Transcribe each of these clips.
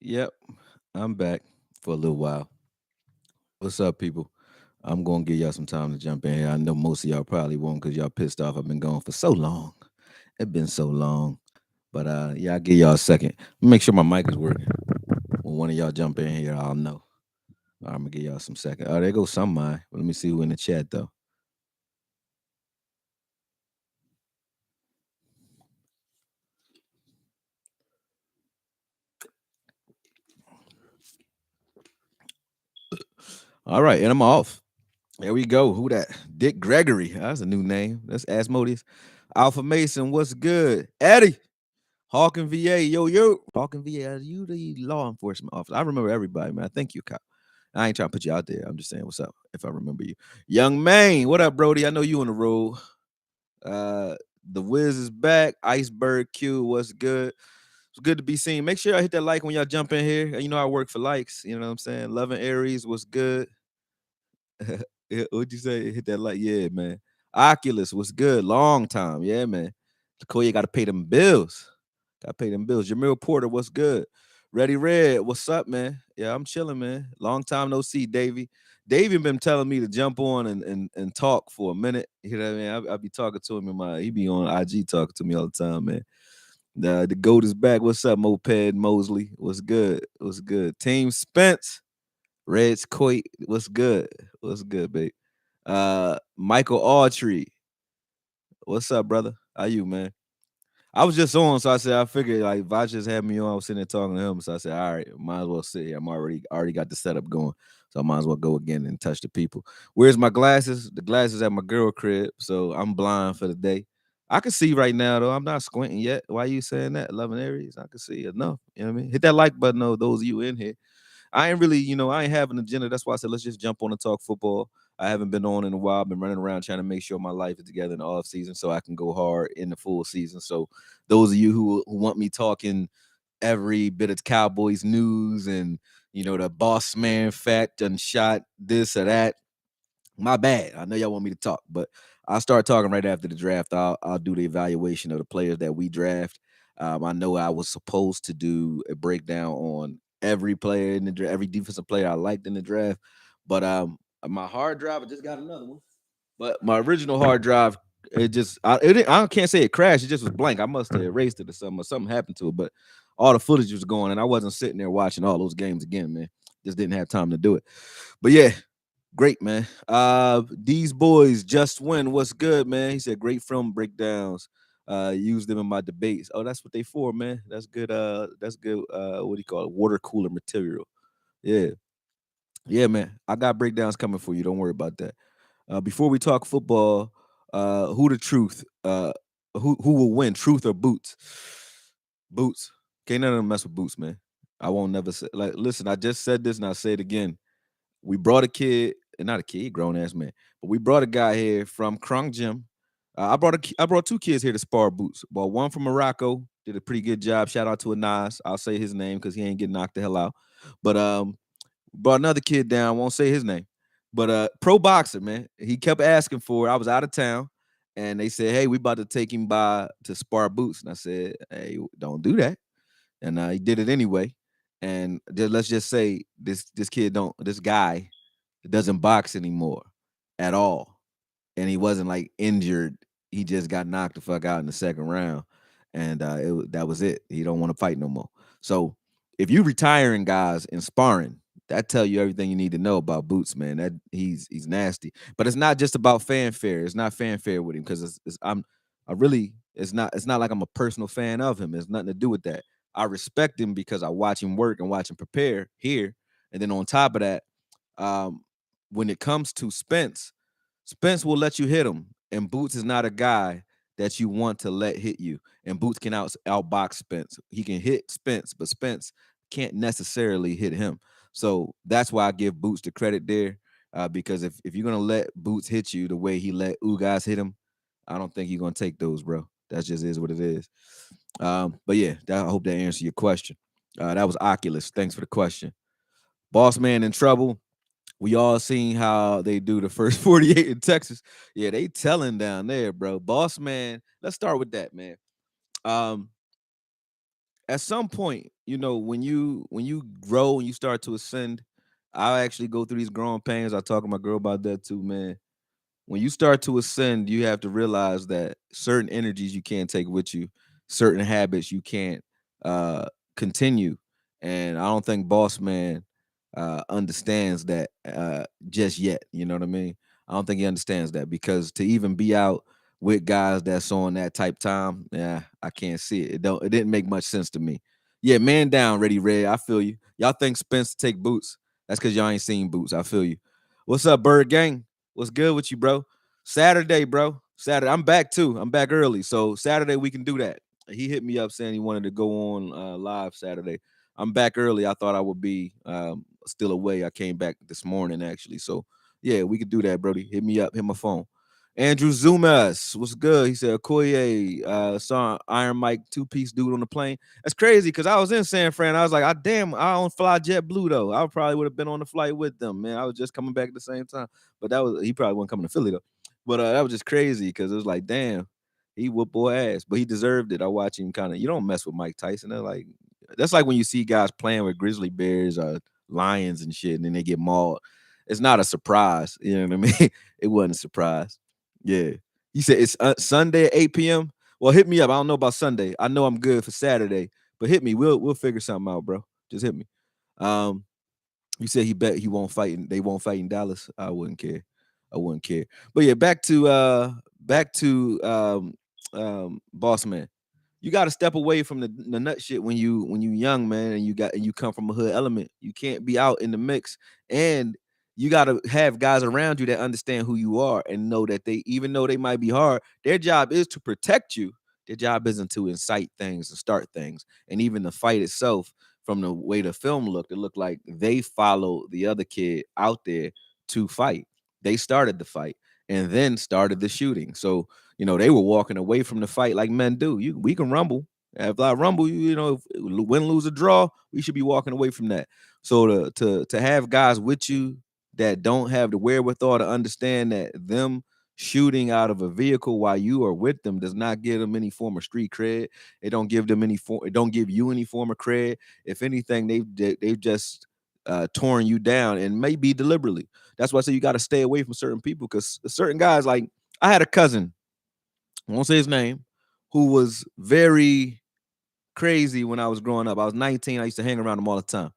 Yep, I'm back for a little while. What's up, people? I'm gonna give y'all some time to jump in here. I know most of y'all probably won't because y'all pissed off. I've been gone for so long. It's been so long. But yeah, I'll give y'all a second. Make sure my mic is working. When one of y'all jump in here, I'll know. I'm gonna give y'all some second. Oh, there goes some mine. Let me see who in the chat though. All right, and I'm off. There we go. Who that? Dick Gregory. That's a new name. That's Asmodeus. Alpha Mason, what's good? Eddie. Hawkins VA, yo. Hawkins VA, are you the law enforcement officer? I remember everybody, man. Thank you, Kyle. I ain't trying to put you out there. I'm just saying what's up if I remember you. Young Maine, what up, Brody? I know you on the road. Uh the Wiz is back. Iceberg Q, what's good? It's good to be seen. Make sure y'all hit that like when y'all jump in here. You know I work for likes. You know what I'm saying? Loving Aries, what's good? Yeah, what'd you say? Hit that like, yeah, man. Oculus, what's good? Long time, yeah, man. Koya got to pay them bills. Got to pay them bills. Jamil Porter, what's good? Ready Red, what's up, man? Yeah, I'm chilling, man. Long time no see, Davey. Davey been telling me to jump on and talk for a minute. You know what I mean? I be talking to him in he be on IG talking to me all the time, man. The GOAT is back. What's up, Moped Mosley? What's good? What's good? Team Spence. Reds Coit, what's good? What's good, babe? Michael Autry, what's up, brother? How you, man? I was just on, so I said I figured like if I just had me on, I was sitting there talking to him. So I said, all right, might as well sit here. I'm already got the setup going. So I might as well go again and touch the people. Where's my glasses? The glasses at my girl crib. So I'm blind for the day. I can see right now though. I'm not squinting yet. Why you saying that? 11 Aries. I can see enough. You know what I mean? Hit that like button though, those of you in here. I ain't really, I ain't have an agenda. That's why I said let's just jump on and talk football. I haven't been on in a while. I've been running around trying to make sure my life is together in the off season so I can go hard in the full season. So those of you who want me talking every bit of Cowboys news and the boss man fact and shot this or that, my bad. I know y'all want me to talk, but I'll start talking right after the draft. I'll do the evaluation of the players that we draft. I know I was supposed to do a breakdown on every player in the draft, every defensive player I liked in the draft, but my hard drive, I just got another one. But my original hard drive, I can't say it crashed. It just was blank. I must have erased it or something happened to it. But all the footage was gone, and I wasn't sitting there watching all those games again, man. Just didn't have time to do it. But yeah, great, man. These boys just win. What's good, man? He said great film breakdowns. Use them in my debates. Oh, that's what they for, man. That's good. That's good. What do you call it? Water cooler material. Yeah, yeah, man. I got breakdowns coming for you. Don't worry about that. Before we talk football, who the truth? Who will win? Truth or Boots? Boots. Can't none of them mess with Boots, man. I won't never say like. Listen, I just said this and I say it again. We brought a kid, not a kid, grown ass man, but we brought a guy here from Krung Gym. I brought two kids here to spar Boots. Well, one from Morocco did a pretty good job. Shout out to Anas. I'll say his name because he ain't getting knocked the hell out. But brought another kid down. Won't say his name, but pro boxer, man. He kept asking for it. I was out of town, and they said, "Hey, we about to take him by to spar Boots." And I said, "Hey, don't do that." And he did it anyway. And let's just say this guy doesn't box anymore at all, and he wasn't like injured. He just got knocked the fuck out in the second round, and that was it. He don't want to fight no more. So if you retiring guys and sparring, that tell you everything you need to know about Boots, man. That he's nasty, but it's not just about fanfare. It's not fanfare with him because it's not like I'm a personal fan of him. It's nothing to do with that. I respect him because I watch him work and watch him prepare here, and then on top of that, um, when it comes to Spence, Spence will let you hit him, and Boots is not a guy that you want to let hit you. And Boots can outbox Spence. He can hit Spence, but Spence can't necessarily hit him. So that's why I give Boots the credit there. Because if you're gonna let Boots hit you the way he let guys hit him, I don't think you're gonna take those, bro. That just is what it is. But yeah, I hope that answers your question. That was Oculus. Thanks for the question. Boss man in trouble. We all seen how they do the first 48 in Texas. Yeah, they telling down there, bro. Boss man, let's start with that, man. Um, at some point, when you grow and you start to ascend, I actually go through these growing pains. I talk to my girl about that too, man. When you start to ascend, you have to realize that certain energies you can't take with you, certain habits you can't uh continue. And I don't think Boss Man understands that just yet. You know what I mean? I don't think he understands that because to even be out with guys that's on that type time, yeah, I can't see it. It didn't make much sense to me. Yeah, man down, Ready Red. I feel you. Y'all think Spence take boots? That's because y'all ain't seen boots. I feel you. What's up, Bird Gang? What's good with you, bro? Saturday, bro. Saturday. I'm back too. I'm back early. So Saturday we can do that. He hit me up saying he wanted to go on live Saturday. I'm back early. I thought I would be still away. I came back this morning actually. So yeah, we could do that, Brody. Hit me up. Hit my phone. Andrew Zumas, what's good? He said, Okoye, saw Iron Mike two-piece dude on the plane. That's crazy because I was in San Fran. I was like, damn, I don't fly JetBlue though. I probably would have been on the flight with them, man. I was just coming back at the same time. But he probably wasn't coming to Philly though. But that was just crazy because it was like, damn, he whooped boy ass. But he deserved it. I watch him kind of, you don't mess with Mike Tyson. That's like when you see guys playing with grizzly bears or lions and shit, and then they get mauled. It's not a surprise. You know what I mean? It wasn't a surprise. Yeah. You said it's Sunday at 8 p.m. Well, hit me up. I don't know about Sunday. I know I'm good for Saturday, but hit me. We'll figure something out, bro. Just hit me. Um, you said he bet he won't fight. They won't fight in Dallas. I wouldn't care. I wouldn't care. But yeah, back to Boss Man. You got to step away from the nut shit when you young, man, and you come from a hood element. You can't be out in the mix, and you got to have guys around you that understand who you are and know that they, even though they might be hard, their job is to protect you. Their job isn't to incite things and start things. And even the fight itself, from the way the film looked, it looked like they followed the other kid out there to fight. They started the fight and then started the shooting. So they were walking away from the fight like men do. We can rumble. If I rumble, win, lose, or draw, we should be walking away from that. So to have guys with you that don't have the wherewithal to understand that them shooting out of a vehicle while you are with them does not give them any form of street cred. It don't give them it don't give you any form of cred. If anything, they've just torn you down, and maybe deliberately. That's why I say you got to stay away from certain people, because certain guys, like I had a cousin, I won't say his name, who was very crazy when I was growing up. I was 19. I used to hang around him all the time.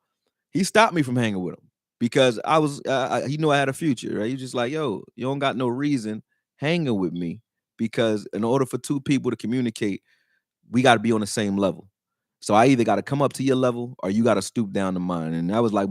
He stopped me from hanging with him because he knew I had a future, right? He was just like, yo, you don't got no reason hanging with me, because in order for two people to communicate, we got to be on the same level. So I either got to come up to your level or you got to stoop down to mine. And that was like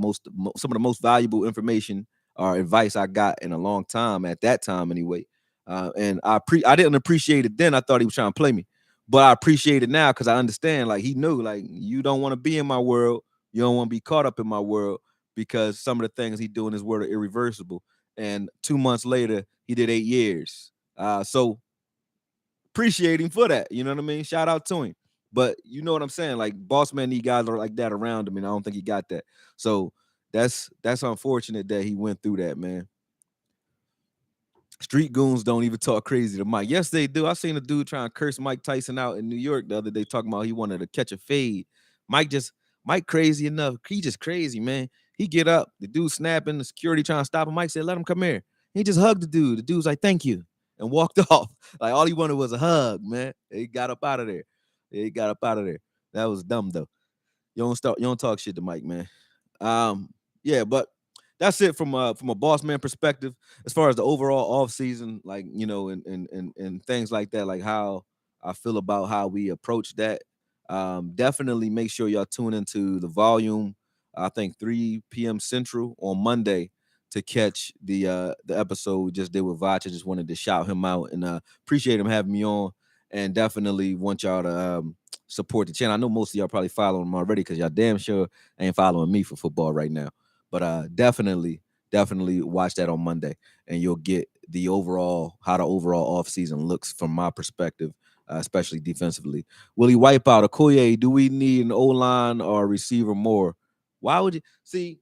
some of the most valuable information or advice I got in a long time, at that time anyway. And I didn't appreciate it then. I thought he was trying to play me, but I appreciate it now because I understand. Like, he knew, like, you don't want to be in my world. You don't want to be caught up in my world, because some of the things he do in his world are irreversible. And 2 months later, he did 8 years. So appreciate him for that. You know what I mean? Shout out to him. But you know what I'm saying? Like, boss man need guys like that around him, and I don't think he got that. So that's unfortunate that he went through that, man. Street goons don't even talk crazy to Mike. Yes, they do. I seen a dude trying to curse Mike Tyson out in New York the other day, talking about he wanted to catch a fade. Mike crazy enough. He just crazy, man. He get up, the dude snapping, the security trying to stop him. Mike said, let him come here. He just hugged the dude. The dude's like, thank you, and walked off. Like, all he wanted was a hug, man. He got up out of there. He got up out of there. That was dumb though. You don't talk shit to Mike, man. Um, yeah, but that's it from a boss man perspective. As far as the overall off season, like, and things like that, like how I feel about how we approach that. Definitely make sure y'all tune into the volume. I think 3 p.m. Central on Monday to catch the episode we just did with Vach. I just wanted to shout him out and appreciate him having me on, and definitely want y'all to support the channel. I know most of y'all probably following him already, because y'all damn sure ain't following me for football right now. But definitely watch that on Monday, and you'll get how the overall offseason looks from my perspective, especially defensively. Will he wipe out Okoye? Do we need an O-line or a receiver more? Why would you see?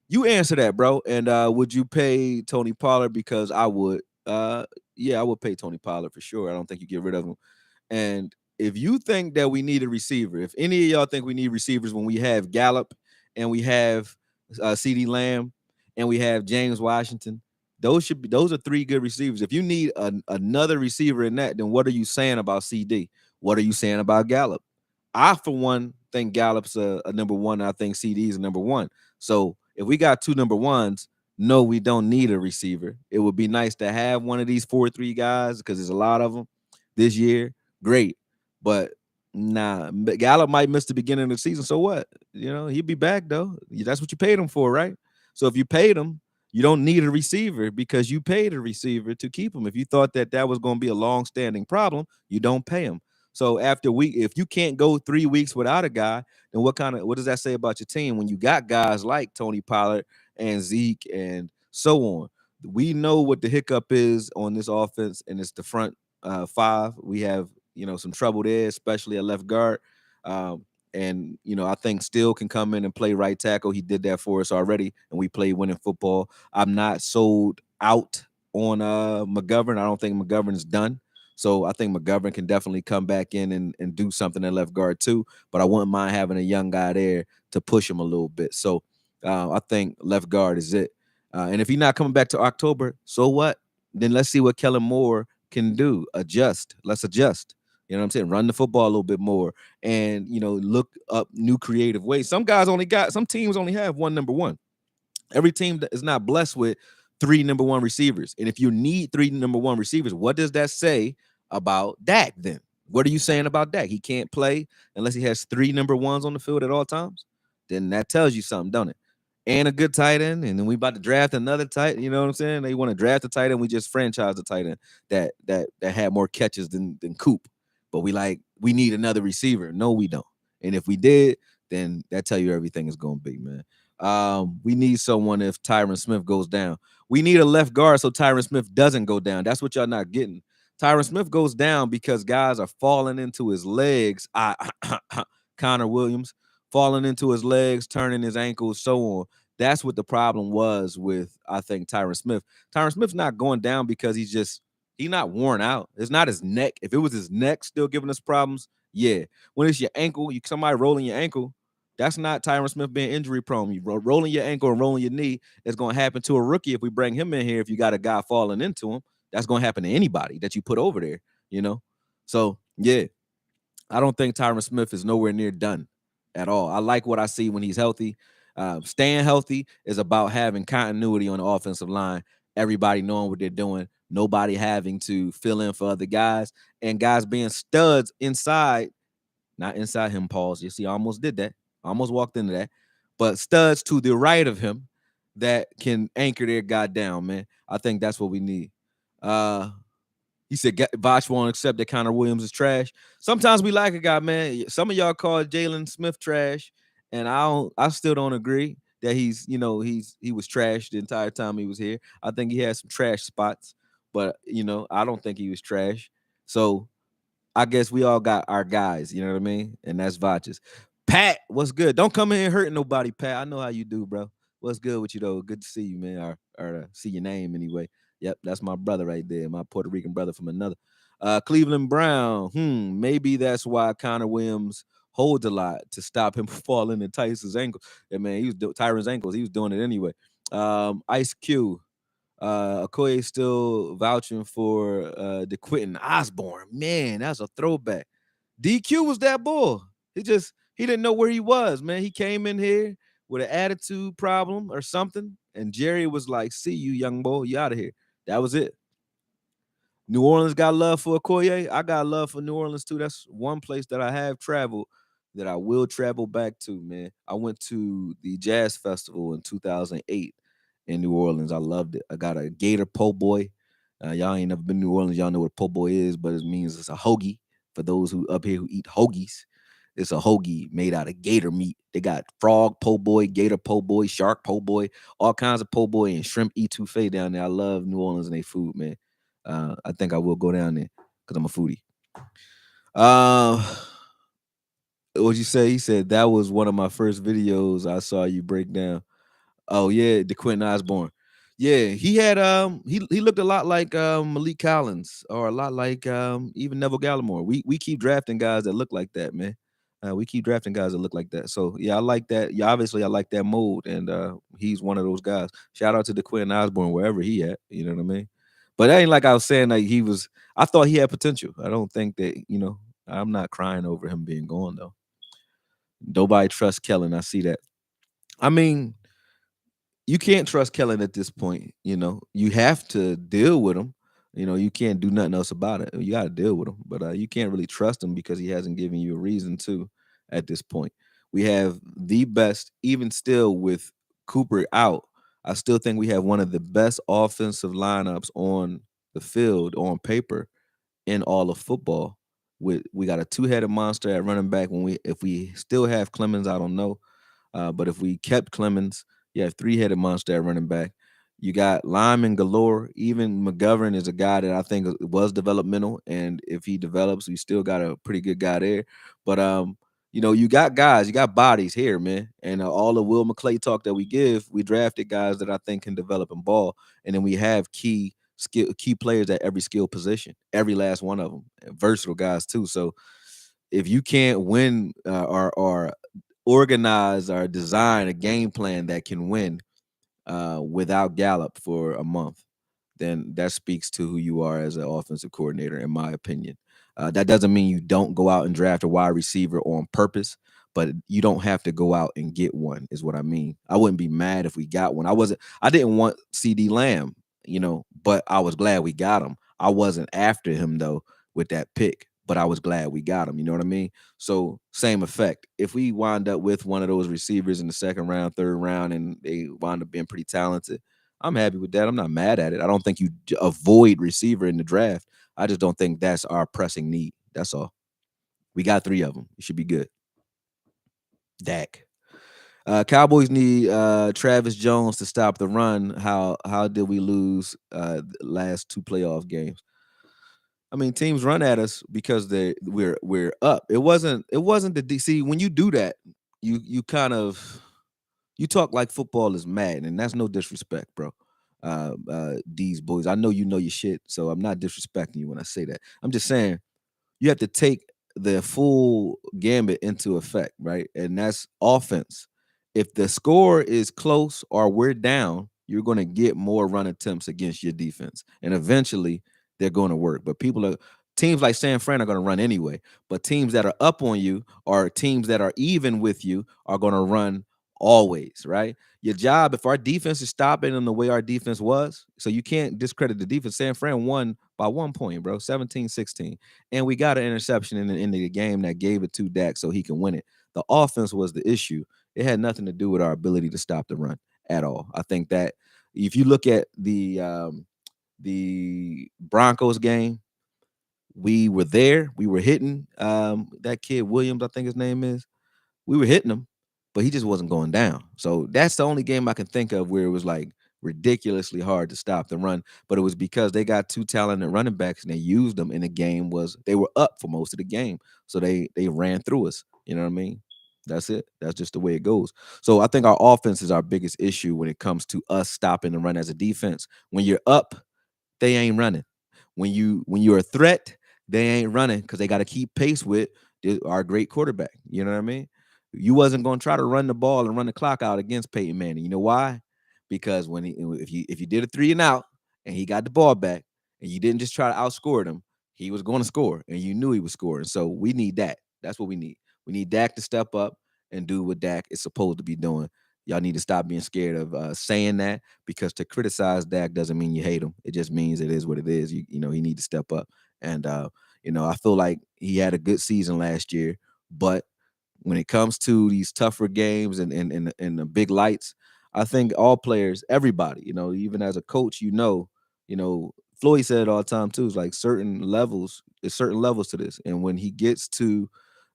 You answer that, bro. And would you pay Tony Pollard? Because I would. Yeah, I would pay Tony Pollard for sure. I don't think you get rid of him. And if you think that we need a receiver, if any of y'all think we need receivers when we have Gallup and we have CD Lamb and we have James Washington, those are three good receivers. If you need another receiver in that, then what are you saying about CD? What are you saying about Gallup? I, for one, think Gallup's a number one. I think CD is a number one. So if we got two number ones, no, we don't need a receiver. It would be nice to have one of these 4-3 guys because there's a lot of them this year. Great. But nah, Gallup might miss the beginning of the season. So what? You know, he'll be back though. That's what you paid him for, right? So if you paid him, you don't need a receiver because you paid a receiver to keep him. If you thought that that was going to be a long-standing problem, you don't pay him. So after if you can't go 3 weeks without a guy, then what does that say about your team when you got guys like Tony Pollard and Zeke and so on? We know what the hiccup is on this offense, and it's the front five. We have some trouble there, especially at left guard. And I think Steele can come in and play right tackle. He did that for us already, and we play winning football. I'm not sold out on McGovern. I don't think McGovern is done. So I think McGovern can definitely come back in and do something at left guard too. But I wouldn't mind having a young guy there to push him a little bit. So I think left guard is it. And if he's not coming back to October, so what? Then let's see what Kellen Moore can do. Adjust. Let's adjust. You know what I'm saying? Run the football a little bit more and, look up new creative ways. Some teams only have one number one. Every team that is not blessed with three number one receivers. And if you need three number one receivers, what does that say about Dak then? What are you saying about Dak? He can't play unless he has three number ones on the field at all times? Then that tells you something, don't it? And a good tight end, and then we about to draft another tight. You know what I'm saying? They want to draft a tight end. We just franchise the tight end that had more catches than Coop. But we need another receiver. No, we don't. And if we did, then that tell you everything is going to be, man. We need someone if Tyron Smith goes down. We need a left guard so Tyron Smith doesn't go down. That's what y'all not getting. Tyron Smith goes down because guys are falling into his legs. Connor Williams falling into his legs, turning his ankles, so on. That's what the problem was with, I think, Tyron Smith. Tyron Smith's not going down because he's not worn out. It's not his neck. If it was his neck still giving us problems, yeah. When it's your ankle, somebody rolling your ankle, that's not Tyron Smith being injury prone. You rolling your ankle and rolling your knee is going to happen to a rookie if we bring him in here. If you got a guy falling into him, that's going to happen to anybody that you put over there, So, yeah, I don't think Tyron Smith is nowhere near done at all. I like what I see when he's healthy. Staying healthy is about having continuity on the offensive line, everybody knowing what they're doing, nobody having to fill in for other guys, and guys being studs inside, not inside him, pause. You see, I almost did that. I almost walked into that. But studs to the right of him that can anchor their guy down, man. I think that's what we need. He said Voch won't accept that Connor Williams is trash. Sometimes we like a guy, man. Some of y'all call Jalen Smith trash, and I still don't agree that he was trash the entire time he was here. I think he had some trash spots, but I don't think he was trash. So I guess we all got our guys, you know what I mean? And that's Voch's. Pat, what's good? Don't come in here hurting nobody, Pat. I know how you do, bro. What's good with you, though? Good to see you, man, or see your name anyway. Yep, that's my brother right there, my Puerto Rican brother from another. Cleveland Brown, maybe that's why Connor Williams holds a lot to stop him from falling and Tyson's ankle. Yeah, man, he was Tyron's ankles. He was doing it anyway. Ice Q, Okoye still vouching for the Quentin Osborne. Man, that's a throwback. DQ was that bull. He didn't know where he was, man. He came in here with an attitude problem or something, and Jerry was like, "See you, young boy, you out of here." That was it. New Orleans got love for Okoye. I got love for New Orleans too. That's one place that I have traveled that I will travel back to, man. I went to the Jazz Festival in 2008 in New Orleans. I loved it. I got a Gator po' boy. Y'all ain't never been to New Orleans. Y'all know what a po' boy is, but it means it's a hoagie. For those who up here who eat hoagies, it's a hoagie made out of gator meat. They got frog po' boy, gator po' boy, shark po' boy, all kinds of po' boy and shrimp etouffee down there. I love New Orleans and their food, man. I think I will go down there because I'm a foodie. What'd you say? He said that was one of my first videos I saw you break down. Oh yeah, the Quentin Osborne. Yeah, he looked a lot like Malik Collins or a lot like even Neville Gallimore. We keep drafting guys that look like that, man. We keep drafting guys that look like that. So yeah, I like that. Yeah, obviously I like that mold, and he's one of those guys. Shout out to the Quinn Osborne wherever he at. You know what I mean? But it ain't like I was saying like he was. I thought he had potential. I don't think that I'm not crying over him being gone though. Nobody trusts Kellen. I see that. I mean, you can't trust Kellen at this point. You have to deal with him. You can't do nothing else about it. You got to deal with him, but you can't really trust him because he hasn't given you a reason to at this point. We have the best, even still with Cooper out. I still think we have one of the best offensive lineups on the field on paper in all of football. We got a two-headed monster at running back. If we still have Clemens, I don't know. But if we kept Clemens, you have three-headed monster at running back. You got linemen galore. Even McGovern is a guy that I think was developmental, and if he develops, we still got a pretty good guy there. But you got guys, you got bodies here, man. And all the Will McClay talk that we give, we drafted guys that I think can develop and ball, and then we have key players at every skill position, every last one of them, versatile guys too. So if you can't win or organize or design a game plan that can win without Gallup for a month, then that speaks to who you are as an offensive coordinator, in my opinion. That doesn't mean you don't go out and draft a wide receiver on purpose, but you don't have to go out and get one, is what I mean. I wouldn't be mad if we got one. I didn't want CD Lamb, but I was glad we got him. I wasn't after him though with that pick, but I was glad we got him. You know what I mean? So same effect. If we wind up with one of those receivers in the second round, third round, and they wind up being pretty talented, I'm happy with that. I'm not mad at it. I don't think you avoid receiver in the draft. I just don't think that's our pressing need. That's all. We got three of them. It should be good. Dak. Cowboys need Travis Jones to stop the run. How did we lose the last two playoff games? I mean, teams run at us because we're up. It wasn't the DC. When you do that, you kind of you talk like football is mad, and that's no disrespect, bro. These boys, I know you know your shit, so I'm not disrespecting you when I say that. I'm just saying you have to take the full gambit into effect, right? And that's offense. If the score is close or we're down, you're going to get more run attempts against your defense, and eventually they're going to work. But teams like San Fran are going to run anyway. But teams that are up on you or teams that are even with you are going to run always, right? Your job, if our defense is stopping in the way our defense was, so you can't discredit the defense. San Fran won by 1 point, bro, 17-16. And we got an interception in the end of the game that gave it to Dak so he can win it. The offense was the issue. It had nothing to do with our ability to stop the run at all. I think that if you look at the Broncos game, we were there. We were hitting that kid Williams, I think his name is. We were hitting him, but he just wasn't going down. So that's the only game I can think of where it was like ridiculously hard to stop the run. But it was because they got two talented running backs and they used them. And the game was they were up for most of the game, so they ran through us. You know what I mean? That's it. That's just the way it goes. So I think our offense is our biggest issue when it comes to us stopping the run as a defense. When you're up, they ain't running. When you're a threat, they ain't running because they got to keep pace with our great quarterback. You know what I mean? You wasn't going to try to run the ball and run the clock out against Peyton Manning. You know why? Because if you did a 3-and-out and he got the ball back and you didn't just try to outscore him, he was going to score and you knew he was scoring. So we need that. That's what we need. We need Dak to step up and do what Dak is supposed to be doing. Y'all need to stop being scared of saying that, because to criticize Dak doesn't mean you hate him. It just means it is what it is. He need to step up. And I feel like he had a good season last year, but when it comes to these tougher games and the big lights, I think all players, everybody, even as a coach, Floyd said it all the time too. It's like there's certain levels to this. And when he gets to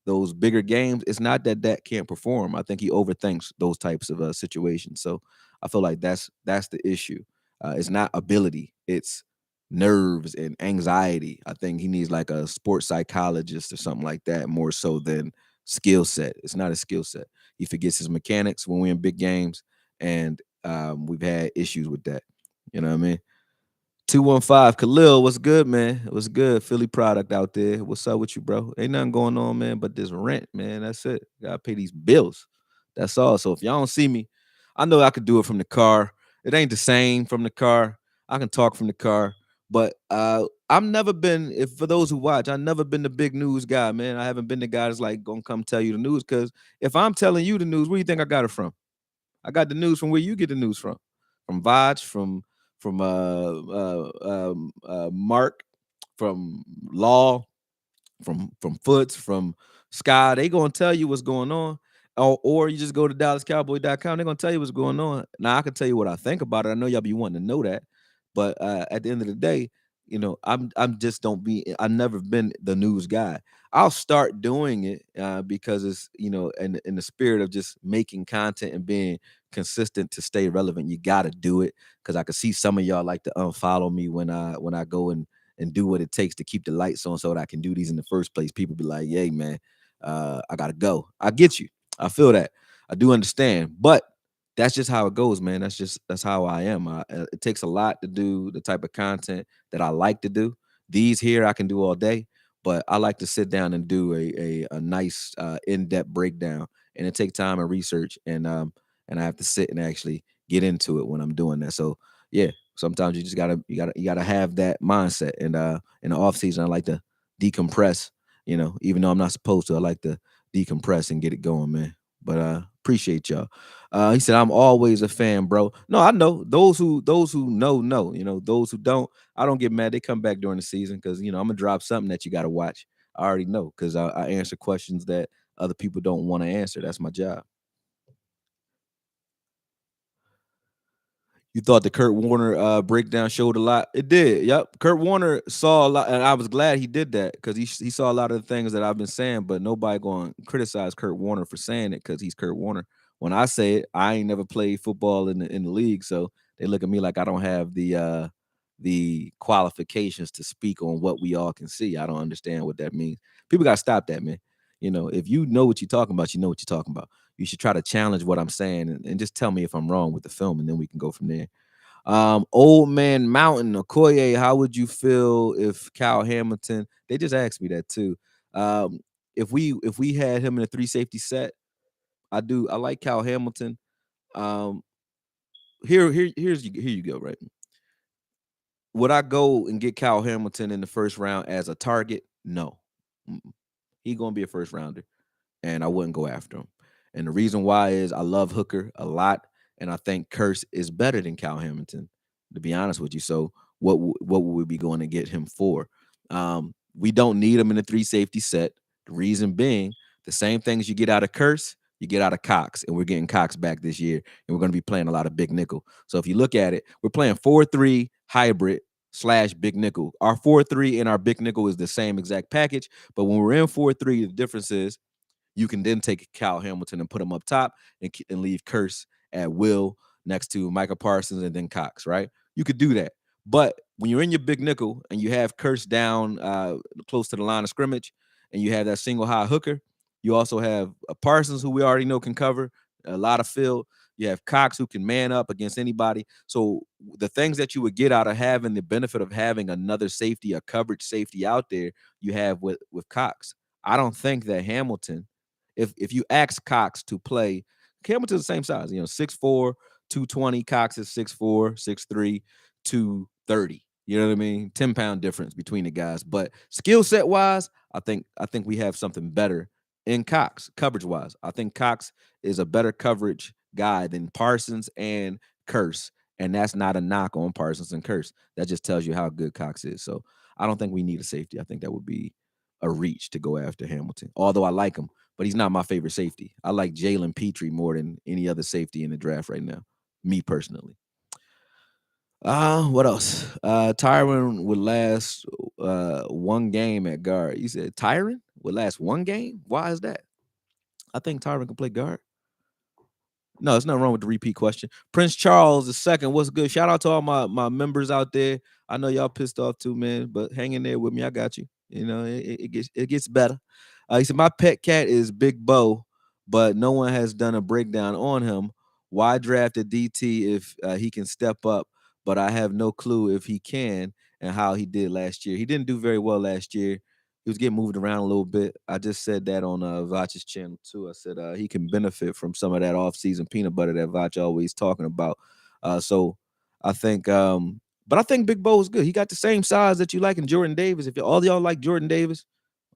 those bigger games, it's not that Dak can't perform. I think he overthinks those types of situations. So I feel like that's the issue. It's not ability, it's nerves and anxiety. I think he needs like a sports psychologist or something like that more so than skill set. It's not a skill set. He forgets his mechanics when we're in big games, and we've had issues with that. You know what I mean? 215 Khalil, what's good, man? What's good? Philly product out there. What's up with you, bro? Ain't nothing going on, man, but this rent, man. That's it. Gotta pay these bills. That's all. So if y'all don't see me, I know I could do it from the car. It ain't the same from the car. I can talk from the car. But I've never been, if for those who watch, I've never been the big news guy, man. I haven't been the guy that's like gonna come tell you the news. Cause if I'm telling you the news, where do you think I got it from? I got the news from where you get the news from Vaj, from Mark, from Law, from Foots, from Sky. They gonna tell you what's going on. Or you just go to DallasCowboy.com. They're gonna tell you what's going on. Now I can tell you what I think about it. I know y'all be wanting to know that, but at the end of the day, I'm just don't be. I've never been the news guy. I'll start doing it because it's in the spirit of just making content and being consistent to stay relevant. You got to do it because I can see some of y'all like to unfollow me when I go and do what it takes to keep the lights on so that I can do these in the first place. People be like, "Yay, man, I gotta go." I get you. I feel that. I do understand, but that's just how it goes, man. That's how I am. It takes a lot to do the type of content that I like to do. These here I can do all day, but I like to sit down and do a nice in-depth breakdown, and it takes time and research, and I have to sit and actually get into it when I'm doing that. So yeah, sometimes you gotta have that mindset. And in the off season, I like to decompress. Even though I'm not supposed to, I like to decompress and get it going, man. But appreciate y'all. He said, "I'm always a fan, bro." No, I know those who know. Those who don't, I don't get mad. They come back during the season because I'm gonna drop something that you got to watch. I already know because I answer questions that other people don't want to answer. That's my job. You thought the Kurt Warner breakdown showed a lot. It did. Yep. Kurt Warner saw a lot, and I was glad he did that because he saw a lot of the things that I've been saying. But nobody going to criticize Kurt Warner for saying it because he's Kurt Warner. When I say it, I ain't never played football in the league, so they look at me like I don't have the qualifications to speak on what we all can see. I don't understand what that means. People got to stop that, man. If you know what you're talking about, you know what you're talking about. You should try to challenge what I'm saying and just tell me if I'm wrong with the film, and then we can go from there. Old Man Mountain, Okoye, how would you feel if Kyle Hamilton? They just asked me that too. If we had him in a three safety set, I like Kyle Hamilton. Um, here you go. Right? Would I go and get Kyle Hamilton in the first round as a target? No, he gonna be a first rounder, and I wouldn't go after him. And the reason why is I love Hooker a lot, and I think Curse is better than Cal Hamilton, to be honest with you. So what would we be going to get him for? We don't need him in a three safety set. The reason being, the same things you get out of Curse, you get out of Cox, and we're getting Cox back this year, and we're going to be playing a lot of big nickel. So if you look at it, we're playing 4-3 hybrid slash big nickel. Our 4-3 and our big nickel is the same exact package, but when we're in 4-3, the difference is you can then take Cal Hamilton and put him up top and leave Curse at will next to Michael Parsons and then Cox, right? You could do that. But when you're in your big nickel and you have Curse down close to the line of scrimmage and you have that single high hooker, you also have Parsons, who we already know can cover a lot of field. You have Cox, who can man up against anybody. So the things that you would get out of having the benefit of having another safety, a coverage safety out there, you have with Cox. I don't think that Hamilton, if you ask Cox to play, Hamilton's the same size, 6'4", 220. Cox is 6'4", 6'3", 230. You know what I mean? 10-pound difference between the guys. But skill set wise, I think we have something better in Cox, coverage wise. I think Cox is a better coverage guy than Parsons and Curse. And that's not a knock on Parsons and Curse. That just tells you how good Cox is. So I don't think we need a safety. I think that would be a reach to go after Hamilton. Although I like him, but he's not my favorite safety. I like Jalen Petrie more than any other safety in the draft right now, me personally. What else? Tyron would last one game at guard. You said Tyron would last one game? Why is that? I think Tyron can play guard. No, there's nothing wrong with the repeat question. Prince Charles II, what's good? Shout out to all my members out there. I know y'all pissed off too, man, but hang in there with me. I got you. It gets better. He said my pet cat is Big Bo, but no one has done a breakdown on him. Why draft a DT if he can step up, but I have no clue if he can and how he did last year. He didn't do very well last year. He was getting moved around a little bit. I just said that on Vach's channel too. I said he can benefit from some of that offseason peanut butter that Vach always talking about. So I think, but I think Big Bo is good. He got the same size that you like in Jordan Davis. If all y'all like Jordan Davis,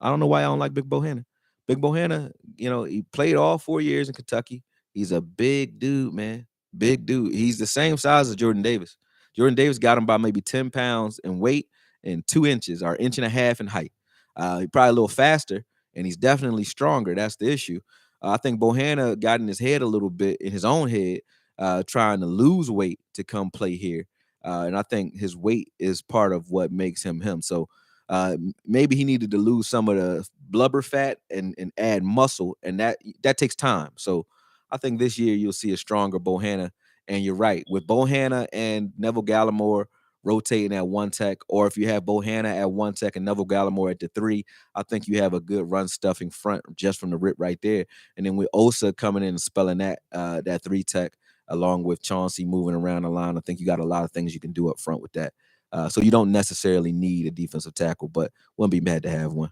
I don't know why I don't like Big Bohanna. Big Bohanna, he played all 4 years in Kentucky. He's a big dude, man. Big dude. He's the same size as Jordan Davis. Jordan Davis got him by maybe 10 pounds in weight and 2 inches or inch and a half in height. He's probably a little faster, and he's definitely stronger. That's the issue. I think Bohanna got in his head a little bit, in his own head, trying to lose weight to come play here. And I think his weight is part of what makes him him. So maybe he needed to lose some of the blubber fat and add muscle, and that takes time. So I think this year you'll see a stronger Bohanna. And you're right, with Bohanna and Neville Gallimore rotating at one tech, or if you have Bohanna at one tech and Neville Gallimore at the three, I think you have a good run stuffing front just from the rip right there. And then with Osa coming in and spelling that three tech along with Chauncey moving around the line, I think you got a lot of things you can do up front with that. So you don't necessarily need a defensive tackle, but wouldn't be mad to have one.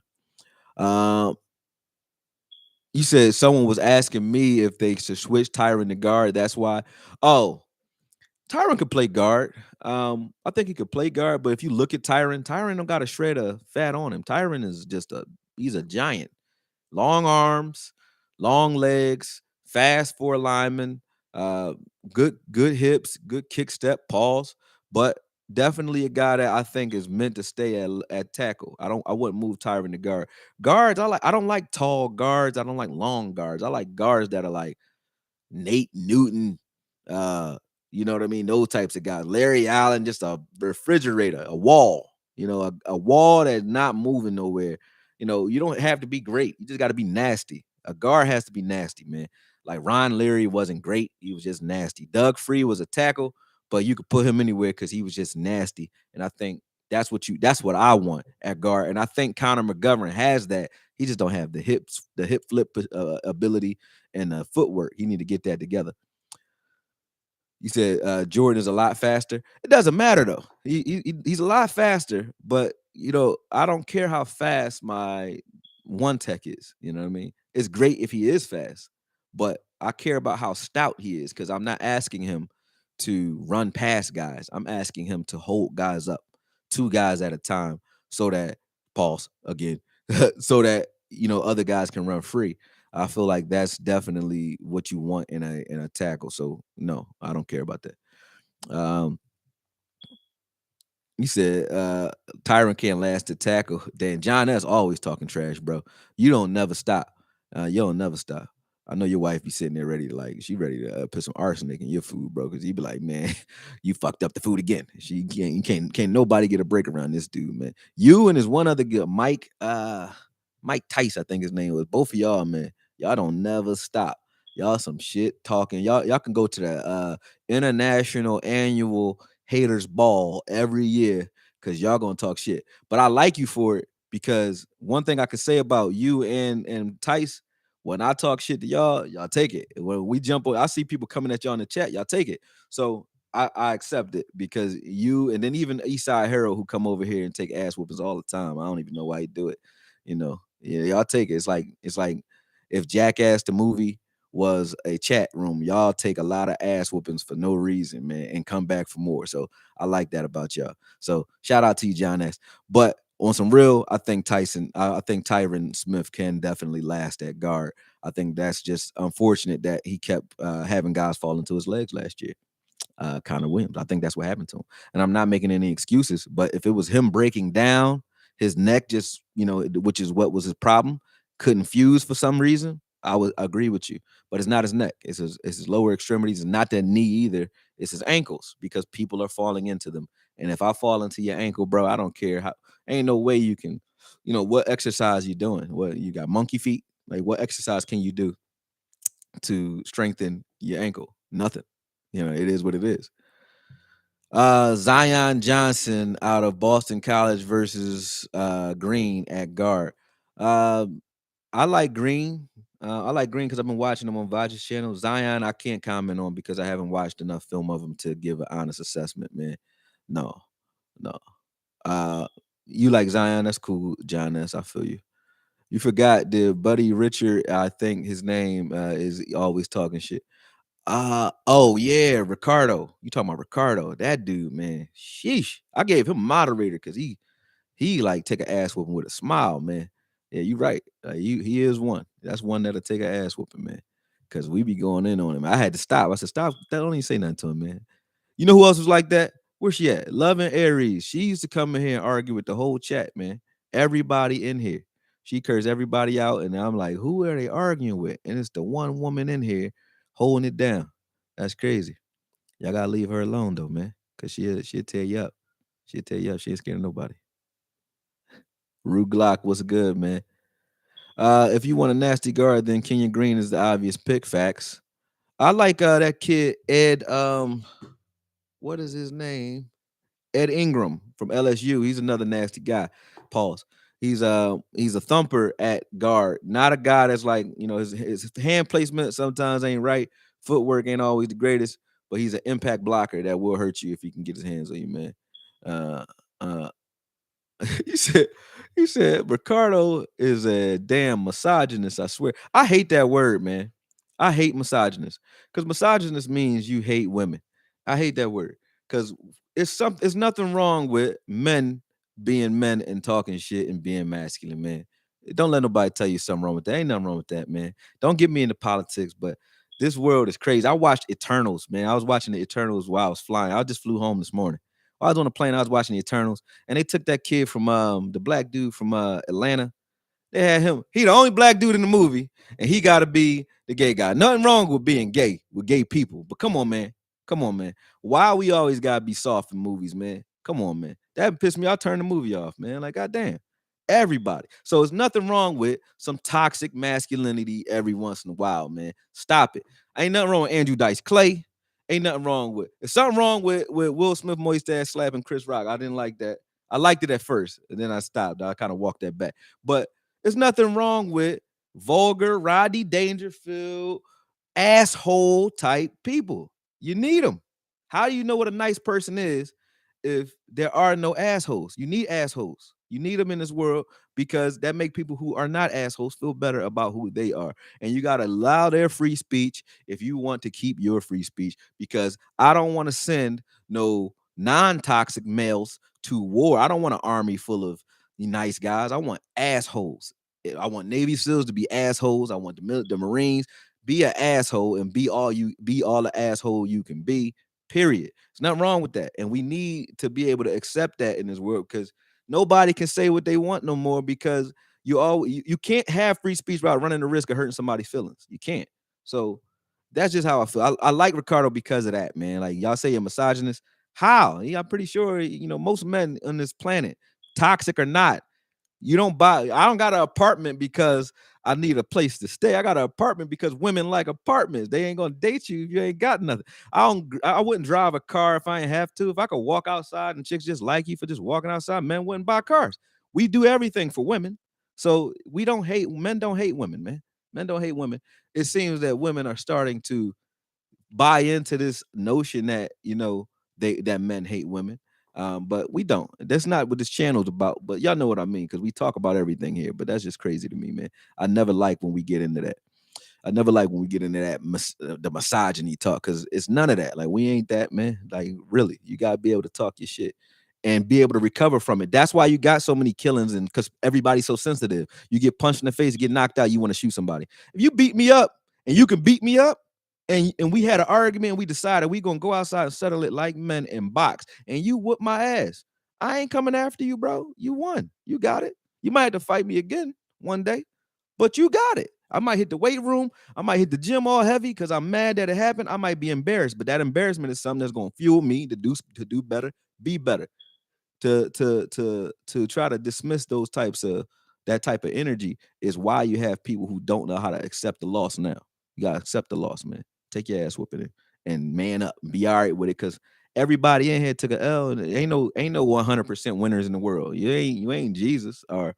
You said someone was asking me if they should switch Tyron to guard. That's why. Oh, Tyron could play guard. I think he could play guard, but if you look at Tyron don't got a shred of fat on him. Tyron is just he's a giant. Long arms, long legs, fast for a lineman, good hips, good kick step, pause, but definitely a guy that I think is meant to stay at tackle. I wouldn't move Tyron to guard. Guards, I don't like tall guards. I don't like long guards. I like guards that are like Nate Newton, uh, you know what I mean? Those types of guys. Larry Allen, just a refrigerator, a wall, a wall that's not moving nowhere. You don't have to be great. You just got to be nasty. A guard has to be nasty, man. Like Ron Leary wasn't great. He was just nasty. Doug Free was a tackle, but you could put him anywhere because he was just nasty. And I think that's what I want at guard. And I think Connor McGovern has that. He just don't have the hip flip ability and footwork. He need to get that together. You said Jordan is a lot faster. It doesn't matter though. He's a lot faster, but I don't care how fast my one tech is. You know what I mean? It's great if he is fast, but I care about how stout he is because I'm not asking him to run past guys. I'm asking him to hold guys up, two guys at a time, so that pause again, so that other guys can run free. I feel like that's definitely what you want in a tackle. So no, I don't care about that. You said Tyron can't last a tackle. Dan John S always talking trash, bro. You don't never stop. You don't never stop. I know your wife be sitting there ready to she ready to put some arsenic in your food, bro. Because you be like, man, you fucked up the food again. She can't nobody get a break around this dude, man. You and his one other guy, Mike Tice, I think his name was. Both of y'all, man, y'all don't never stop. Y'all some shit talking. Y'all can go to the international annual haters ball every year because y'all gonna talk shit. But I like you for it because one thing I could say about you and Tice, when I talk shit to y'all take it. When we jump on, I see people coming at y'all in the chat, y'all take it. So I accept it because you and then even Eastside Hero who come over here and take ass whoopings all the time. I don't even know why he do it. Yeah, y'all take it. It's like if Jackass the movie was a chat room, y'all take a lot of ass whoopings for no reason, man, and come back for more. So I like that about y'all. So shout out to you, John S. But on some real, I think Tyron Smith can definitely last at guard. I think that's just unfortunate that he kept having guys fall into his legs last year. Connor Williams. I think that's what happened to him. And I'm not making any excuses, but if it was him breaking down, his neck just, which is what was his problem, couldn't fuse for some reason, I would agree with you. But it's not his neck. It's his lower extremities. It's not that knee either. It's his ankles because people are falling into them. And if I fall into your ankle, bro, I don't care how. Ain't no way you can, what exercise you doing? What you got monkey feet? Like what exercise can you do to strengthen your ankle? Nothing. It is what it is. Zion Johnson out of Boston College versus Green at guard. I like Green. I like Green because I've been watching him on Vaj's channel. Zion, I can't comment on because I haven't watched enough film of him to give an honest assessment, man. No, no. You like Zion? That's cool, John. I feel you. You forgot the buddy Richard. I think his name is always talking shit. Oh yeah, Ricardo. You talking about Ricardo? That dude, man. Sheesh. I gave him a moderator because he like take an ass whooping with a smile, man. Yeah, you right. He is one. That's one that'll take an ass whooping, man. Cause we be going in on him. I had to stop. I said, stop. Don't even say nothing to him, man. You know who else was like that? Where she at? Love and Aries. She used to come in here and argue with the whole chat, man. Everybody in here. She cursed everybody out, and I'm like, who are they arguing with? And it's the one woman in here holding it down. That's crazy. Y'all gotta leave her alone though, man. Cause she'll tear you up. She'll tear you up. She ain't scared of nobody. Rue Glock, what's good, man? If you want a nasty guard, then Kenyon Green is the obvious pick. Facts. I like that kid Ed. What is his name? Ed Ingram from LSU. He's another nasty guy. Pause. He's a thumper at guard. Not a guy that's like, his hand placement sometimes ain't right. Footwork ain't always the greatest, but he's an impact blocker that will hurt you if he can get his hands on you, man. Uh uh he said he said Ricardo is a damn misogynist. I swear. I hate that word, man. I hate misogynist because misogynist means you hate women. I hate that word because it's nothing wrong with men being men and talking shit and being masculine, man. Don't let nobody tell you something wrong with that. Ain't nothing wrong with that, man. Don't get me into politics, but this world is crazy. I watched Eternals, man. I was watching the Eternals while I was flying. I just flew home this morning. While I was on the plane, I was watching the Eternals, and they took that kid from the black dude from Atlanta. They had him. He the only black dude in the movie, and he got to be the gay guy. Nothing wrong with being gay with gay people, but come on, man. Come on, man. Why we always gotta be soft in movies, man? Come on, man. That pissed me. I'll turn the movie off, man. Like, goddamn. Everybody. So it's nothing wrong with some toxic masculinity every once in a while, man. Stop it. Ain't nothing wrong with Andrew Dice Clay. Ain't nothing wrong with. There's something wrong with Will Smith moist ass slapping Chris Rock. I didn't like that. I liked it at first, and then I stopped. I kind of walked that back. But there's nothing wrong with vulgar, Rodney Dangerfield, asshole type people. You need them. How do you know what a nice person is if there are no assholes? You need assholes. You need them in this world because that make people who are not assholes feel better about who they are. And you got to allow their free speech if you want to keep your free speech because I don't want to send no non-toxic males to war. I don't want an army full of nice guys. I want assholes. I want Navy SEALs to be assholes. I want the Marines be an asshole and be all the asshole you can be. Period. There's nothing wrong with that, and we need to be able to accept that in this world because nobody can say what they want no more because you can't have free speech without running the risk of hurting somebody's feelings. You can't. So that's just how I feel. I like Ricardo because of that, man. Like y'all say you're misogynist. How? Yeah, I'm pretty sure most men on this planet, toxic or not, you don't buy. I don't got an apartment because I need a place to stay. I got an apartment because women like apartments. They ain't gonna date you if you ain't got nothing. I wouldn't drive a car if I ain't have to. If I could walk outside and chicks just like you for just walking outside, men wouldn't buy cars. We do everything for women. So we don't hate men. Don't hate women, man. Men don't hate women. It seems that women are starting to buy into this notion that that men hate women. But we don't. That's not what this channel's about. But y'all know what I mean because we talk about everything here. But that's just crazy to me, man. I never like when we get into that. I never like when we get into that the misogyny talk because it's none of that. Like we ain't that, man. Like really, you gotta be able to talk your shit and be able to recover from it. That's why you got so many killings and because everybody's so sensitive. You get punched in the face, get knocked out, you want to shoot somebody. If you beat me up and you can beat me up and we had an argument and we decided we gonna go outside and settle it like men and box and you whoop my ass, I ain't coming after you, bro. You won. You got it. You might have to fight me again one day, but you got it. I might hit the weight room. I might hit the gym all heavy because I'm mad that it happened. I might be embarrassed, but that embarrassment is something that's gonna fuel me to do better, be better, to try to dismiss those types of that type of energy is why you have people who don't know how to accept the loss now. You gotta accept the loss, man. Take your ass whooping it and man up and be all right with it because everybody in here took a L and ain't no 100% winners in the world. You ain't Jesus or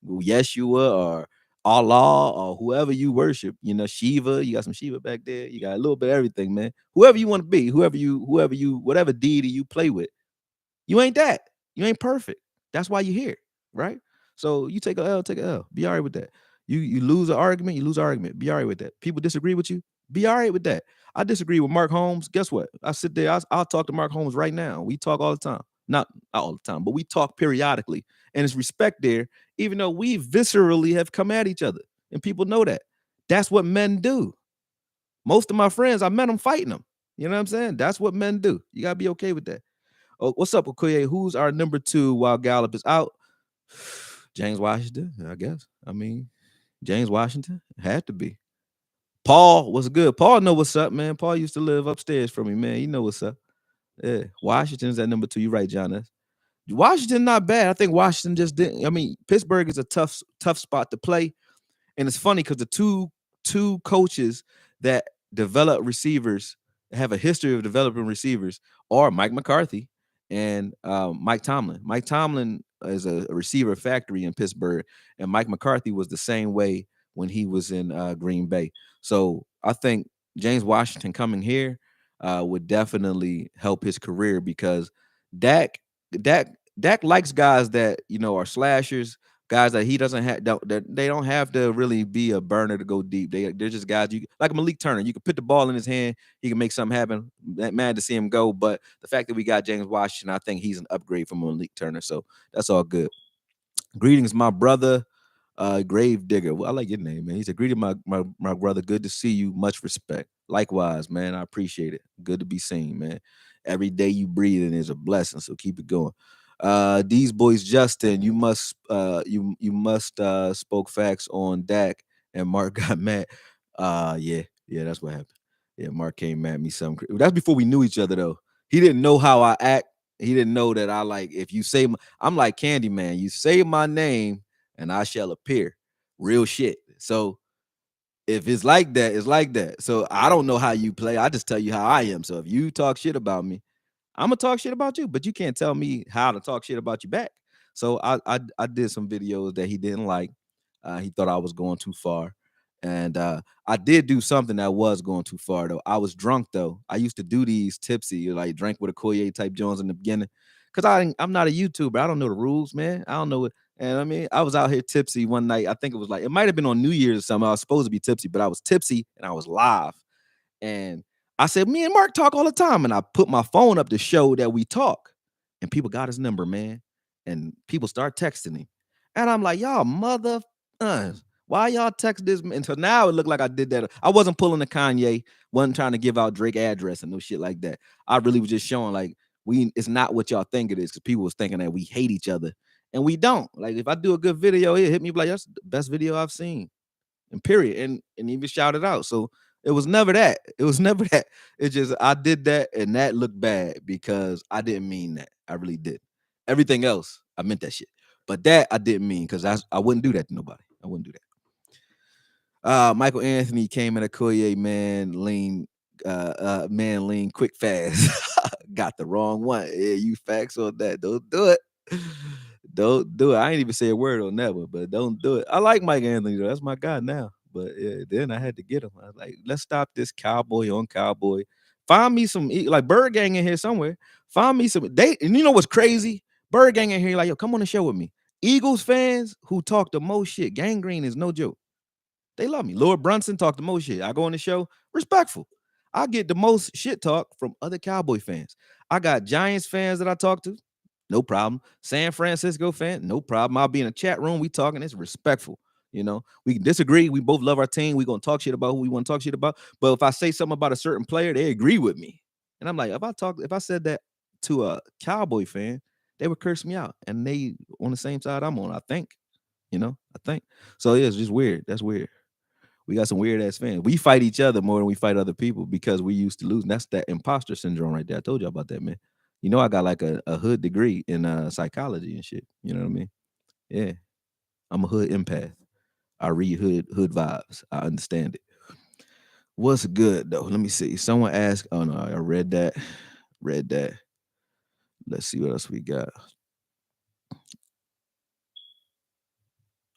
Yeshua or Allah or whoever you worship. Shiva, you got some Shiva back there. You got a little bit of everything, man. Whoever you want to be, whoever you, whatever deity you play with, You ain't that. You ain't perfect. That's why you're here, right? So you take a L, take a L. Be all right with that. You lose an argument, you lose an argument. Be all right with that. People disagree with you. Be all right with that. I disagree with Mark Holmes. Guess what? I sit there. I'll talk to Mark Holmes right now. We talk all the time. Not all the time, but we talk periodically, and it's respect there. Even though we viscerally have come at each other, and people know that. That's what men do. Most of my friends, I met them fighting them. You know what I'm saying? That's what men do. You gotta be okay with that. Oh, what's up, Okoye? Who's our number 2 while Gallup is out? James Washington, I guess. I mean, James Washington had to be. Paul, what's good? Paul know what's up, man. Paul used to live upstairs from me, man. You know what's up. Yeah, Washington's at number 2. You're right, John. Washington not bad. I think Washington just didn't. I mean, Pittsburgh is a tough spot to play. And it's funny because the two coaches that develop receivers have a history of developing receivers are Mike McCarthy and Mike Tomlin. Mike Tomlin is a receiver factory in Pittsburgh, and Mike McCarthy was the same way when he was in Green Bay. So I think James Washington coming here would definitely help his career because Dak Dak Dak likes guys that are slashers, guys that he doesn't have that they don't have to really be a burner to go deep. They're just guys you like Malik Turner. You can put the ball in his hand, he can make something happen. Mad to see him go, but the fact that we got James Washington, I think he's an upgrade from Malik Turner. So that's all good. Greetings, my brother, Grave Digger. Well, I like your name, man. He said, "Greeting my brother. Good to see you. Much respect. Likewise, man. I appreciate it. Good to be seen, man. Every day you breathing is a blessing. So keep it going." These boys, Justin, you must spoke facts on Dak, and Mark got mad. Yeah, that's what happened. Yeah, Mark came at me some. That's before we knew each other though. He didn't know how I act. He didn't know that I like if you say I'm like Candyman. You say my name and I shall appear. Real shit. So if it's like that, it's like that. So I don't know how you play. I just tell you how I am. So if you talk shit about me, I'm gonna talk shit about you, but you can't tell me how to talk shit about you back. So I did some videos that he didn't like. He thought I was going too far. And I did do something that was going too far though. I was drunk though. I used to do these tipsy, like drink with a Koye type Jones in the beginning. Cause I'm not a YouTuber. I don't know the rules, man. I don't know what. And I mean, I was out here tipsy one night. I think it might have been on New Year's or something. I was supposed to be tipsy, but I was tipsy and I was live. And I said, me and Mark talk all the time. And I put my phone up to show that we talk. And people got his number, man. And people start texting him. And I'm like, y'all mother, why y'all text this? Until now, it looked like I did that. I wasn't pulling the Kanye, wasn't trying to give out Drake address and no shit like that. I really was just showing like it's not what y'all think it is, because people was thinking that we hate each other. And we don't. Like if I do a good video, it hit me like that's the best video I've seen. And period. And even shout it out. So it was never that. It was never that. It's just I did that and that looked bad because I didn't mean that. I really did. Everything else, I meant that shit. But that I didn't mean because I wouldn't do that to nobody. I wouldn't do that. Michael Anthony came in a Koye man lean quick fast. Got the wrong one. Yeah, you facts on that. Don't do it. Don't do it. I ain't even say a word on that one, but don't do it. I like Mike Anthony though. That's my guy now. But yeah, then I had to get him. I was like, let's stop this cowboy on cowboy. Find me some like Bird Gang in here somewhere. Find me some. And you know what's crazy? Bird Gang in here, like, yo, come on the show with me. Eagles fans who talk the most shit. Gangrene is no joke. They love me. Lord Brunson talk the most shit. I go on the show, respectful. I get the most shit talk from other Cowboy fans. I got Giants fans that I talk to, no problem. San Francisco fan, no problem. I'll be in a chat room, we talking, it's respectful. We can disagree. We both love our team. We gonna talk shit about who we want to talk shit about. But if I say something about a certain player, they agree with me. And I'm like, if I said that to a Cowboy fan, they would curse me out. And they on the same side I'm on, I think. I think. So yeah, it's just weird. That's weird. We got some weird ass fans. We fight each other more than we fight other people because we used to lose. And that's that imposter syndrome right there. I told you about that, man. I got like a hood degree in psychology and shit. You know what I mean? Yeah. I'm a hood empath. I read hood vibes. I understand it. What's good though? Let me see. Someone asked. Oh no, I read that. Read that. Let's see what else we got.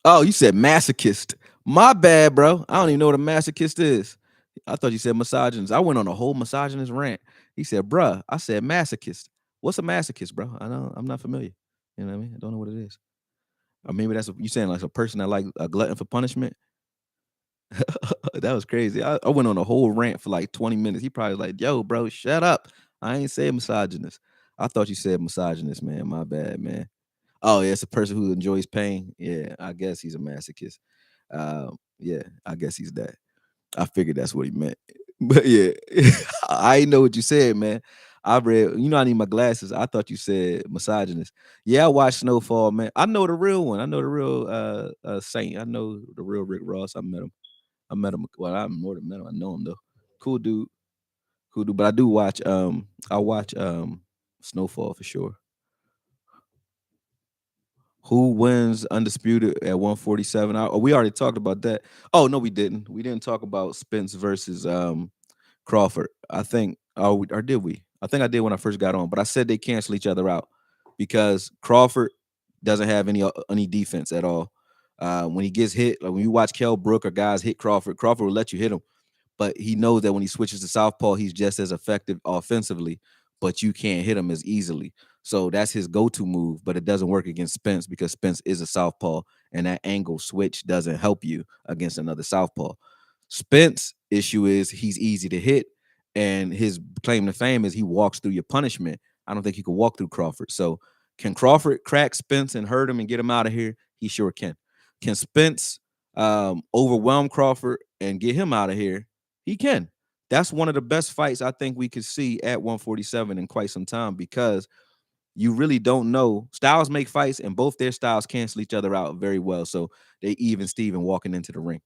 Oh, you said masochist. My bad, bro. I don't even know what a masochist is. I thought you said misogynist. I went on a whole misogynist rant. He said, bruh, I said masochist. What's a masochist, bro? I'm not familiar. You know what I mean? I don't know what it is. Or maybe you saying like a person that like a glutton for punishment. That was crazy. I went on a whole rant for like 20 minutes. He probably was like, "Yo, bro, shut up. I ain't saying misogynist. I thought you said misogynist, man. My bad, man." Oh, yeah, it's a person who enjoys pain. Yeah, I guess he's a masochist. Yeah, I guess he's that. I figured that's what he meant. But yeah, I ain't know what you said, man. I read, I need my glasses. I thought you said misogynist. Yeah, I watched Snowfall, man. I know the real one. I know the real Saint. I know the real Rick Ross. I met him. I met him. Well, I more than met him. I know him though. Cool dude. Cool dude. But I do watch I watch Snowfall for sure. Who wins undisputed at 147? We already talked about that. Oh no, we didn't. We didn't talk about Spence versus Crawford. I think. Oh, or did we? I think I did when I first got on, but I said they cancel each other out because Crawford doesn't have any defense at all. When he gets hit, like when you watch Kell Brook or guys hit Crawford, Crawford will let you hit him, but he knows that when he switches to southpaw, he's just as effective offensively, but you can't hit him as easily. So that's his go-to move, but it doesn't work against Spence because Spence is a southpaw, and that angle switch doesn't help you against another southpaw. Spence issue is he's easy to hit, and his claim to fame is he walks through your punishment. I don't think he could walk through Crawford. So can Crawford crack Spence and hurt him and get him out of here? He sure can. Can Spence overwhelm Crawford and get him out of here? He can. That's one of the best fights I think we could see at 147 in quite some time because you really don't know. Styles make fights, and both their styles cancel each other out very well. So they even Steven walking into the ring.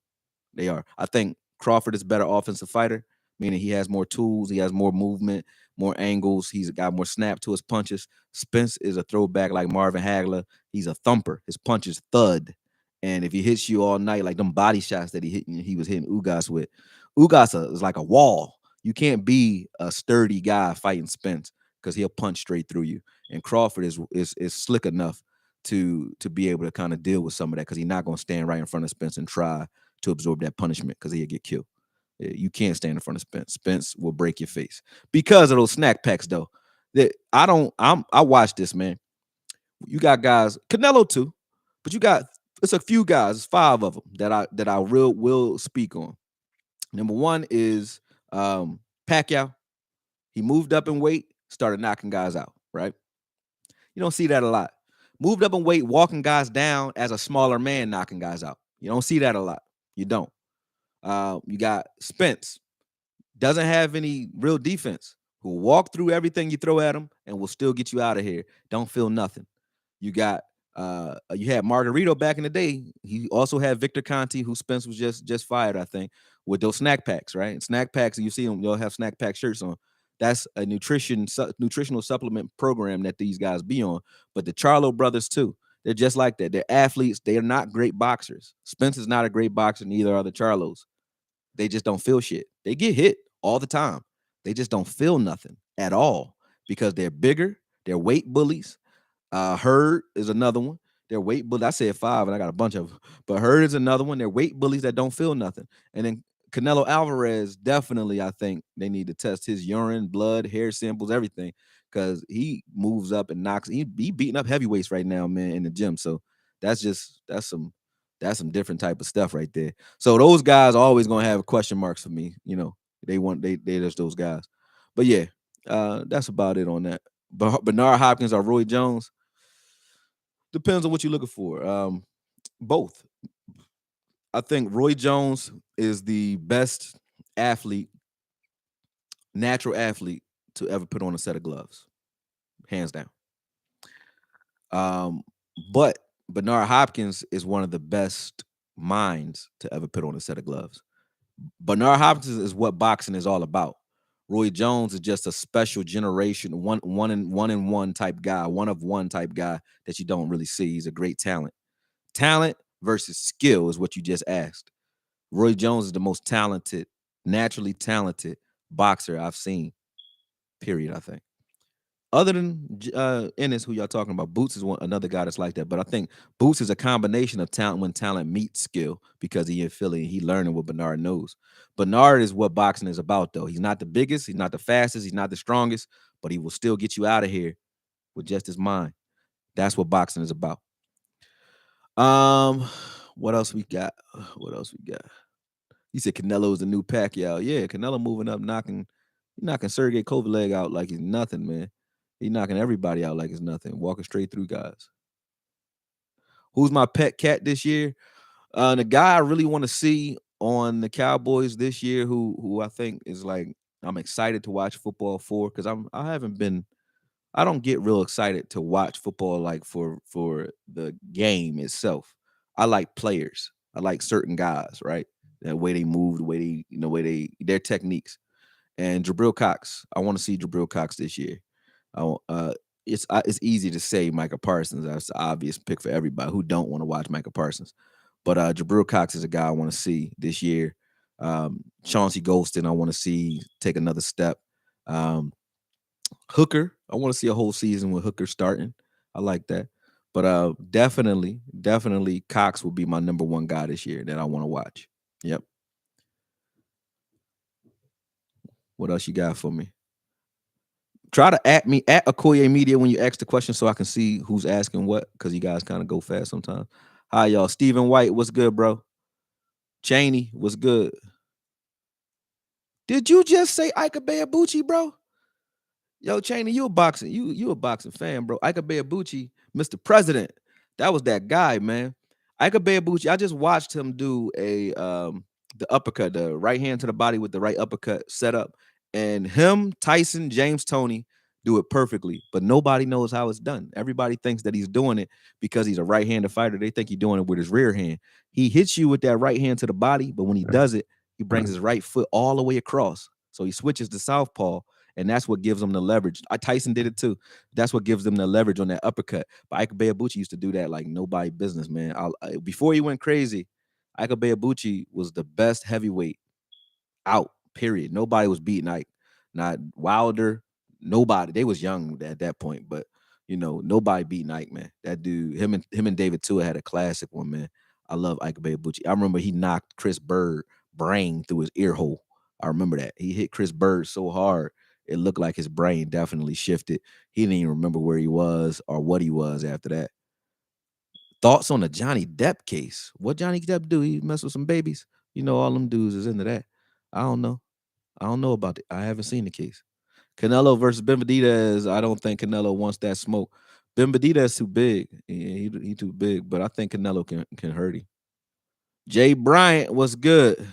They are. I think Crawford is a better offensive fighter, meaning he has more tools, he has more movement, more angles, he's got more snap to his punches. Spence is a throwback like Marvin Hagler. He's a thumper. His punches thud. And if he hits you all night, like them body shots that he was hitting Ugas with, Ugas is like a wall. You can't be a sturdy guy fighting Spence because he'll punch straight through you. And Crawford is slick enough to be able to kind of deal with some of that because he's not going to stand right in front of Spence and try to absorb that punishment because he'll get killed. You can't stand in front of Spence. Spence will break your face because of those snack packs, though. That I watch this, man. You got guys, Canelo too, but it's a few guys, it's 5 of them that I will speak on. Number one is Pacquiao. He moved up in weight, started knocking guys out, right? You don't see that a lot. Moved up in weight, walking guys down as a smaller man, knocking guys out. You don't see that a lot. You don't. You got Spence, doesn't have any real defense, who will walk through everything you throw at him and will still get you out of here. Don't feel nothing. You got you had Margarito back in the day. He also had Victor Conti, who Spence was just fired, I think, with those snack packs, right? And snack packs, and you see them, they'll have snack pack shirts on. That's a nutritional supplement program that these guys be on. But the Charlo brothers too, they're just like that. They're athletes. They are not great boxers. Spence is not a great boxer, neither are the Charlos. They just don't feel shit. They get hit all the time. They just don't feel nothing at all because they're bigger. They're weight bullies. Herd is another one. They're weight bullies. I said 5, and I got a bunch of them. But Herd is another one. They're weight bullies that don't feel nothing. And then Canelo Alvarez, definitely, I think they need to test his urine, blood, hair samples, everything, because he moves up and knocks. He beating up heavyweights right now, man, in the gym. So that's some different type of stuff right there. So those guys are always gonna have question marks for me. They just those guys. But yeah, that's about it on that. But Bernard Hopkins or Roy Jones depends on what you're looking for. Both. I think Roy Jones is the best athlete, natural athlete to ever put on a set of gloves, hands down. But Bernard Hopkins is one of the best minds to ever put on a set of gloves. Bernard Hopkins is what boxing is all about. Roy Jones is just a special generation, one type guy, one of one type guy that you don't really see. He's a great talent. Talent versus skill is what you just asked. Roy Jones is the most talented, naturally talented boxer I've seen. Period, I think. Other than Ennis, who y'all talking about, Boots is another guy that's like that. But I think Boots is a combination of talent when talent meets skill because he in Philly and he learning what Bernard knows. Bernard is what boxing is about, though. He's not the biggest, he's not the fastest, he's not the strongest, but he will still get you out of here with just his mind. That's what boxing is about. Um, what else we got? What else we got? He said Canelo's the new Pacquiao. Yeah, Canelo moving up, knocking Sergey Kovalev out like he's nothing, man. He knocking everybody out like it's nothing, walking straight through guys. Who's my pet cat this year? The guy I really want to see on the Cowboys this year, who I think is like I'm excited to watch football for, because I don't get real excited to watch football like for the game itself. I like players. I like certain guys, right? The way they move, the way they, their techniques. And Jabril Cox, I want to see Jabril Cox this year. It's easy to say Micah Parsons. That's the obvious pick for everybody who don't want to watch Micah Parsons. But Jabril Cox is a guy I want to see this year. Chauncey Golston, I want to see take another step. Hooker, I want to see a whole season with Hooker starting. I like that. But definitely Cox will be my number one guy this year that I want to watch. Yep. What else you got for me? Try to at me at AKOYE Media when you ask the question so I can see who's asking what, because you guys kind of go fast sometimes. Hi, y'all. Stephen White, what's good, bro? Cheney, what's good? Did you just say Ika Beabucci, bro? Yo, Cheney, you a boxing fan, bro. Ika Beabucci, Mr. President. That was that guy, man. Ika Beabucci, I just watched him do the uppercut, the right hand to the body with the right uppercut setup. And him, Tyson, James Toney do it perfectly, but nobody knows how it's done. Everybody thinks that he's doing it because he's a right-handed fighter. They think he's doing it with his rear hand. He hits you with that right hand to the body, but when he does it, he brings his right foot all the way across. So he switches to southpaw, and that's what gives him the leverage. Tyson did it too. That's what gives them the leverage on that uppercut. But Ika Beabucci used to do that like nobody business, man. Before he went crazy, Ika Beabucci was the best heavyweight out, period. Nobody was beating Ike. Not Wilder, nobody. They was young at that point, but nobody beating Ike, man. That dude, him and David Tua had a classic one, man. I love Ike Beabucci. I remember he knocked Chris Bird brain through his ear hole. I remember that. He hit Chris Bird so hard, it looked like his brain definitely shifted. He didn't even remember where he was or what he was after that. Thoughts on the Johnny Depp case? What Johnny Depp do? He mess with some babies? All them dudes is into that. I don't know. I don't know about it. I haven't seen the case. Canelo versus Benavidez. I don't think Canelo wants that smoke. Benavidez too big. He too big, but I think Canelo can hurt him. Jay Bryant was good.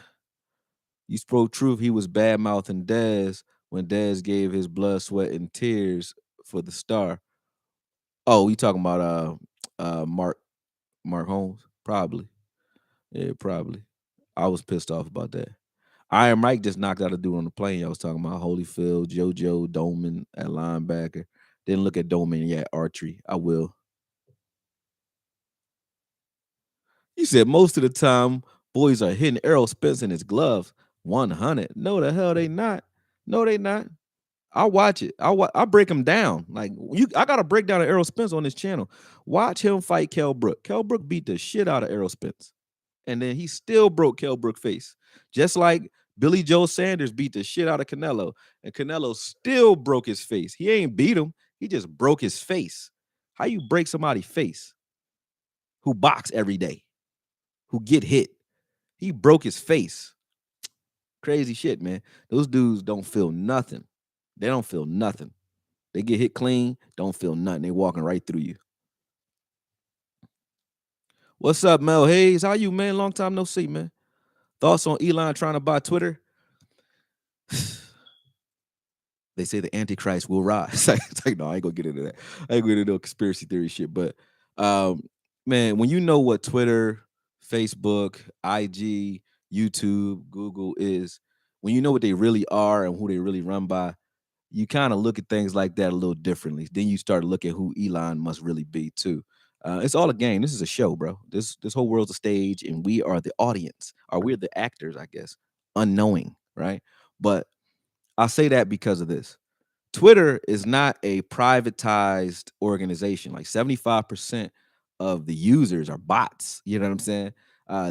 You spoke truth. He was bad mouthing Dez when Dez gave his blood, sweat, and tears for the star. Oh, you talking about Mark Holmes? Probably. Yeah, probably. I was pissed off about that. Iron Mike just knocked out a dude on the plane. I was talking about Holyfield, JoJo, Doman at linebacker. Didn't look at Doman yet. Archery. I will. You said most of the time boys are hitting Errol Spence in his gloves. 100. No, the hell they not. No, they not. I'll watch it. I'll break him down. Like I got to break down Errol Spence on this channel. Watch him fight Kell Brook. Kell Brook beat the shit out of Errol Spence. And then he still broke Kell Brook's face. Just like Billy Joe Sanders beat the shit out of Canelo, and Canelo still broke his face. He ain't beat him. He just broke his face. How you break somebody's face who box every day, who get hit? He broke his face. Crazy shit, man. Those dudes don't feel nothing. They don't feel nothing. They get hit clean, don't feel nothing. They walking right through you. What's up, Mel Hayes? How you, man? Long time no see, man. Thoughts on Elon trying to buy Twitter? They say the Antichrist will rise. It's like, no, I ain't gonna get into that. I ain't gonna get into no conspiracy theory shit. But man, when you know what Twitter, Facebook, IG, YouTube, Google is, when you know what they really are and who they really run by, you kind of look at things like that a little differently. Then you start looking at who Elon must really be too. It's all a game. This is a show, bro. This whole world's a stage, and we are the audience, or we're the actors, I guess, unknowing, right? But I say that because of this. Twitter is not a privatized organization. Like 75% of the users are bots. You know what I'm saying?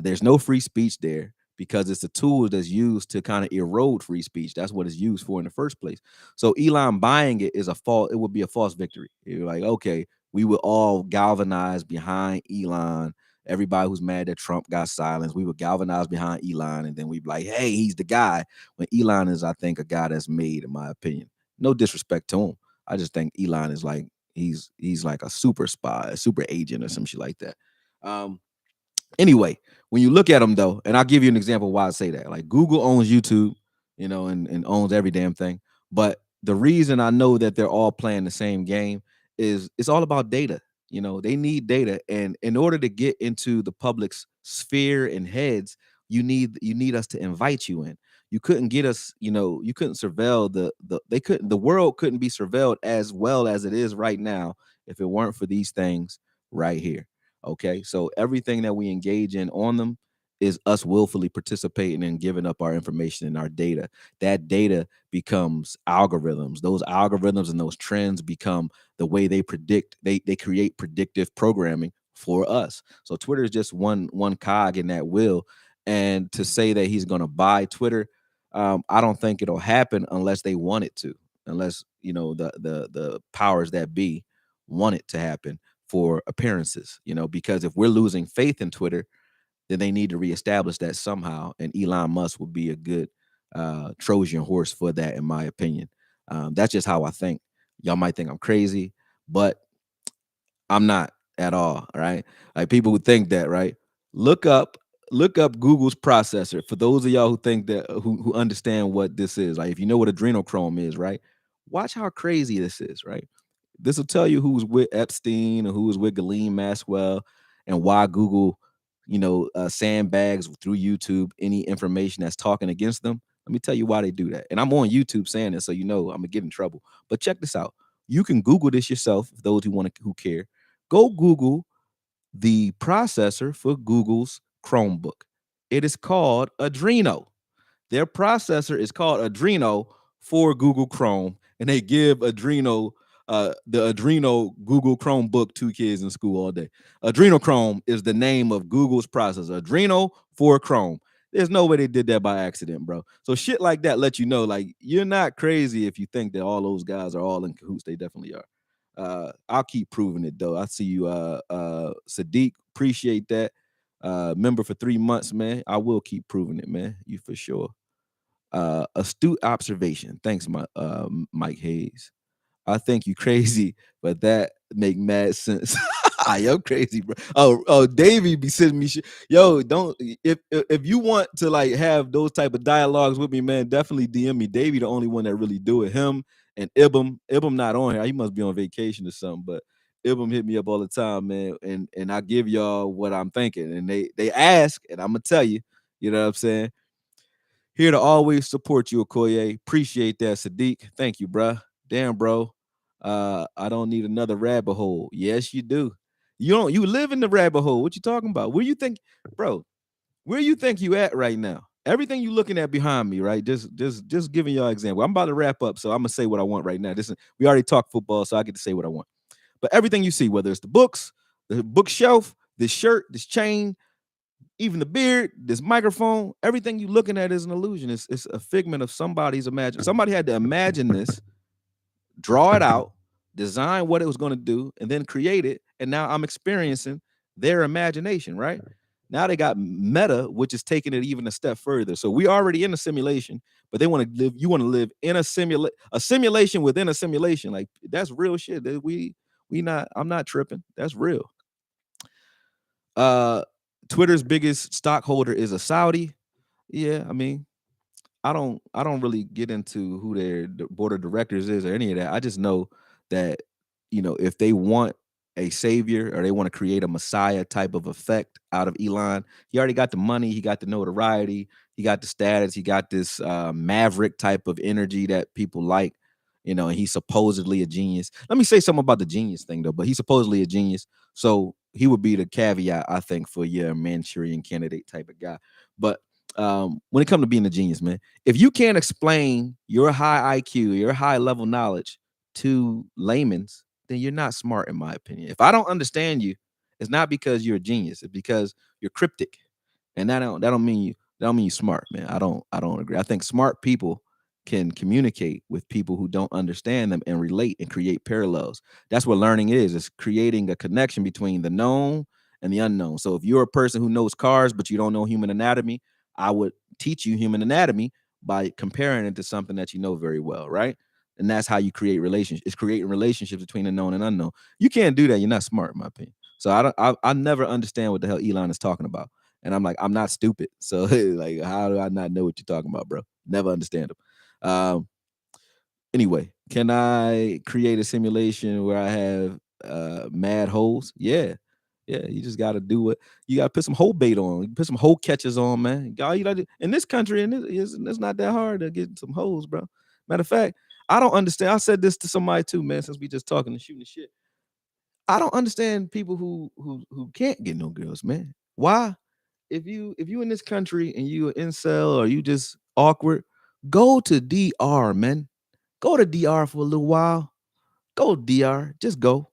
There's no free speech there. because it's a tool that's used to kind of erode free speech. That's what it's used for in the first place. So Elon buying it is a false. It would be a false victory. You're like, okay, we would all galvanize behind Elon. Everybody who's mad that Trump got silenced, we would galvanize behind Elon, and then we'd be like, hey, he's the guy. When Elon is, I think, a guy that's made, in my opinion. No disrespect to him. I just think Elon is like he's like a super spy, a super agent, or some shit like that. Um, Anyway, when you look at them though, and I'll give you an example why I say that. Like Google owns YouTube, and owns every damn thing. But the reason I know that they're all playing the same game is it's all about data. They need data. And in order to get into the public's sphere and heads, you need us to invite you in. You couldn't get us, you couldn't surveil the world couldn't be surveilled as well as it is right now if it weren't for these things right here. Okay. So everything that we engage in on them is us willfully participating and giving up our information and our data. That data becomes algorithms. Those algorithms and those trends become the way they predict, they create predictive programming for us. So Twitter is just one cog in that wheel. And to say that he's going to buy Twitter, I don't think it'll happen unless they want it to, unless the powers that be want it to happen for appearances, because if we're losing faith in Twitter, then they need to reestablish that somehow. And Elon Musk would be a good Trojan horse for that, in my opinion. That's just how I think. Y'all might think I'm crazy, but I'm not at all. Right? Like people would think that, right? Look up, look up Google's processor. For those of y'all who think that who understand what this is, like if you know what adrenochrome is, right? Watch how crazy this is, right? This will tell you who's with Epstein and who was with Ghislaine Maxwell and why Google, sandbags through YouTube any information that's talking against them. Let me tell you why they do that. And I'm on YouTube saying this, so I'm gonna get in trouble. But check this out. You can Google this yourself. Those who care, go Google the processor for Google's Chromebook. It is called Adreno. Their processor is called Adreno for Google Chrome, and they give Adreno the Adreno Google Chromebook to kids in school all day. Adrenochrome is the name of Google's processor. Adreno for Chrome. There's no way they did that by accident, bro. So shit like that let you know, like, you're not crazy if you think that all those guys are all in cahoots. They definitely are. I'll keep proving it though. I see you, Sadiq. Appreciate that. Member for 3 months, man. I will keep proving it, man. You for sure. Astute observation. Thanks, Mike Hayes. I think you crazy, but that make mad sense. Yo, crazy, bro. Oh, Davey be sending me shit. Yo, don't if you want to like have those type of dialogues with me, man, definitely DM me. Davey, the only one that really do it. Him and Ibum. Ibum not on here. He must be on vacation or something. But Ibum hit me up all the time, man. And I give y'all what I'm thinking, and they ask, and I'm gonna tell you. You know what I'm saying? Here to always support you, Okoye. Appreciate that, Sadiq. Thank you, bruh. Damn, bro. I don't need another rabbit hole. Yes, you do. You live in the rabbit hole. What you talking about? Where you think, bro? Where you think you at right now? Everything you looking at behind me, right? Just giving y'all example. I'm about to wrap up, so I'm gonna say what I want right now. We already talked football, so I get to say what I want. But everything you see, whether it's the books, the bookshelf, this shirt, this chain, even the beard, this microphone, everything you looking at is an illusion. It's a figment of somebody's imagination. Somebody had to imagine this, draw it out, design what it was going to do, and then create it. And now I'm experiencing their imagination, right? Now they got meta, which is taking it even a step further. So we already in a simulation, but they want to live. You want to live in a simulation within a simulation. Like that's real shit. I'm not tripping. That's real. Uh, Twitter's biggest stockholder is a Saudi. Yeah, I mean, I don't really get into who their board of directors is or any of that. I just know that if they want a savior or they want to create a messiah type of effect out of Elon, he already got the money, he got the notoriety, he got the status, he got this maverick type of energy that people like. And he's supposedly a genius. Let me say something about the genius thing though. But he's supposedly a genius, so he would be the caveat, I think, for your Manchurian candidate type of guy. But when it comes to being a genius, man, if you can't explain your high IQ, your high level knowledge to layman's, then you're not smart, in my opinion. If I don't understand you, it's not because you're a genius, it's because you're cryptic. And that don't mean That don't mean you smart, man. I don't agree. I think smart people can communicate with people who don't understand them and relate and create parallels. That's what learning is. It's creating a connection between the known and the unknown. So if you're a person who knows cars but you don't know human anatomy, I would teach you human anatomy by comparing it to something that you know very well, right? And that's how you create relationships. It's creating relationships between the known and unknown. You can't do that. You're not smart, in my opinion. So I never understand what the hell Elon is talking about. And I'm like, I'm not stupid. So like, how do I not know what you're talking about, bro? Never understand them. Anyway, can I create a simulation where I have mad holes? Yeah. Yeah, you just gotta do it. You gotta put some hole bait on. You put some hole catchers on, man. All you gotta do in this country, and it's not that hard to get some holes, bro. Matter of fact, I don't understand. I said this to somebody too, man, since we just talking and shooting the shit. I don't understand people who can't get no girls, man. Why? If you in this country and you an incel or you just awkward, go to DR, man. Go to DR for a little while. Go to DR. Just go.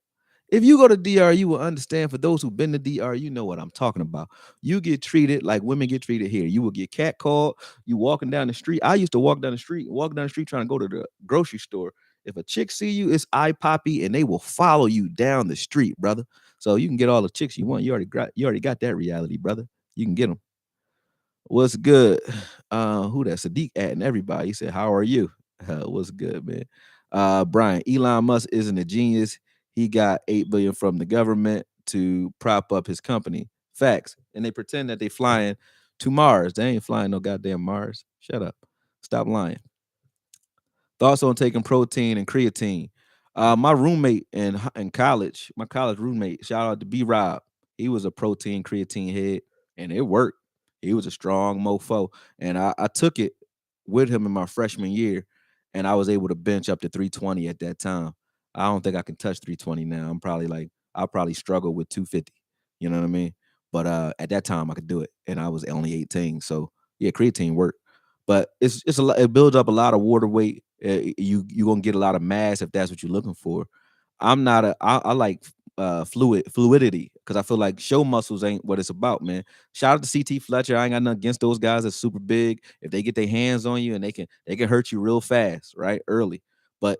If you go to DR, you will understand. For those who've been to DR, you know what I'm talking about. You get treated like women get treated here. You will get catcalled. You walking down the street. I used to walk down the street trying to go to the grocery store. If a chick see you, it's eye poppy, and they will follow you down the street, brother. So you can get all the chicks you want. You already got that reality, brother. You can get them. What's good? Who that? Sadiq adding everybody. He said, "How are you?" What's good, man? Brian, Elon Musk isn't a genius. He got 8 billion from the government to prop up his company. Facts. And they pretend that they flying to Mars. They ain't flying no goddamn Mars. Shut up. Stop lying. Thoughts on taking protein and creatine? My roommate in college, my college roommate, shout out to B Rob. He was a protein creatine head, and it worked. He was a strong mofo, and I took it with him in my freshman year, and I was able to bench up to 320 at that time. I don't think I can touch 320 now. I'll probably struggle with 250. You know what I mean? But at that time I could do it, and I was only 18. So yeah, creatine worked. But it's a lot. It builds up a lot of water weight. You gonna get a lot of mass if that's what you're looking for. I'm not a. I like fluidity because I feel like show muscles ain't what it's about, man. Shout out to CT Fletcher. I ain't got nothing against those guys that's super big. If they get their hands on you and they can hurt you real fast, right? Early. But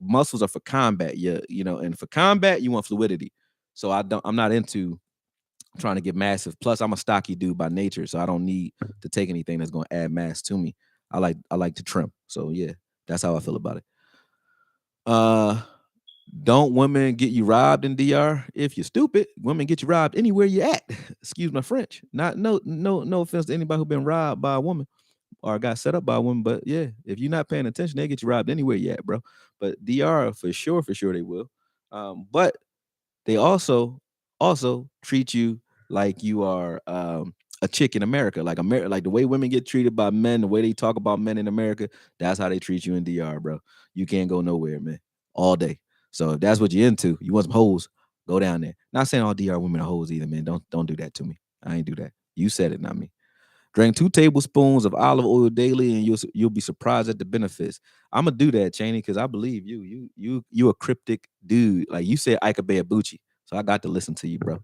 muscles are for combat. Yeah, and for combat, you want fluidity. So I'm not into trying to get massive. Plus, I'm a stocky dude by nature, so I don't need to take anything that's going to add mass to me. I like to trim. So yeah, that's how I feel about it. Uh, don't women get you robbed in DR? If you're stupid, women get you robbed anywhere you at. Excuse my French. Not no offense to anybody who been robbed by a woman or got set up by a woman, but yeah, if you're not paying attention, they get you robbed anywhere you at, bro. But DR for sure they will. But they also treat you like you are a chick in America, like the way women get treated by men, the way they talk about men in America. That's how they treat you in DR, bro. You can't go nowhere, man, all day. So if that's what you're into, you want some hoes, go down there. Not saying all DR women are hoes either, man. Don't do that to me. I ain't do that. You said it, not me. Drink 2 tablespoons of olive oil daily, and you'll be surprised at the benefits. I'm gonna do that, Cheney, because I believe you. You a cryptic dude. Like you said, Ika Beabucci, so I got to listen to you, bro.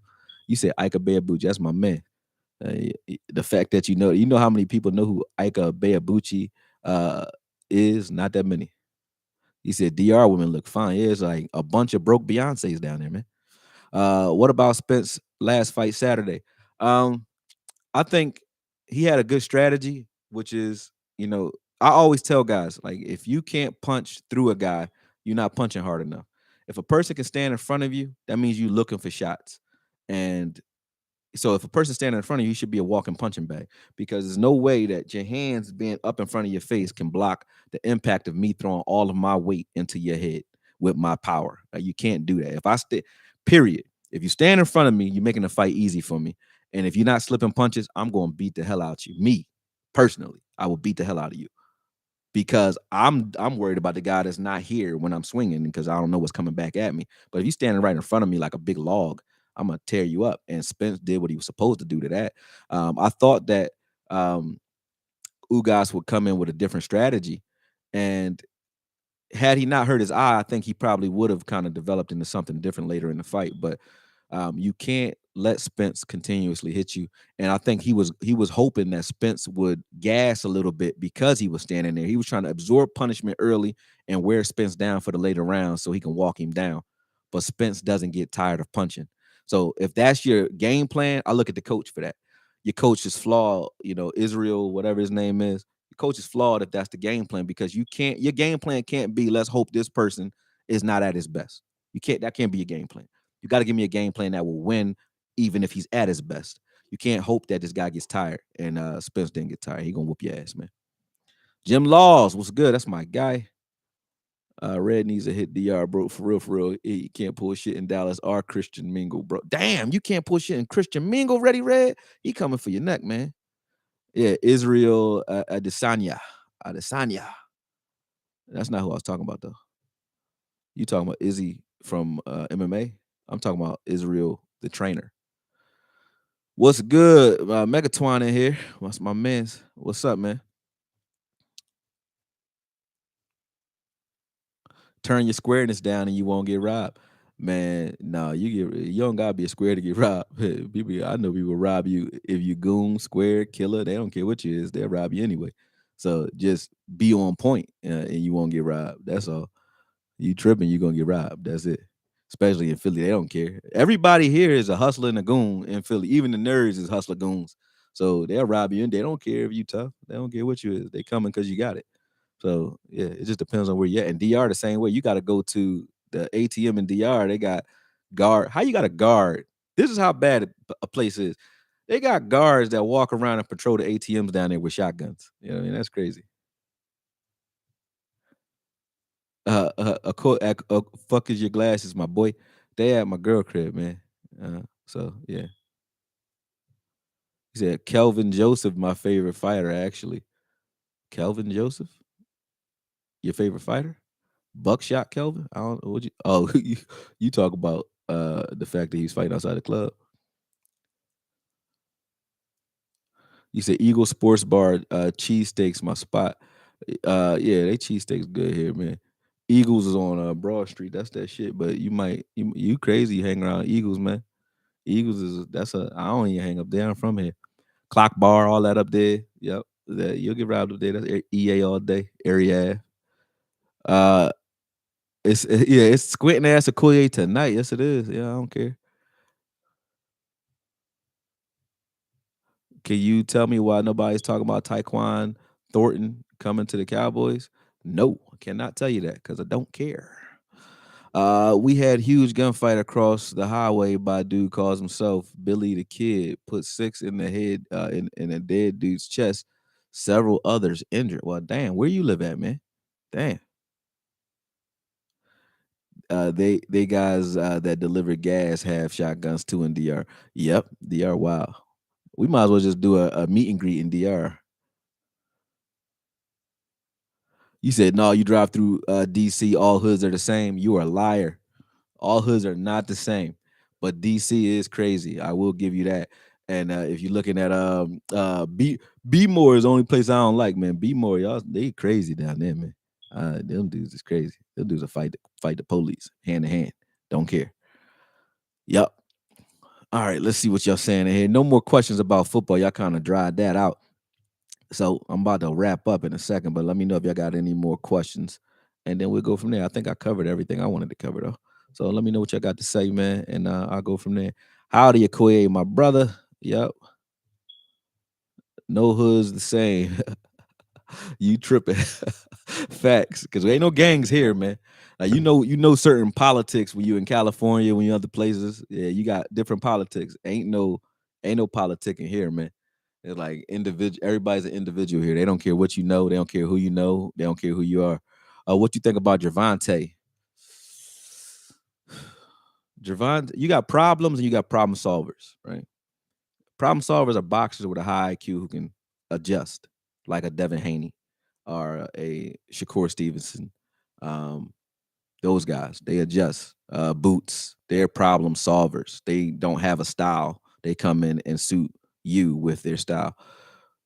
You said Ika Beabucci. That's my man. The fact that you know how many people know who Ika Beabucci is, not that many. He said DR women look fine. Yeah, it's like a bunch of broke Beyonces down there, man. What about Spence last fight Saturday? Um, I think he had a good strategy, which is, I always tell guys, like, if you can't punch through a guy, you're not punching hard enough. If a person can stand in front of you, that means you're looking for shots. And so if a person standing in front of you, you should be a walking punching bag because there's no way that your hands being up in front of your face can block the impact of me throwing all of my weight into your head with my power. Like, you can't do that. Period. If you stand in front of me, you're making the fight easy for me. And if you're not slipping punches, I'm going to beat the hell out of you. Me, personally, I will beat the hell out of you because I'm worried about the guy that's not here when I'm swinging because I don't know what's coming back at me. But if you're standing right in front of me like a big log, I'm gonna tear you up. And Spence did what he was supposed to do to that. I thought that Ugas would come in with a different strategy, and had he not hurt his eye, I think he probably would have kind of developed into something different later in the fight. But you can't let Spence continuously hit you. And I think he was hoping that Spence would gas a little bit because he was standing there. He was trying to absorb punishment early and wear Spence down for the later rounds so he can walk him down. But Spence doesn't get tired of punching. So if that's your game plan, I look at the coach for that. Your coach is flawed, Israel, whatever his name is. Your coach is flawed if that's the game plan because your game plan can't be let's hope this person is not at his best. That can't be your game plan. You got to give me a game plan that will win even if he's at his best. You can't hope that this guy gets tired. And Spence didn't get tired. He gonna whoop your ass, man. Jim Laws, what's good? That's my guy. Red needs to hit DR, bro. For real, for real. He can't pull shit in Dallas or Christian Mingle, bro. Damn, you can't pull shit in Christian Mingle, Ready Red? He coming for your neck, man. Yeah, Israel Adesanya. Adesanya. That's not who I was talking about, though. You talking about Izzy from MMA? I'm talking about Israel, the trainer. What's good? Megatwan in here. What's my man's? What's up, man? Turn your squareness down and you won't get robbed. Man, no, you don't gotta be a square to get robbed. People, I know people rob you if you goon, square, killer. They don't care what you is, they'll rob you anyway. So just be on point and you won't get robbed. That's all. You tripping, you're gonna get robbed. That's it. Especially in Philly, they don't care. Everybody here is a hustler and a goon in Philly. Even the nerds is hustler goons. So they'll rob you and they don't care if you tough. They don't care what you is. They coming because you got it. So yeah, it just depends on where you're at. And DR the same way. You got to go to the ATM in DR. They got guard. How you got a guard? This is how bad a place is. They got guards that walk around and patrol the ATMs down there with shotguns. You know what I mean? That's crazy. Fuck is your glasses, my boy. They at my girl crib, man. So yeah. He said Kelvin Joseph, my favorite fighter, actually. Kelvin Joseph, your favorite fighter? Buckshot Kelvin? I don't know what you. Oh, you talk about the fact that he's fighting outside the club. You said Eagle Sports Bar, cheesesteaks, my spot. Yeah, they cheesesteaks good here, man. Eagles is on Broad Street. That's that shit. But you crazy hang around Eagles, man. Eagles is I don't even hang up there. I'm from here. Clock Bar, all that up there. Yep. You'll get robbed up there. That's EA all day. Area. It's squinting ass AKOYE tonight. Yes, it is. Yeah, I don't care. Can you tell me why nobody's talking about Tyquan Thornton coming to the Cowboys? No, I cannot tell you that because I don't care. We had huge gunfight across the highway by a dude calls himself Billy the Kid. Put 6 in the head in a dead dude's chest. Several others injured. Well, damn, where you live at, man? Damn. They guys that deliver gas have shotguns too in DR. Yep, DR. Wow. We might as well just do a meet and greet in DR. You said no. You drive through DC. All hoods are the same. You are a liar. All hoods are not the same. But DC is crazy. I will give you that. And if you're looking at B More is the only place I don't like, man. B More, y'all they crazy down there, man. Them dudes is crazy. Them dudes are fight the police hand to hand. Don't care. Yep. All right, let's see what y'all saying in here. No more questions about football. Y'all kind of dried that out. So I'm about to wrap up in a second, but let me know if y'all got any more questions, and then we'll go from there. I think I covered everything I wanted to cover, though. So let me know what y'all got to say, man, and I'll go from there. Howdy, AKOYE, my brother. Yep. No hoods the same. You tripping. Facts. Because there ain't no gangs here, man. Like you know certain politics when you in California, when you other places. Yeah, you got different politics. Ain't no politicking here, man. It's like individual. Everybody's an individual here. They don't care what you know. They don't care who you know. They don't care who you are. What you think about Gervonta? Gervonta, you got problems and you got problem solvers, right? Problem solvers are boxers with a high IQ who can adjust, like a Devin Haney or a Shakur Stevenson. Um, those guys, they adjust. Boots, they're problem solvers. They don't have a style. They come in and suit you with their style.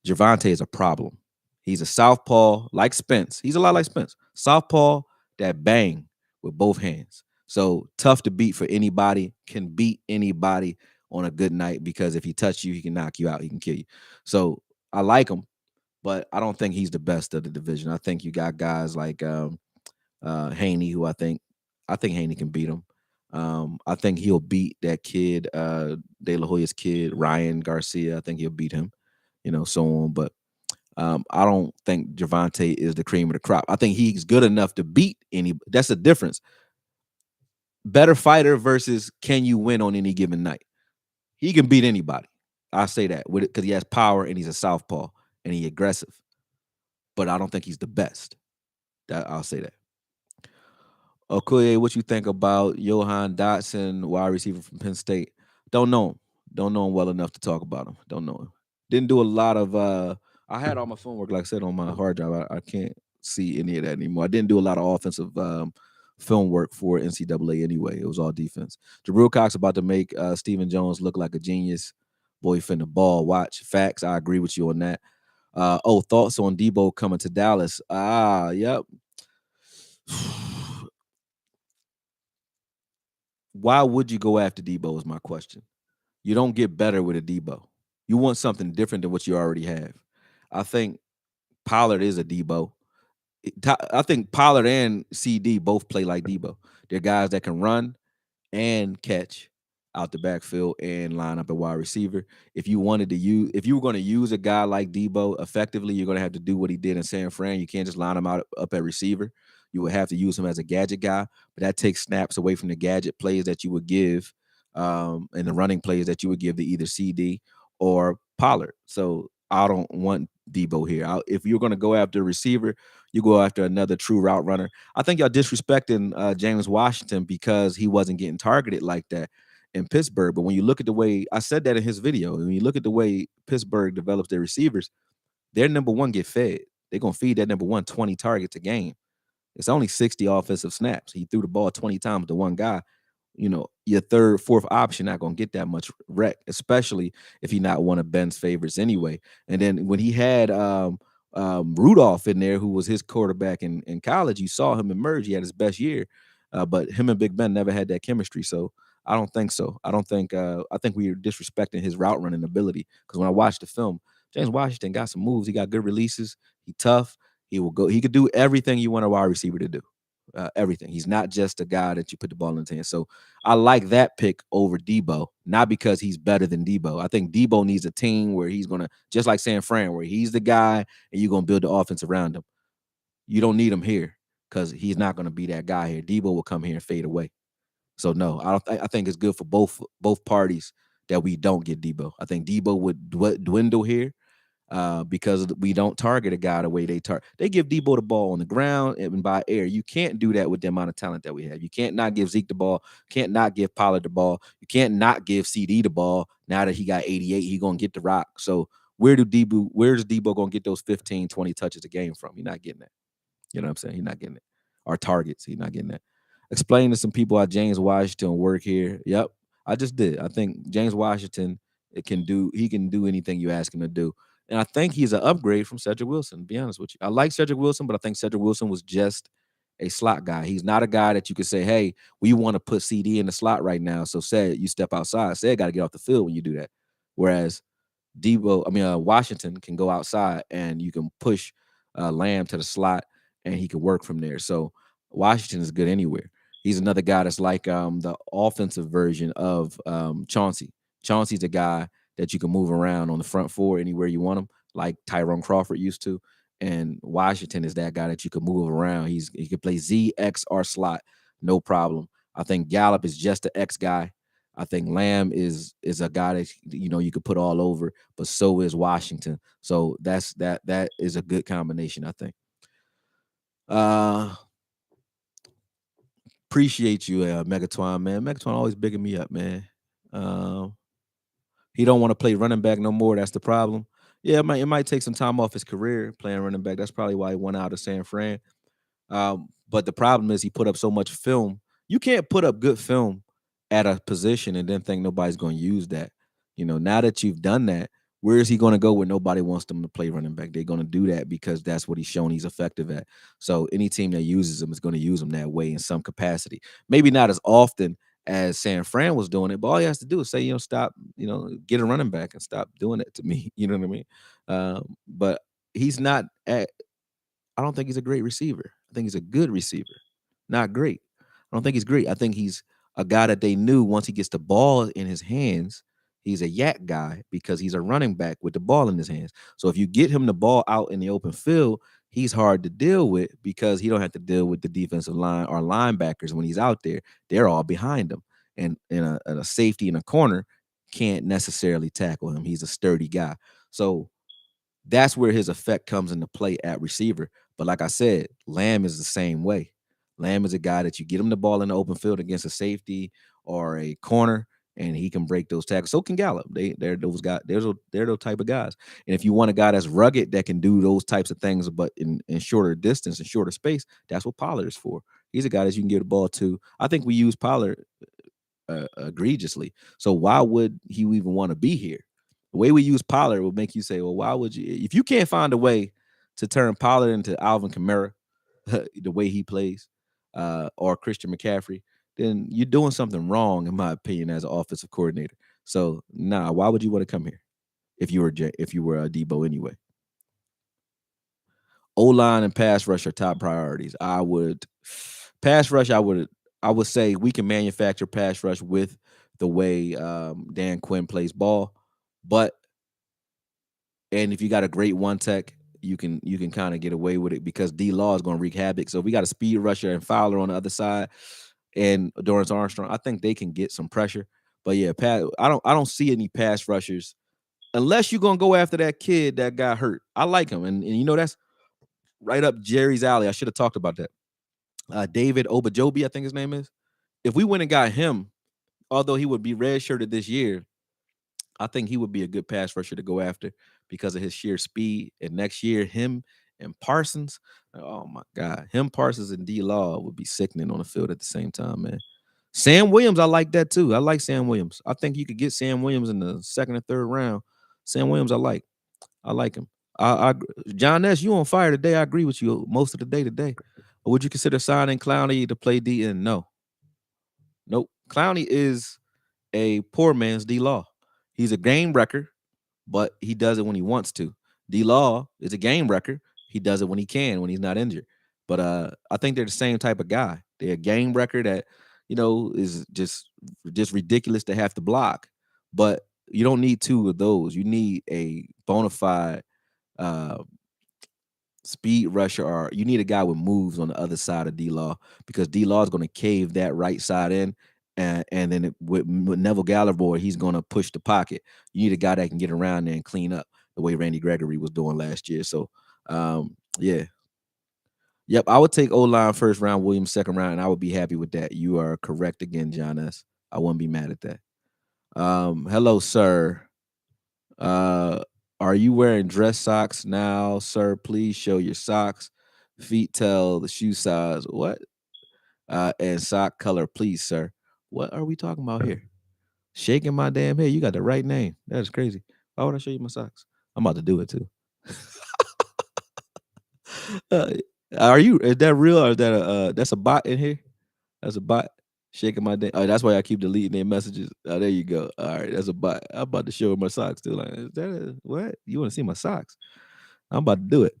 Gervonta is a problem. He's a southpaw like Spence. He's a lot like Spence. Southpaw that bang with both hands. So tough to beat for anybody, can beat anybody, on a good night because if he touch you, he can knock you out, he can kill you. So I like him, but I don't think he's the best of the division. I think you got guys like Haney, who I think Haney can beat him. I think he'll beat that kid, De La Hoya's kid, Ryan Garcia. I think he'll beat him, so on. But I don't think Javante is the cream of the crop. I think he's good enough to beat any. That's the difference. Better fighter versus can you win on any given night? He can beat anybody. I say that with it because he has power and he's a southpaw and he's aggressive. But I don't think he's the best. I'll say that. Okoye, what you think about Johan Dotson, wide receiver from Penn State? Don't know him. Don't know him well enough to talk about him. Don't know him. Didn't do a lot of I had all my phone work, like I said, on my hard drive. I can't see any of that anymore. I didn't do a lot of offensive film work for NCAA anyway. It was all defense. Jabril Cox about to make Stephen Jones look like a genius. Boy, finna ball. Watch. Facts. I agree with you on that. Thoughts on Debo coming to Dallas? Yep. Why would you go after Debo is my question. You don't get better with a Debo. You want something different than what you already have. I think Pollard is a Debo. I think Pollard and CD both play like Debo. They're guys that can run and catch out the backfield and line up a wide receiver. If you were going to use a guy like Debo effectively, you're going to have to do what he did in San Fran. You can't just line him up at receiver. You would have to use him as a gadget guy, but that takes snaps away from the gadget plays that you would give and the running plays that you would give to either CD or Pollard. So I don't want Debo here. If you're going to go after a receiver, you go after another true route runner. I think y'all disrespecting James Washington because he wasn't getting targeted like that in Pittsburgh. But when you look at the way I said that in his video, when you look at the way Pittsburgh develops their receivers, their number one get fed. They're going to feed that number one 20 targets a game. It's only 60 offensive snaps. He threw the ball 20 times to one guy. Your third, fourth option not going to get that much rec, especially if he's not one of Ben's favorites anyway. And then when he had Rudolph in there, who was his quarterback in college, you saw him emerge. He had his best year, but him and Big Ben never had that chemistry. So I don't think so. I think we are disrespecting his route running ability because when I watched the film, James Washington got some moves. He got good releases. He tough. He will go. He could do everything you want a wide receiver to do. Everything. He's not just a guy that you put the ball in his hand. So I like that pick over Debo, not because he's better than Debo. I think Debo needs a team where he's going to, just like San Fran, where he's the guy and you're going to build the offense around him. You don't need him here because he's not going to be that guy here. Debo will come here and fade away. So no, I think it's good for both parties that we don't get Debo. I think Debo would dwindle here because we don't target a guy the way they target. They give Debo the ball on the ground and by air. You can't do that with the amount of talent that we have. You can't not give Zeke the ball. Can't not give Pollard the ball. You can't not give CD the ball. Now that he got 88, he going to get the rock. So where's Debo going to get those 15, 20 touches a game from? He's not getting that. You know what I'm saying? He's not getting it. Our targets, he's not getting that. Explain to some people how James Washington work here. Yep, I just did. I think James Washington he can do anything you ask him to do. And I think he's an upgrade from Cedric Wilson, to be honest with you. I like Cedric Wilson, but I think Cedric Wilson was just a slot guy. He's not a guy that you could say, hey, we want to put CD in the slot right now. So Ced, you step outside. Ced got to get off the field when you do that. Whereas Washington can go outside and you can push Lamb to the slot and he can work from there. So Washington is good anywhere. He's another guy that's like the offensive version of Chauncey. Chauncey's a guy that you can move around on the front four anywhere you want him, like Tyrone Crawford used to. And Washington is that guy that you can move around. He can play Z, X, or slot, no problem. I think Gallup is just the X guy. I think Lamb is a guy that you could put all over, but so is Washington. So that is a good combination, I think. Appreciate you, Megatron, man. Megatron always bigging me up, man. He don't want to play running back no more. That's the problem. Yeah, it might take some time off his career playing running back. That's probably why he went out of San Fran. But the problem is he put up so much film. You can't put up good film at a position and then think nobody's going to use that. Now that you've done that, where is he going to go where nobody wants them to play running back? They're going to do that because that's what he's shown he's effective at. So any team that uses him is going to use him that way in some capacity. Maybe not as often as San Fran was doing it. But all he has to do is say, stop, get a running back and stop doing it to me. You know what I mean? But he's not I don't think he's a great receiver. I think he's a good receiver, not great. I don't think he's great. I think he's a guy that they knew once he gets the ball in his hands, he's a yak guy because he's a running back with the ball in his hands. So if you get him the ball out in the open field, he's hard to deal with because he don't have to deal with the defensive line or linebackers when he's out there. They're all behind him. And a safety in a corner can't necessarily tackle him. He's a sturdy guy. So that's where his effect comes into play at receiver. But like I said, Lamb is the same way. Lamb is a guy that you get him the ball in the open field against a safety or a corner, and he can break those tackles. So can Gallup. They're those guys. They're those type of guys. And if you want a guy that's rugged that can do those types of things, but in shorter distance and shorter space, that's what Pollard is for. He's a guy that you can get the ball to. I think we use Pollard egregiously. So why would he even want to be here? The way we use Pollard will make you say, well, why would you? If you can't find a way to turn Pollard into Alvin Kamara, the way he plays, or Christian McCaffrey, then you're doing something wrong, in my opinion, as an offensive coordinator. So, why would you want to come here if you were a Debo anyway? O-line and pass rush are top priorities. I would say we can manufacture pass rush with the way Dan Quinn plays ball, and if you got a great one tech, you can kind of get away with it because D Law is going to wreak havoc. So if we got a speed rusher and Fowler on the other side and Dorrance Armstrong, I think they can get some pressure. But yeah, I don't see any pass rushers unless you're gonna go after that kid that got hurt. I like him, and that's right up Jerry's alley. I should have talked about that. David Obajobi, I think his name is. If we went and got him, although he would be redshirted this year, I think he would be a good pass rusher to go after because of his sheer speed. And next year, him and Parsons, oh my God, him, Parsons, and D Law would be sickening on the field at the same time, man. Sam Williams, I like that too. I like Sam Williams. I think you could get Sam Williams in the second or third round. Sam Williams, I like him. John Ness, you on fire today. I agree with you most of the day today. Would you consider signing Clowney to play D? And no, nope. Clowney is a poor man's D Law. He's a game wrecker, but he does it when he wants to. D Law is a game wrecker. He does it when he can, when he's not injured. But I think they're the same type of guy. They're a game wrecker that, is just ridiculous to have to block. But you don't need two of those. You need a bona fide speed rusher, or you need a guy with moves on the other side of D Law because D Law is going to cave that right side in. And then with Neville Gallimore, he's going to push the pocket. You need a guy that can get around there and clean up the way Randy Gregory was doing last year. So, yeah. Yep, I would take O-line first round, Williams second round, and I would be happy with that. You are correct again, John S. I wouldn't be mad at that. Hello, sir. Are you wearing dress socks now, sir? Please show your socks. Feet tell the shoe size. What? And sock color, please, sir. What are we talking about here? Shaking my damn head. You got the right name. That is crazy. Why would I show you my socks? I'm about to do it too. Is that real or is that that's a bot in here? That's a bot shaking my damn. Oh, that's why I keep deleting their messages. Oh, there you go. All right, that's a bot. I'm about to show her my socks too. Like, is that what? You want to see my socks? I'm about to do it.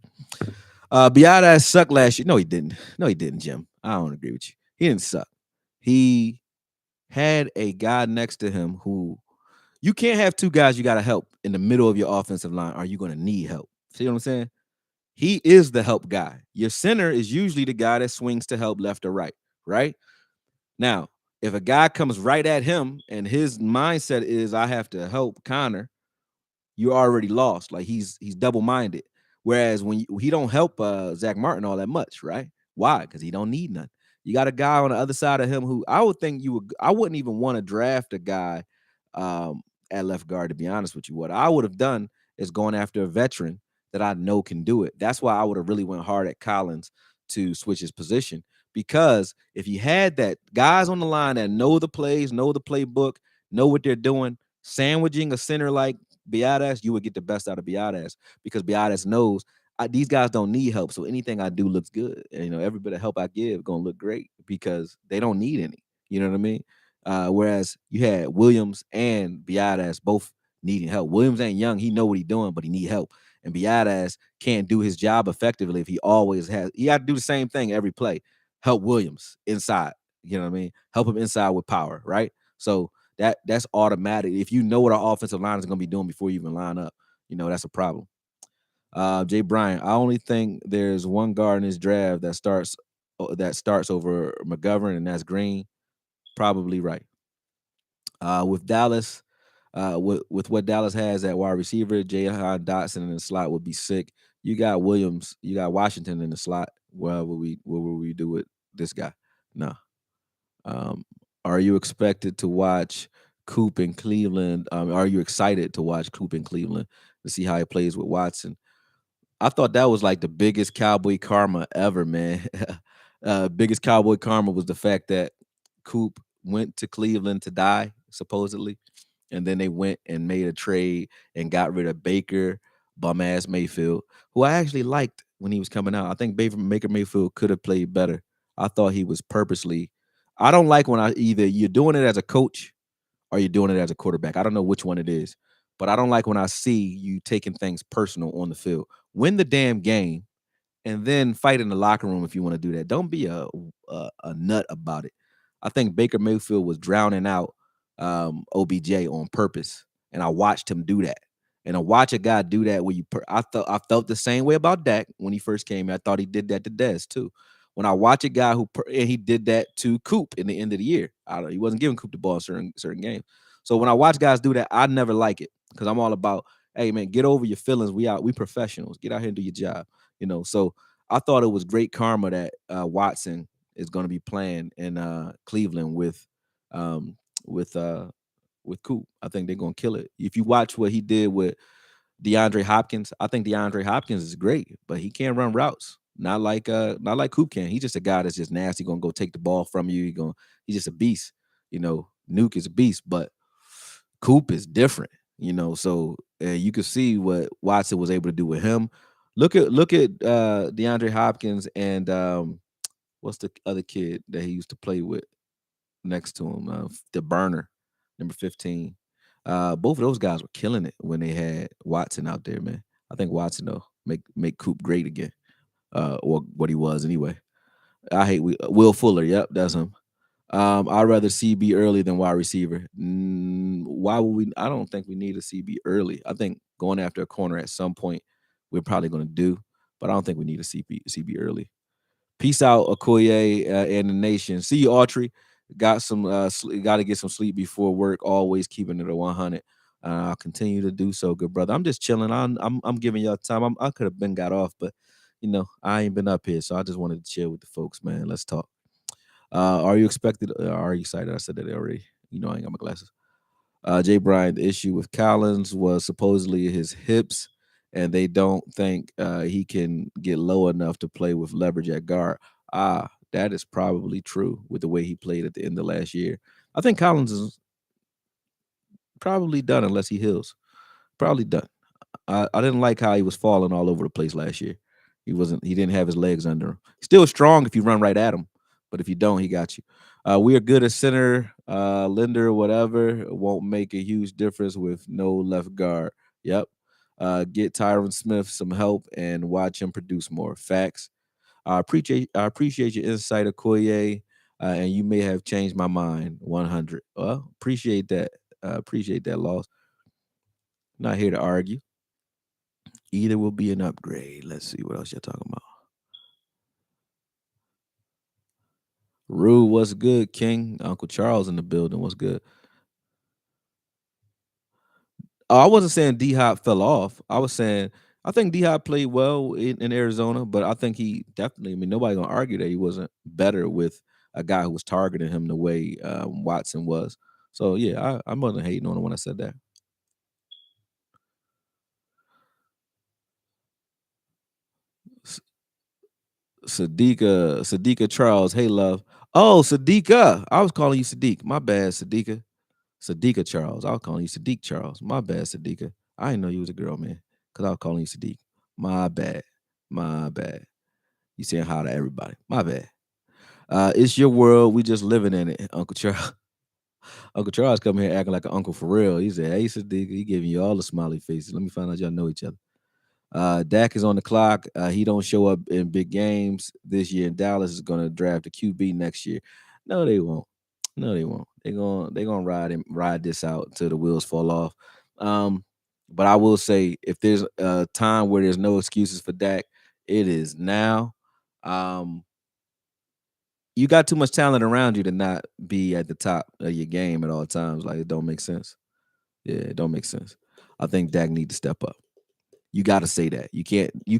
Biada sucked last year. No, he didn't. No, he didn't, Jim. I don't agree with you. He didn't suck. He had a guy next to him who you can't have two guys you got to help in the middle of your offensive line. Are you going to need help? See what I'm saying? He is the help guy. Your center is usually the guy that swings to help left or right, right? Now, if a guy comes right at him and his mindset is I have to help Connor, you're already lost. Like he's double-minded. Whereas when he don't help Zach Martin all that much, right? Why? Because he don't need none. You got a guy on the other side of him who I would think I wouldn't even want to draft a guy at left guard, to be honest with you. What I would have done is going after a veteran that I know can do it. That's why I would have really went hard at Collins to switch his position. Because if you had that guys on the line that know the plays, know the playbook, know what they're doing, sandwiching a center like Biadasz, you would get the best out of Biadasz because Biadasz knows these guys don't need help. So anything I do looks good. And, every bit of help I give gonna look great because they don't need any. You know what I mean? Whereas you had Williams and Biadasz both needing help. Williams ain't young; he know what he's doing, but he need help. And Biadasz can't do his job effectively if he always has. He got to do the same thing every play. Help Williams inside. You know what I mean? Help him inside with power, right? So that's automatic. If you know what our offensive line is going to be doing before you even line up, that's a problem. Jay Bryant, I only think there's one guard in this draft that starts over McGovern, and that's Green. Probably right. With Dallas, with what Dallas has at wide receiver, Jahan Dotson in the slot would be sick. You got Williams, you got Washington in the slot. What would we do with this guy? No. Um, are you expected to watch Coop in Cleveland? Are you excited to watch Coop in Cleveland to see how he plays with Watson? I thought that was like the biggest cowboy karma ever, man. Biggest cowboy karma was the fact that Coop went to Cleveland to die, supposedly, and then they went and made a trade and got rid of Baker, bum ass Mayfield, who I actually liked when he was coming out. I think Baker Mayfield could have played better. I thought he was purposely. I don't like when either you're doing it as a coach or you're doing it as a quarterback. I don't know which one it is, but I don't like when I see you taking things personal on the field. Win the damn game and then fight in the locker room if you want to do that. Don't be a nut about it. I think Baker Mayfield was drowning out OBJ on purpose, and I watched him do that. And I watch a guy do that where I felt the same way about Dak when he first came. I thought he did that to Dez too. When I watch a guy and he did that to Coop in the end of the year, he wasn't giving Coop the ball in certain games. So when I watch guys do that, I never like it because I'm all about, hey man, get over your feelings. We professionals. Get out here and do your job. So I thought it was great karma that Watson is going to be playing in Cleveland um, with with Coop. I think they're going to kill it. If you watch what he did with DeAndre Hopkins, I think DeAndre Hopkins is great, but he can't run routes. Not like Coop can. He's just a guy that's just nasty, going to go take the ball from you. He's just a beast. Nuke is a beast, but Coop is different. So you can see what Watson was able to do with him. Look at DeAndre Hopkins and what's the other kid that he used to play with next to him? The burner, number 15. Both of those guys were killing it when they had Watson out there, man. I think Watson though make Coop great again, or what he was anyway. I hate Will Fuller. Yep, that's him. I'd rather CB early than wide receiver. Why would we? I don't think we need a CB early. I think going after a corner at some point we're probably going to do, but I don't think we need a CB early. Peace out, Okoye and the nation. See you, Autry. Got to get some sleep before work. Always keeping it at 100. I'll continue to do so, good brother. I'm just chilling. I'm giving y'all time. I could have been got off, but I ain't been up here, so I just wanted to chill with the folks, man. Let's talk. Are you expected? Are you excited? I said that already. I ain't got my glasses. Jay Bryant, the issue with Collins was supposedly his hips, and they don't think he can get low enough to play with leverage at guard. That is probably true with the way he played at the end of last year. I think Collins is probably done unless he heals. Probably done. I didn't like how he was falling all over the place last year. He didn't have his legs under him. Still strong if you run right at him, but if you don't, he got you. We are good at center, Linder, whatever. It won't make a huge difference with no left guard. Yep. Get Tyron Smith some help and watch him produce more. Facts. I appreciate your insight, Okoye, and you may have changed my mind. 100. Well, appreciate that. Appreciate that, loss. Not here to argue. Either will be an upgrade. Let's see what else you're talking about. Rue, what's good, King? Uncle Charles in the building. What's good? Oh, I wasn't saying D Hop fell off. I was saying I think D Hop played well in Arizona, but I think he definitely. I mean, nobody gonna argue that he wasn't better with a guy who was targeting him the way Watson was. So yeah, I wasn't hating on him when I said that. S- Sadiqa Charles. Hey, love. Oh, Sadiqa. I was calling you Sadiq. My bad, Sadiqa. Sadiqa Charles. I was calling you Sadiq Charles. My bad, Sadiqa. I didn't know you was a girl, man. Cause I was calling you Sadiq. My bad. My bad. You saying hi to everybody. My bad. It's your world. We just living in it, Uncle Charles. Uncle Charles come here acting like an uncle for real. He said, "Hey, Sadiq," he giving you all the smiley faces. Let me find out y'all know each other. Dak is on the clock. He don't show up in big games this year, and Dallas is going to draft a QB next year. No, they won't. No, they won't. They're gonna ride this out till the wheels fall off. Um, but I will say, if there's a time where there's no excuses for Dak, it is now. Um, you got too much talent around you to not be at the top of your game at all times. Like it don't make sense. Yeah, it don't make sense. I think Dak need to step up. You got to say that. You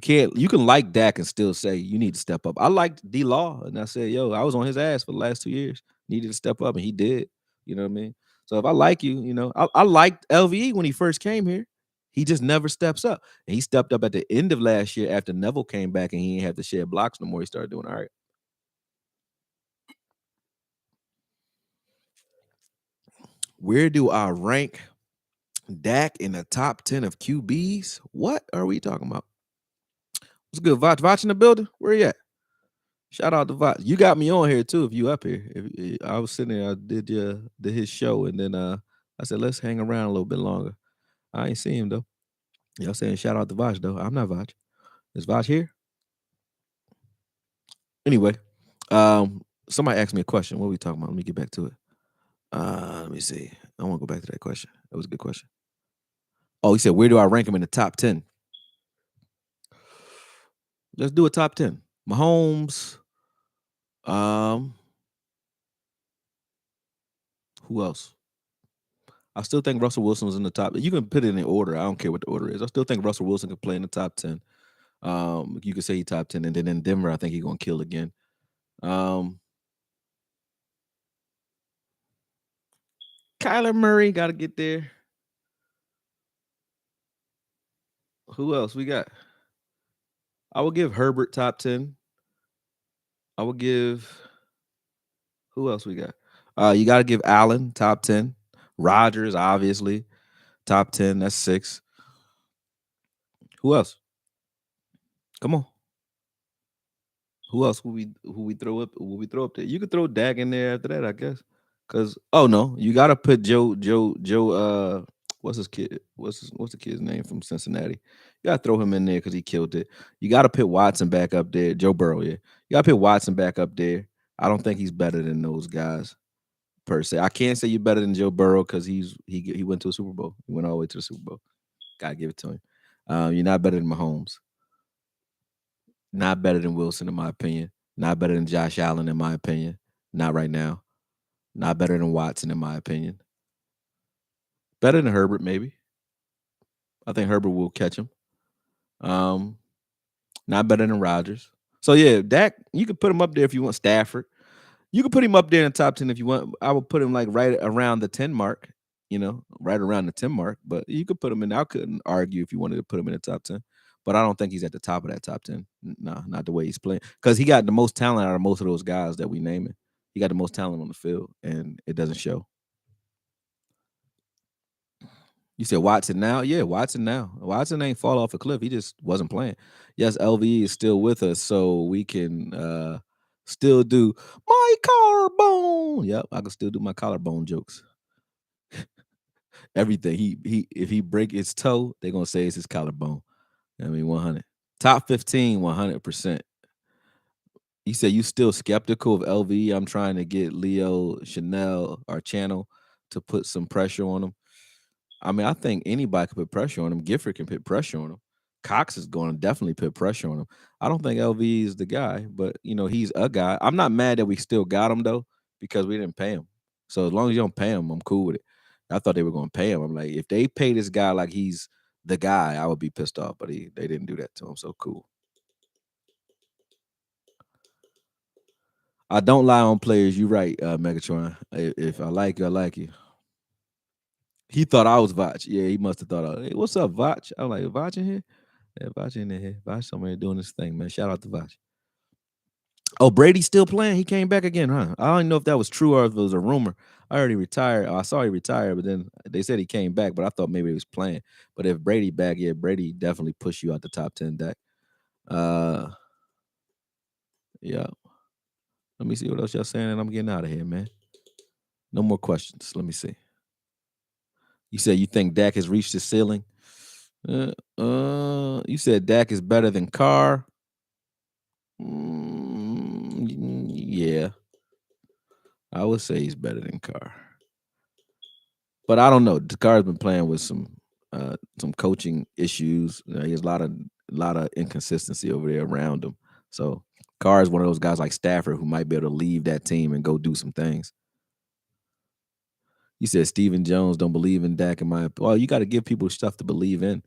can like Dak and still say you need to step up. I liked D Law and I said, yo, I was on his ass for the last 2 years. Needed to step up and he did. You know what I mean? So if I like you, I liked LVE when he first came here. He just never steps up. And he stepped up at the end of last year after Neville came back and he didn't have to share blocks no more. He started doing all right. Where do I rank Dak in the top 10 of QBs? What are we talking about? What's good? Vach in the building? Where you at? Shout out to Vach. You got me on here too. If you up here, if I was sitting there, I did his show, and then I said let's hang around a little bit longer. I ain't seen him though. Y'all saying shout out to Vach though. I'm not Vach. Is Vach here? Anyway, somebody asked me a question. What are we talking about? Let me get back to it. Let me see. I want to go back to that question. That was a good question. Oh, he said, where do I rank him in the top 10? Let's do a top 10. Mahomes. Um, who else? I still think Russell Wilson was in the top. You can put it in order. I don't care what the order is. I still think Russell Wilson could play in the top 10. You could say he top 10. And then in Denver, I think he's gonna kill again. Kyler Murray got to get there. Who else we got? I will give Herbert top 10. I will give who else we got? You got to give Allen top 10. Rodgers, obviously, top 10. That's 6. Who else? Come on. Who else will we throw up? Will we throw up there? You could throw Dak in there after that, I guess. Cause no, you gotta put Joe. What's his kid? What's the kid's name from Cincinnati? You gotta throw him in there because he killed it. You gotta put Watson back up there. Joe Burrow, yeah. You gotta put Watson back up there. I don't think he's better than those guys per se. I can't say you're better than Joe Burrow because he went to a Super Bowl. He went all the way to the Super Bowl. Gotta give it to him. You're not better than Mahomes. Not better than Wilson, in my opinion. Not better than Josh Allen, in my opinion. Not right now. Not better than Watson, in my opinion. Better than Herbert, maybe. I think Herbert will catch him. Not better than Rodgers. So yeah, Dak, you could put him up there if you want. Stafford, you could put him up there in the top 10 if you want. I would put him like right around the 10 mark. Right around the 10 mark. But you could put him in. I couldn't argue if you wanted to put him in the top 10. But I don't think he's at the top of that top 10. No, not the way he's playing. Because he got the most talent out of most of those guys that we naming. He got the most talent on the field, and it doesn't show. You said Watson now? Yeah, Watson now. Watson ain't fall off a cliff. He just wasn't playing. Yes, LVE is still with us, so we can still do my collarbone. Yep, I can still do my collarbone jokes. Everything. He if he break his toe, they're gonna say it's his collarbone. I mean, 100. Top 15, 100%. You said you still skeptical of LVE. I'm trying to get Leo, Chanel, our channel to put some pressure on him. I mean, I think anybody can put pressure on him. Gifford can put pressure on him. Cox is going to definitely put pressure on him. I don't think LV is the guy, but he's a guy. I'm not mad that we still got him though, because we didn't pay him. So as long as you don't pay him, I'm cool with it. I thought they were going to pay him. I'm like, if they pay this guy like he's the guy, I would be pissed off. But they didn't do that to him. So cool. I don't lie on players. You right, Megatron. If I like you, I like you. He thought I was Vach. Yeah, he must have thought, hey, what's up, Vach? I'm like, Vach in here? Yeah, Vach in there. Vach somewhere doing this thing, man. Shout out to Vach. Oh, Brady's still playing? He came back again, huh? I don't know if that was true or if it was a rumor. I already retired. I saw he retired, but then they said he came back, but I thought maybe he was playing. But if Brady back, yeah, Brady definitely pushed you out the top 10 deck. Yeah. Let me see what else y'all saying, and I'm getting out of here, man. No more questions. Let me see. You said you think Dak has reached his ceiling. You said Dak is better than Carr. Yeah, I would say he's better than Carr. But I don't know. Carr's been playing with some coaching issues. He has a lot of inconsistency over there around him. So Carr is one of those guys like Stafford who might be able to leave that team and go do some things. You said Steven Jones don't believe in Dak. Well, you got to give people stuff to believe in.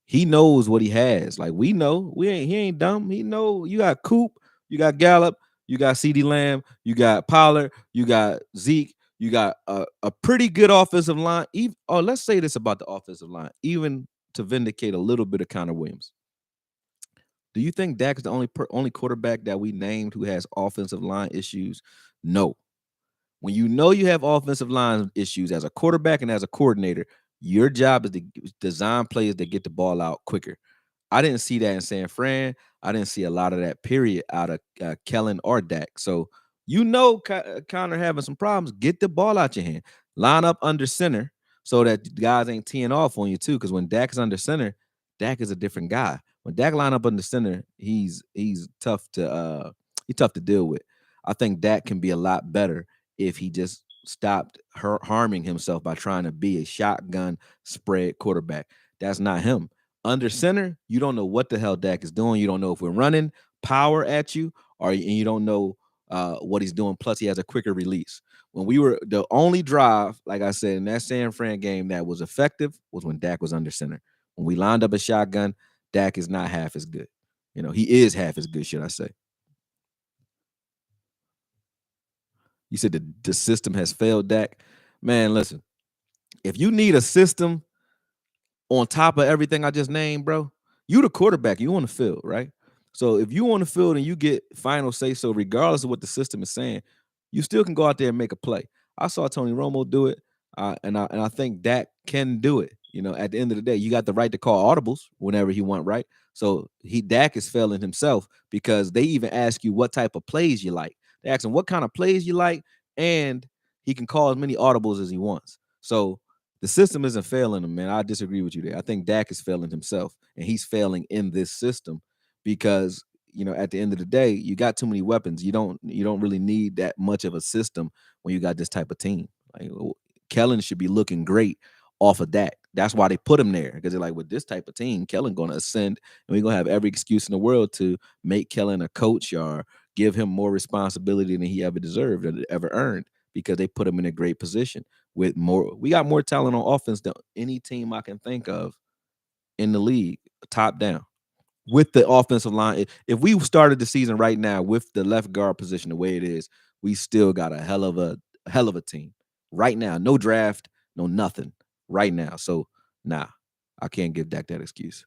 He knows what he has. Like we know, he ain't dumb. He know you got Coop, you got Gallup, you got CeeDee Lamb, you got Pollard, you got Zeke, you got a pretty good offensive line. Let's say this about the offensive line, even to vindicate a little bit of Connor Williams. Do you think Dak is the only quarterback that we named who has offensive line issues? No. When you know you have offensive line issues as a quarterback and as a coordinator, your job is to design plays that get the ball out quicker. I didn't see that in San Fran. I didn't see a lot of that period out of Kellen or Dak. So Connor having some problems. Get the ball out your hand. Line up under center so that the guys ain't teeing off on you too. Because when Dak is under center, Dak is a different guy. When Dak line up under center, he's tough to deal with. I think Dak can be a lot better if he just stopped harming himself by trying to be a shotgun spread quarterback. That's not him. Under center, you don't know what the hell Dak is doing. You don't know if we're running power at you, and you don't know what he's doing. Plus, he has a quicker release. When we were the only drive, like I said, in that San Fran game that was effective was when Dak was under center. When we lined up a shotgun, Dak is not half as good. He is half as good, should I say. You said the system has failed Dak. Man, listen, if you need a system on top of everything I just named, bro, you the quarterback, you on the field, right? So if you on the field and you get final say so, regardless of what the system is saying, you still can go out there and make a play. I saw Tony Romo do it, and I think Dak can do it. At the end of the day, you got the right to call audibles whenever he want, right? So Dak is failing himself because they even ask you what type of plays you like. They ask him what kind of plays you like, and he can call as many audibles as he wants. So the system isn't failing him, man. I disagree with you there. I think Dak is failing himself, and he's failing in this system because at the end of the day, you got too many weapons. You don't really need that much of a system when you got this type of team. Like Kellen should be looking great off of Dak. That's why they put him there because they're like, with this type of team, Kellen going to ascend, and we're going to have every excuse in the world to make Kellen a coach or give him more responsibility than he ever deserved or ever earned because they put him in a great position with more. We got more talent on offense than any team I can think of in the league, top down. With the offensive line, if we started the season right now with the left guard position the way it is, we still got a hell of a team right now. No draft, no nothing right now. So nah, I can't give Dak that excuse.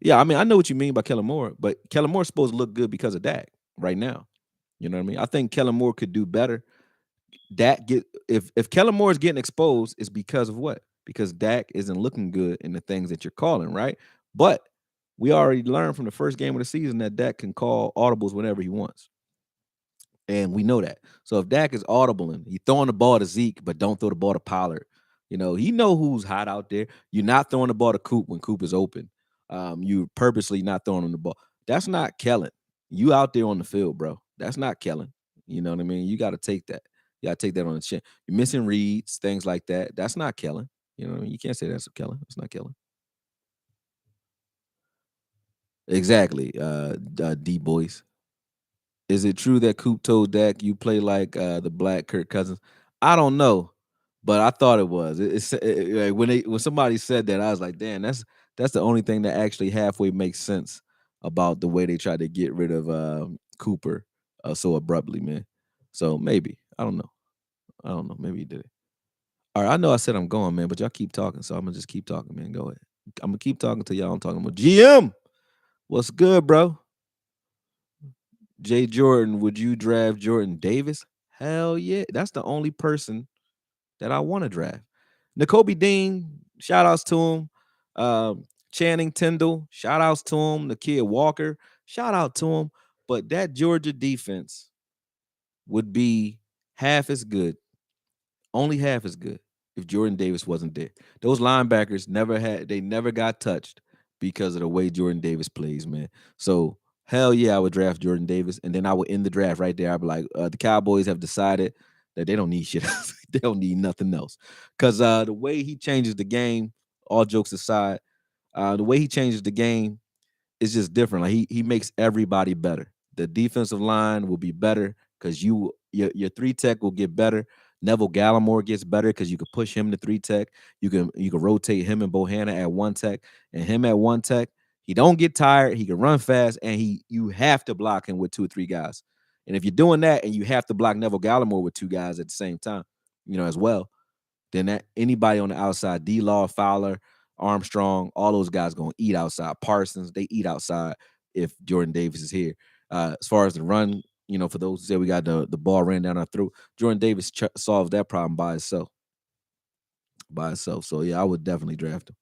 Yeah, I mean, I know what you mean by Kellen Moore, but Kellen Moore's supposed to look good because of Dak right now. You know what I mean? I think Kellen Moore could do better. If Kellen Moore is getting exposed, it's because of what? Because Dak isn't looking good in the things that you're calling, right? But we already learned from the first game of the season that Dak can call audibles whenever he wants. And we know that. So if Dak is audibling, he throwing the ball to Zeke, but don't throw the ball to Pollard. He know who's hot out there. You're not throwing the ball to Coop when Coop is open. You purposely not throwing him the ball. That's not Kellen. You out there on the field, bro. That's not Kellen. You know what I mean? You got to take that. You got to take that on the chin. You're missing reads, things like that. That's not Kellen. You know what I mean? You can't say that's Kellen. That's not Kellen. Exactly. D boys. Is it true that Coop told Dak you play like the black Kirk Cousins? I don't know, but I thought it was. Like, when somebody said that, I was like, damn, that's the only thing that actually halfway makes sense about the way they tried to get rid of Cooper so abruptly, man. So maybe I don't know. I don't know. Maybe he did it. All right, I know I said I'm going, man, but y'all keep talking, so I'm gonna just keep talking, man. Go ahead. I'm gonna keep talking to y'all. I'm talking about GM. What's good, bro? Jay Jordan, would you draft Jordan Davis? Hell yeah. That's the only person that I want to draft. N'Kobe Dean, shout outs to him. Channing Tindall, shout outs to him. Nakia Walker, shout out to him. But that Georgia defense, would be half as good, only half as good, if Jordan Davis wasn't there. Those linebackers never got touched because of the way Jordan Davis plays, man. So hell yeah, I would draft Jordan Davis, and then I would end the draft right there. I'd be like, the Cowboys have decided that they don't need shit else. They don't need nothing else. Because the way he changes the game, all jokes aside, the way he changes the game it's just different. Like he makes everybody better. The defensive line will be better because your three tech will get better. Neville Gallimore gets better because you can push him to three tech. You can rotate him and Bohanna at one tech, and him at one tech. He don't get tired. He can run fast, and you have to block him with two or three guys. And if you're doing that, and you have to block Neville Gallimore with two guys at the same time, as well, then that anybody on the outside, D-Law, Fowler, Armstrong, all those guys gonna eat outside. Parsons, they eat outside if Jordan Davis is here. As far as the run, for those who say we got the ball ran down our throat, Jordan Davis solves that problem by itself. By itself. So yeah, I would definitely draft him.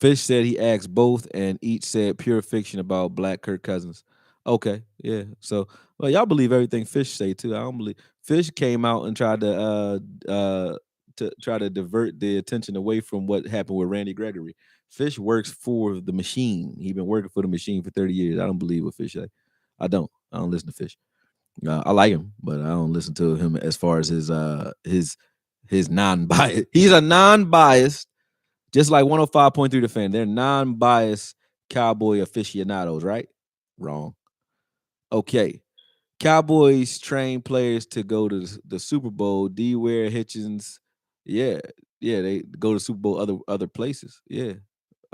Fish said he asked both, and each said pure fiction about Black Kirk Cousins. Okay, yeah. So, well, y'all believe everything Fish say too. I don't believe Fish came out and tried to try to divert the attention away from what happened with Randy Gregory. Fish works for the machine. He been working for the machine for 30 years. I don't believe what Fish say. I don't. I don't listen to Fish. I like him, but I don't listen to him as far as his non-bias. He's a non-biased just like 105.3 The Fan, they're non-biased Cowboy aficionados, right? Wrong. Okay. Cowboys train players to go to the Super Bowl. D. Ware, Hitchens, yeah, they go to Super Bowl other places. Yeah.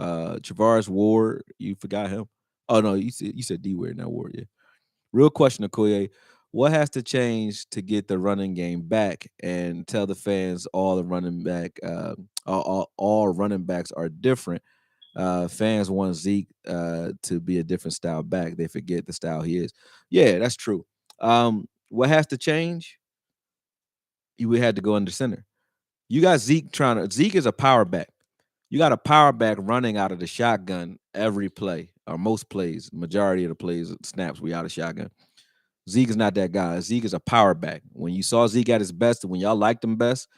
Travaris Ward, you forgot him. Oh no, you said D. Ware, not Ward. Yeah. Real question, Okoye. What has to change to get the running game back and tell the fans all the running back, all running backs are different? Fans want Zeke to be a different style back. They forget the style he is. Yeah, that's true. What has to change? You would have to go under center. You got Zeke is a power back. You got a power back running out of the shotgun every play, or most plays, majority of the plays, snaps, we out of shotgun. Zeke is not that guy. Zeke is a power back. When you saw Zeke at his best, when y'all liked him best,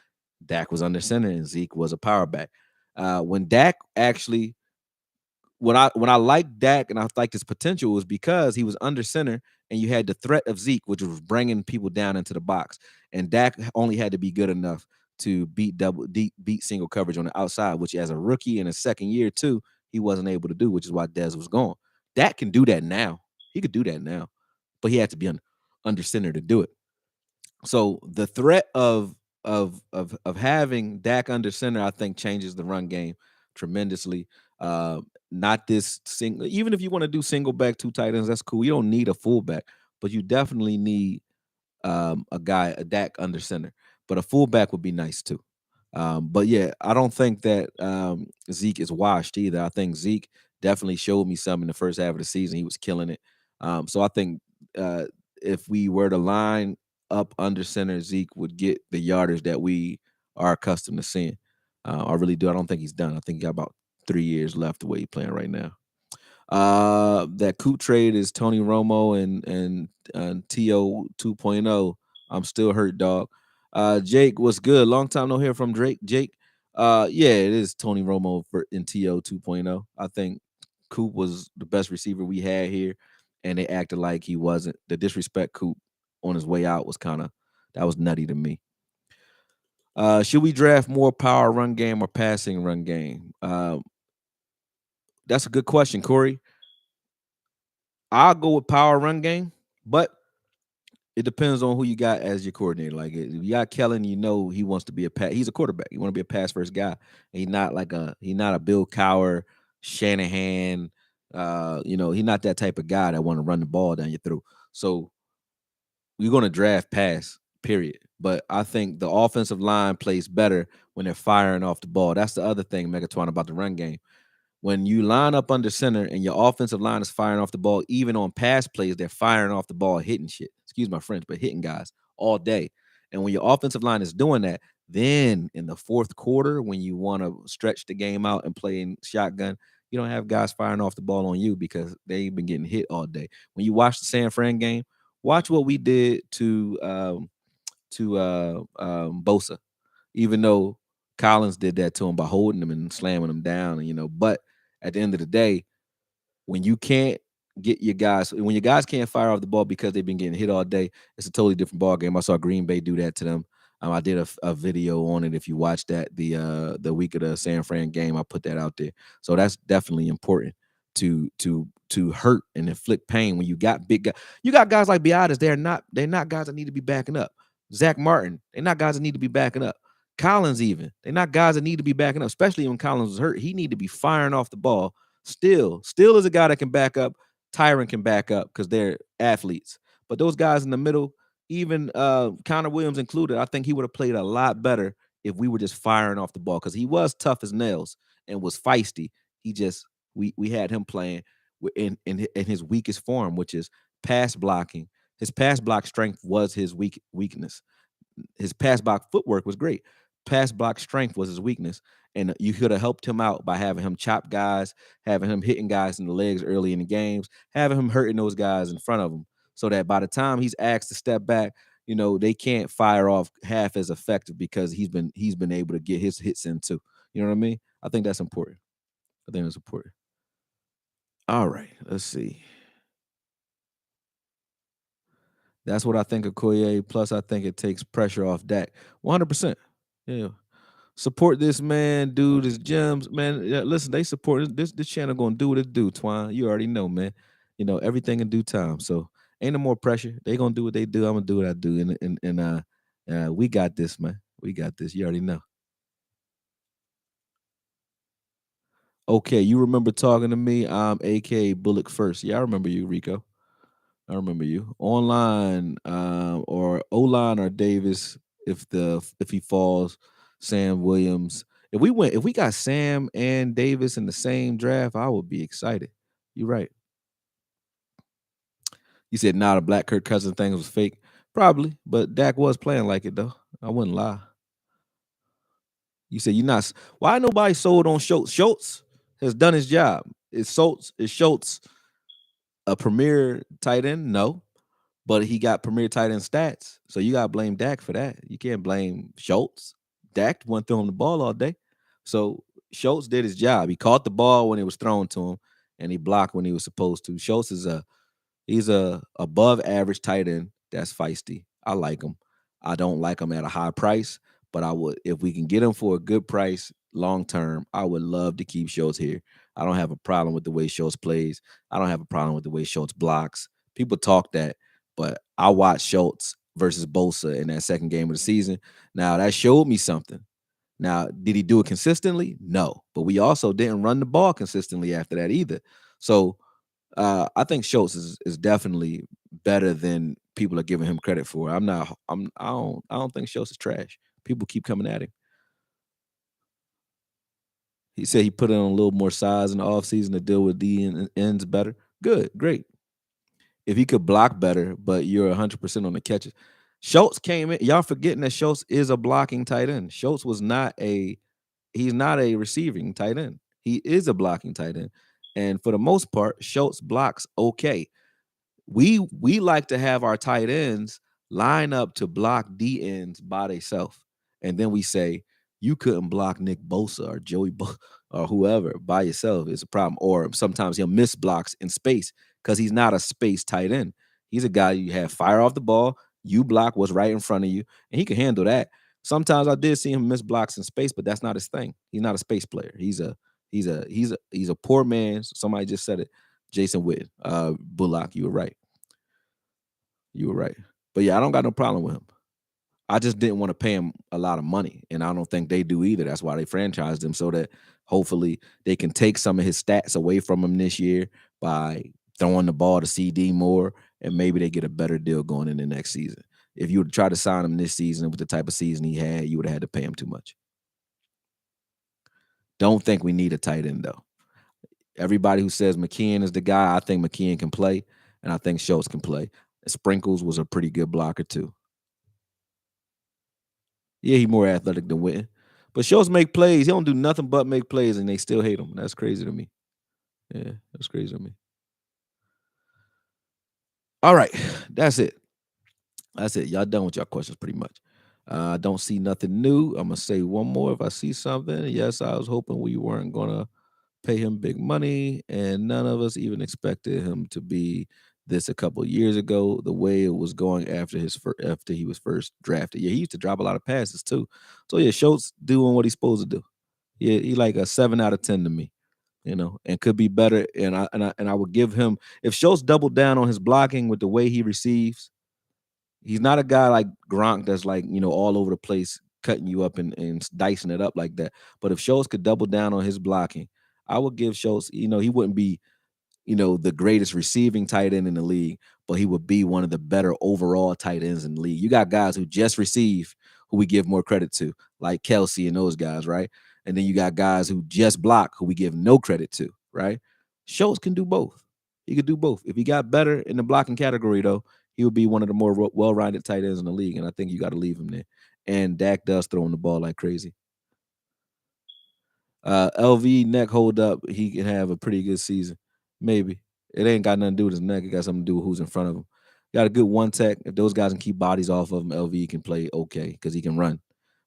Dak was under center and Zeke was a power back. When Dak actually, when I liked Dak and I liked his potential was because he was under center and you had the threat of Zeke, which was bringing people down into the box, and Dak only had to be good enough to beat single coverage on the outside, which as a rookie in his second year too, he wasn't able to do, which is why Dez was gone. Dak can do that now. He could do that now, but he had to be under center to do it. So the threat of having Dak under center, I think, changes the run game tremendously. Not this single. Even if you want to do single back two tight ends, that's cool. You don't need a fullback, but you definitely need a Dak under center. But a fullback would be nice too. But yeah, I don't think that Zeke is washed either. I think Zeke definitely showed me something in the first half of the season. He was killing it. So I think if we were to line up under center, Zeke would get the yardage that we are accustomed to seeing. I really do. I don't think he's done. I think he got about 3 years left the way he's playing right now. That Coop trade is Tony Romo and To 2.0. I'm still hurt, dog. Jake, what's good? Long time no hear from Drake. Jake, yeah, it is Tony Romo in To 2.0. I think Coop was the best receiver we had here, and they acted like he wasn't. The disrespect Coop on his way out was that was nutty to me. Should we draft more power run game or passing run game? That's a good question, Corey. I'll go with power run game, but it depends on who you got as your coordinator. Like if you got Kellen, he wants to be he's a quarterback. He want to be a pass first guy. He's not a Bill Cowher, Shanahan. He's not that type of guy that want to run the ball down your throat. So we're going to draft pass, period. But I think the offensive line plays better when they're firing off the ball. That's the other thing, Megatron, about the run game. When you line up under center and your offensive line is firing off the ball, even on pass plays, they're firing off the ball, hitting shit. Excuse my French, but hitting guys all day. And when your offensive line is doing that, then in the fourth quarter, when you want to stretch the game out and play in shotgun, You don't have guys firing off the ball on you because they ain't been getting hit all day. When you watch the San Fran game, watch what we did to Bosa, even though Collins did that to him by holding him and slamming him down, but at the end of the day, when you can't get your guys, when your guys can't fire off the ball because they've been getting hit all day, it's a totally different ball game. I saw Green Bay do that to them. I did a video on it. If you watch that, the week of the San Fran game, I put that out there. So that's definitely important to hurt and inflict pain when you got big guys. You got guys like Biotis. They're not guys that need to be backing up. Zach Martin, they're not guys that need to be backing up. Collins, even, they're not guys that need to be backing up, especially when Collins was hurt. He need to be firing off the ball. Still is a guy that can back up. Tyron can back up because they're athletes. But those guys in the middle, even Connor Williams included, I think he would have played a lot better if we were just firing off the ball, because he was tough as nails and was feisty. He just we had him playing in his weakest form, which is pass blocking. His pass block strength was his weakness. His pass block footwork was great. Pass block strength was his weakness. And you could have helped him out by having him chop guys, having him hitting guys in the legs early in the games, having him hurting those guys in front of him, so that by the time he's asked to step back, they can't fire off half as effective because he's been able to get his hits in too. You know what I mean? I think that's important. I think that's important. All right, let's see. That's what I think of Koye. Plus, I think it takes pressure off Dak. 100%. Yeah. Support this man, dude. His gems, man. Yeah, listen, they support this channel. Gonna do what it do, Twine. You already know, man. Everything in due time. So ain't no more pressure. They gonna do what they do. I'm gonna do what I do, and we got this, man. We got this. You already know. Okay, you remember talking to me? I'm AKA Bullock First. Yeah, I remember you, Rico. I remember you online, or O line or Davis. If he falls, Sam Williams. If we got Sam and Davis in the same draft, I would be excited. You're right. You said not a Black Kirk Cousins thing was fake, probably, but Dak was playing like it though. I wouldn't lie. You said you're not. Why nobody sold on Schultz? Schultz has done his job. Is Schultz a premier tight end? No. But he got premier tight end stats. So you gotta blame Dak for that. You can't blame Schultz. Dak went through him the ball all day. So Schultz did his job. He caught the ball when it was thrown to him, and he blocked when he was supposed to. Schultz he's a above average tight end that's feisty. I like him. I don't like him at a high price, but I would, if we can get him for a good price long term, I would love to keep Schultz here. I don't have a problem with the way Schultz plays. I don't have a problem with the way Schultz blocks. People talk that, but I watched Schultz versus Bosa in that second game of the season. Now that showed me something. Now, did he do it consistently? No, but we also didn't run the ball consistently after that either. So I think Schultz is definitely better than people are giving him credit for. I'm not. I don't think Schultz is trash. People keep coming at him. He said he put on a little more size in the offseason to deal with ends better. Good, great. If he could block better, but you're 100% on the catches. Schultz came in. Y'all forgetting that Schultz is a blocking tight end. Schultz was not a. He's not a receiving tight end. He is a blocking tight end, and for the most part, Schultz blocks okay. We like to have our tight ends line up to block D ends by themselves, and then we say you couldn't block Nick Bosa or or whoever by yourself. It's a problem. Or sometimes he'll miss blocks in space because he's not a space tight end. He's a guy you have fire off the ball, you block what's right in front of you, and he can handle that. Sometimes I did see him miss blocks in space, but that's not his thing. He's not a space player. He's a poor man. Somebody just said it. Jason Witten, Bullock, you were right. You were right. But yeah, I don't got no problem with him. I just didn't want to pay him a lot of money, and I don't think they do either. That's why they franchised him, so that hopefully they can take some of his stats away from him this year by throwing the ball to CD more, and maybe they get a better deal going in the next season. If you would try to sign him this season with the type of season he had, you would have had to pay him too much. Don't think we need a tight end though. Everybody who says McKeon is the guy, I think McKeon can play, and I think Schultz can play. Sprinkles was a pretty good blocker too. Yeah, he more athletic than Witten. But Schultz make plays. He don't do nothing but make plays, and they still hate him. That's crazy to me. Yeah, that's crazy to me. All right, that's it. That's it. Y'all done with your questions pretty much. I don't see nothing new. I'm gonna say one more if I see something. Yes, I was hoping we weren't gonna pay him big money, and none of us even expected him to be this a couple years ago. The way it was going after after he was first drafted. Yeah, he used to drop a lot of passes too. So yeah, Schultz doing what he's supposed to do. Yeah, he like a 7 out of 10 to me. And could be better. And I would give him if Schultz doubled down on his blocking with the way he receives. He's not a guy like Gronk that's like, all over the place, cutting you up and dicing it up like that. But if Schultz could double down on his blocking, I would give Schultz, he wouldn't be the greatest receiving tight end in the league, but he would be one of the better overall tight ends in the league. You got guys who just receive who we give more credit to, like Kelsey and those guys, right? And then you got guys who just block who we give no credit to, right? Schultz can do both. He could do both. If he got better in the blocking category, though, he would be one of the more well-rounded tight ends in the league, and I think you got to leave him there. And Dak does throw him the ball like crazy. LV neck hold up, he can have a pretty good season. Maybe. It ain't got nothing to do with his neck. It got something to do with who's in front of him. Got a good one tech. If those guys can keep bodies off of him, LV can play okay because he can run.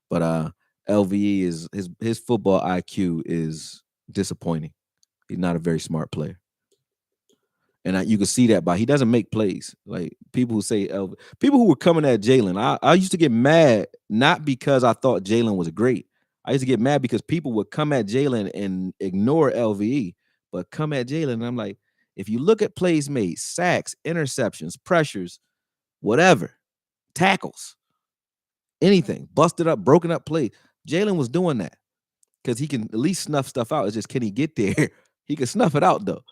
But LVE is his football IQ is disappointing. He's not a very smart player. And you can see that by he doesn't make plays. Like people who say people who were coming at Jalen, I used to get mad not because I thought Jalen was great. I used to get mad because people would come at Jalen and ignore LVE, but come at Jalen. And I'm like, if you look at plays made, sacks, interceptions, pressures, whatever, tackles, anything, busted up, broken up play, Jalen was doing that because he can at least snuff stuff out. It's just can he get there? He can snuff it out though.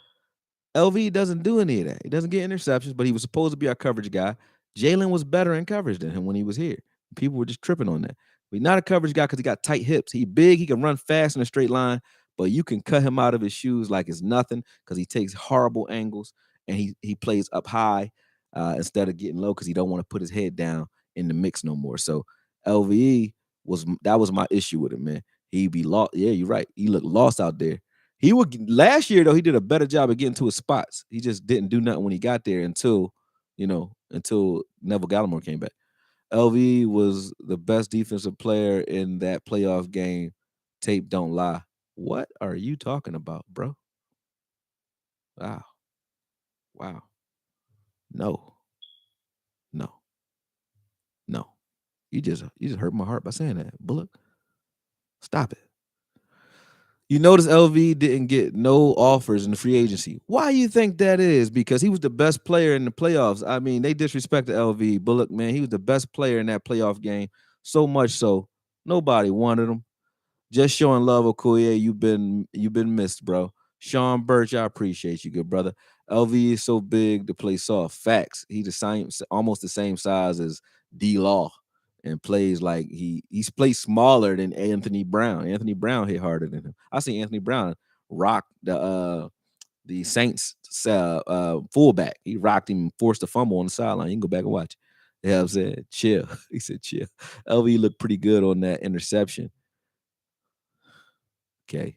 LV doesn't do any of that. He doesn't get interceptions, but he was supposed to be our coverage guy. Jalen was better in coverage than him when he was here. People were just tripping on that. But he's not a coverage guy because he got tight hips. He big, he can run fast in a straight line, but you can cut him out of his shoes like it's nothing because he takes horrible angles and he plays up high instead of getting low because he don't want to put his head down in the mix no more. So LVE was my issue with him, man. He'd be lost. Yeah, you're right. He looked lost out there. He would last year though. He did a better job of getting to his spots. He just didn't do nothing when he got there until Neville Gallimore came back. LV was the best defensive player in that playoff game. Tape don't lie. What are you talking about, bro? Wow, wow. No, no, no. You just hurt my heart by saying that, Bullock. Stop it. You notice LV didn't get no offers in the free agency. Why you think that is? Because he was the best player in the playoffs. I mean, they disrespected LV. Bullock, man, he was the best player in that playoff game. So much so, nobody wanted him. Just showing love, Okoye. You've been missed, bro. Sean Birch, I appreciate you, good brother. LV is so big to play soft. Facts. He the same, almost the same size as D Law, and plays like he's played smaller than Anthony Brown. Anthony Brown hit harder than him. I see Anthony Brown rock the Saints fullback. He rocked him, forced a fumble on the sideline. You can go back and watch. Yeah, I'm saying chill. He said chill. LV looked pretty good on that interception. Okay.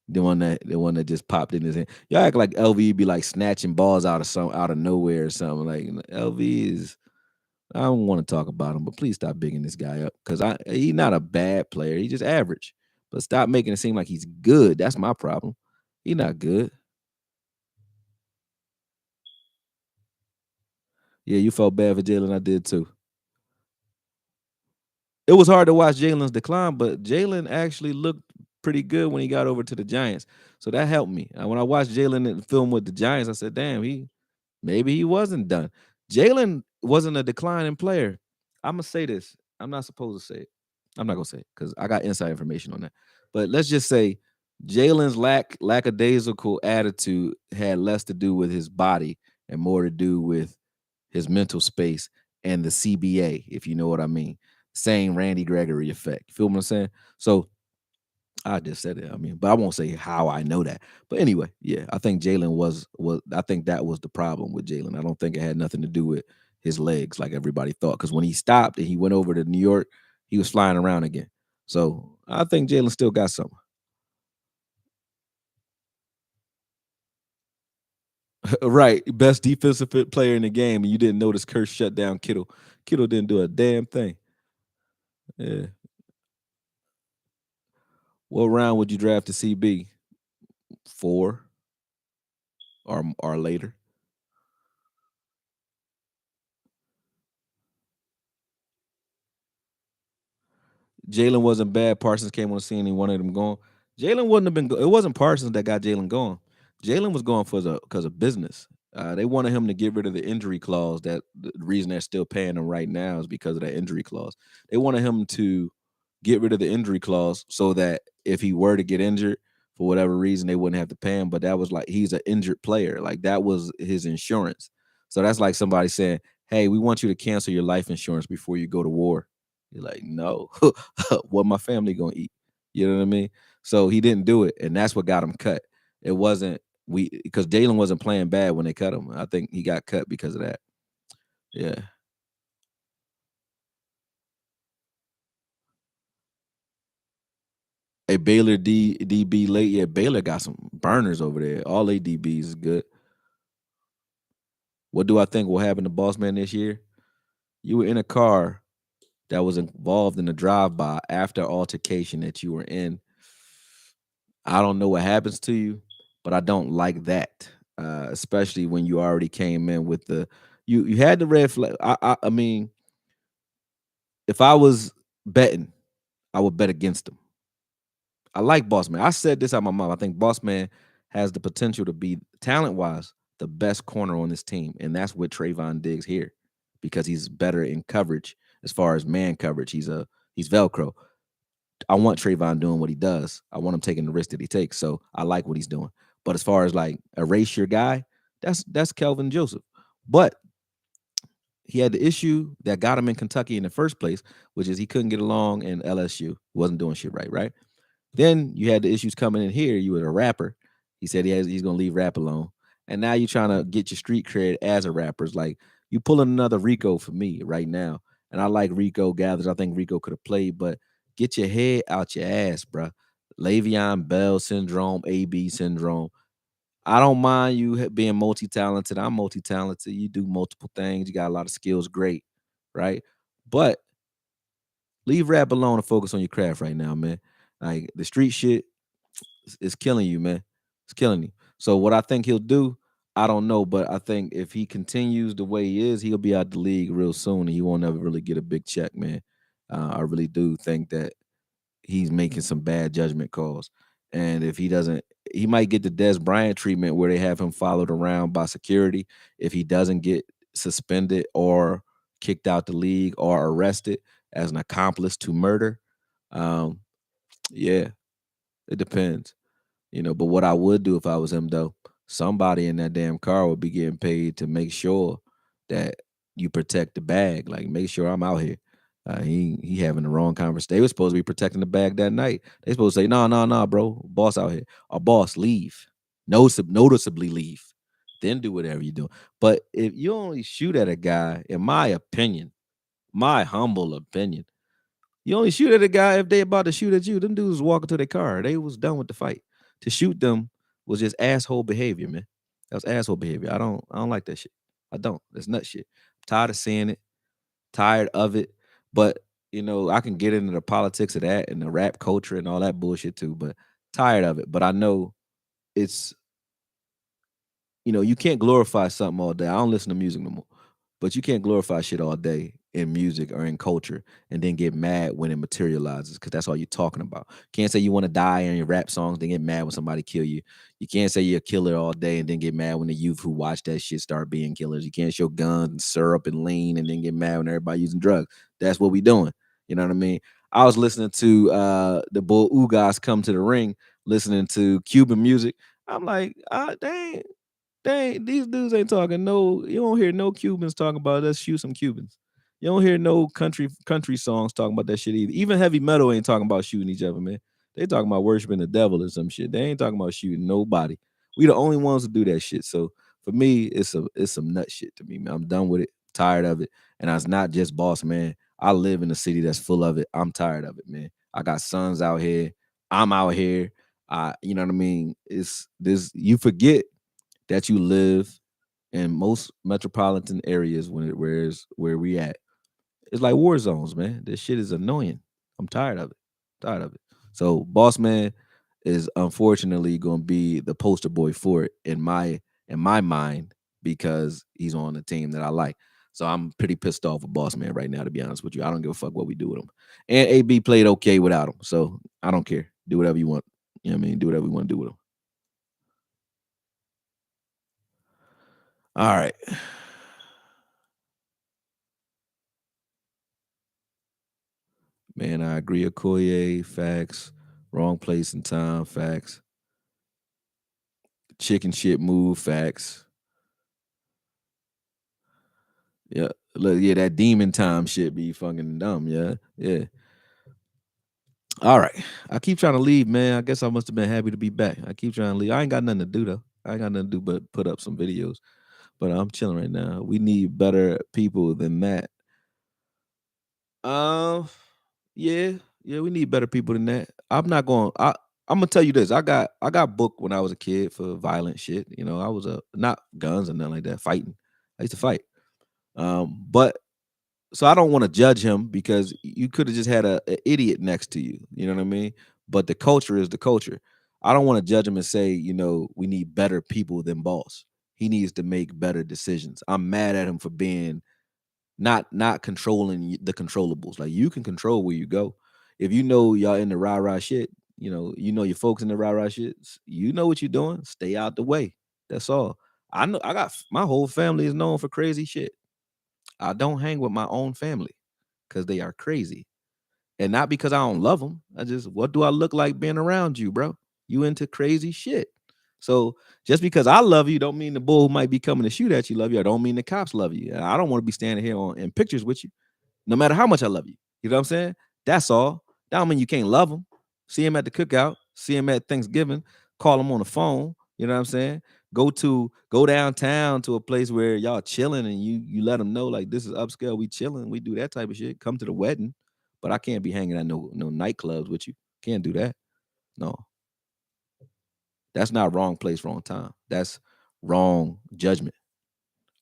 The one that just popped in his hand. Y'all act like LV be like snatching balls out of nowhere or something. Like LV is I don't want to talk about him, but please stop bigging this guy up. Cause he's not a bad player. He's just average. But stop making it seem like he's good. That's my problem. He's not good. Yeah, you felt bad for Jalen. I did too. It was hard to watch Jalen's decline, but Jalen actually looked pretty good when he got over to the Giants. So that helped me. When I watched Jalen in the film with the Giants, I said, damn, maybe he wasn't done. Jalen wasn't a declining player. I'm gonna say this. I'm not supposed to say it. I'm not gonna say it because I got inside information on that. But let's just say Jalen's lackadaisical attitude had less to do with his body and more to do with his mental space and the CBA, if you know what I mean. Same Randy Gregory effect. You feel what I'm saying? So I just said it. I mean, but I won't say how I know that. But anyway, yeah, I think Jalen was I think that was the problem with Jalen. I don't think it had nothing to do with his legs like everybody thought. Because when he stopped and he went over to New York, he was flying around again. So I think Jalen still got something. Right, best defensive player in the game, and you didn't notice Curse shut down Kittle. Kittle didn't do a damn thing. Yeah. What round would you draft to CB? 4 or later? Jalen wasn't bad. Parsons came on the scene and he wanted him going. Jalen wouldn't have been. It wasn't Parsons that got Jalen going. Jalen was going for because of business. They wanted him to get rid of the injury clause. That the reason they're still paying him right now is because of that injury clause. They wanted him to get rid of the injury clause so that if he were to get injured for whatever reason, they wouldn't have to pay him. But that was like he's an injured player. Like that was his insurance. So that's like somebody saying, "Hey, we want you to cancel your life insurance before you go to war." You're like, no, what my family gonna eat? You know what I mean? So he didn't do it, and that's what got him cut. It wasn't we because Jalen wasn't playing bad when they cut him. I think he got cut because of that. Yeah. A Baylor DB late. Yeah, Baylor got some burners over there. All they DBs is good. What do I think will happen to Boss Man this year? You were in a car that was involved in a drive-by after altercation that you were in. I don't know what happens to you, but I don't like that, especially when you already came in with the you had the red flag. I mean, if I was betting, I would bet against him. I like Boss Man. I said this out my mouth. I think Boss Man has the potential to be talent wise the best corner on this team, and that's what Trayvon Diggs here because he's better in coverage as far as man coverage. He's Velcro. I want Trayvon doing what he does. I want him taking the risk that he takes. So I like what he's doing. But as far as like erase your guy, that's Kelvin Joseph. But he had the issue that got him in Kentucky in the first place, which is he couldn't get along in LSU. Wasn't doing shit right, right? Then you had the issues coming in here. You were a rapper. He said he's gonna leave rap alone. And now you're trying to get your street cred as a rapper. It's like you pulling another Rico for me right now. And I like Rico Gathers. I think Rico could have played, but get your head out your ass, bro. Le'Veon Bell syndrome, AB syndrome. I don't mind you being multi-talented. I'm multi-talented. You do multiple things. You got a lot of skills. Great, right? But leave rap alone and focus on your craft right now, man. Like the street shit is killing you, man. It's killing you. So what I think he'll do, I don't know, but I think if he continues the way he is, he'll be out the league real soon, and he won't ever really get a big check, man. I really do think that he's making some bad judgment calls, and if he doesn't, he might get the Des Bryant treatment where they have him followed around by security if he doesn't get suspended or kicked out the league or arrested as an accomplice to murder. Um, yeah, it depends. But what I would do if I was him though, somebody in that damn car would be getting paid to make sure that you protect the bag. Like make sure I'm out here. He having the wrong conversation. They were supposed to be protecting the bag that night. They supposed to say, no, no, no, bro. Boss out here. Or boss, leave. Noticeably leave. Then do whatever you do. But if you only shoot at a guy, in my opinion, my humble opinion, you only shoot at a guy if they about to shoot at you. Them dudes walking to their car. They was done with the fight. To shoot them was just asshole behavior, man. That was asshole behavior. I don't like that shit. I don't. That's nut shit. I'm tired of seeing it, tired of it. But I can get into the politics of that and the rap culture and all that bullshit too, but tired of it. But I know it's you can't glorify something all day. I don't listen to music no more. But you can't glorify shit all day in music or in culture and then get mad when it materializes because that's all you're talking about. Can't say you want to die in your rap songs, then get mad when somebody kill you. You can't say you're a killer all day and then get mad when the youth who watch that shit start being killers. You can't show guns and syrup and lean and then get mad when everybody using drugs. That's what we doing. You know what I mean? I was listening to the Bull Ugas come to the ring, listening to Cuban music. I'm like, dang, these dudes ain't talking no. You don't hear no Cubans talking about let's shoot some Cubans. You don't hear no country songs talking about that shit either. Even heavy metal ain't talking about shooting each other, man. They talking about worshiping the devil or some shit. They ain't talking about shooting nobody. We the only ones who do that shit. So for me, it's some nut shit to me, man. I'm done with it, tired of it. And I was not just boss, man. I live in a city that's full of it. I'm tired of it, man. I got sons out here. I'm out here. You know what I mean? It's this you forget that you live in most metropolitan areas where we at. It's like war zones, man. This shit is annoying. I'm tired of it. Tired of it. So Boss Man is unfortunately gonna be the poster boy for it in my mind because he's on the team that I like. So I'm pretty pissed off with Boss Man right now, to be honest with you. I don't give a fuck what we do with him. And AB played okay without him. So I don't care. Do whatever you want. You know what I mean? Do whatever you want to do with him. All right. Man, I agree. Okoye, facts. Wrong place and time, facts. Chicken shit move, facts. Yeah. Look, yeah, that demon time shit be fucking dumb, yeah. Yeah. All right. I keep trying to leave, man. I guess I must have been happy to be back. I keep trying to leave. I ain't got nothing to do though. I ain't got nothing to do but put up some videos. But I'm chilling right now. We need better people than that. Um, yeah, yeah, we need better people than that. I'm gonna tell you this. I got booked when I was a kid for violent shit. You know, I was a not guns and nothing like that, fighting. I used to fight. But so I don't want to judge him because you could have just had a idiot next to you. You know what I mean? But the culture is the culture. I don't want to judge him and say, we need better people than boss. He needs to make better decisions. I'm mad at him for being not controlling the controllables. Like you can control where you go. If you know y'all in the rah rah shit, you know your folks in the rah rah shit. You know what you're doing. Stay out the way. That's all. I know. My whole family is known for crazy shit. I don't hang with my own family because they are crazy. And not because I don't love them. What do I look like being around you, bro? You into crazy shit. So just because I love you, don't mean the bull who might be coming to shoot at you love you. I don't mean the cops love you. I don't want to be standing here in pictures with you, no matter how much I love you. You know what I'm saying? That's all. That don't mean you can't love them. See him at the cookout, see him at Thanksgiving, call him on the phone. You know what I'm saying? Go downtown to a place where y'all chilling and you let them know like this is upscale. We chilling. We do that type of shit. Come to the wedding, but I can't be hanging at no nightclubs with you. Can't do that. No, that's not wrong place, wrong time. That's wrong judgment.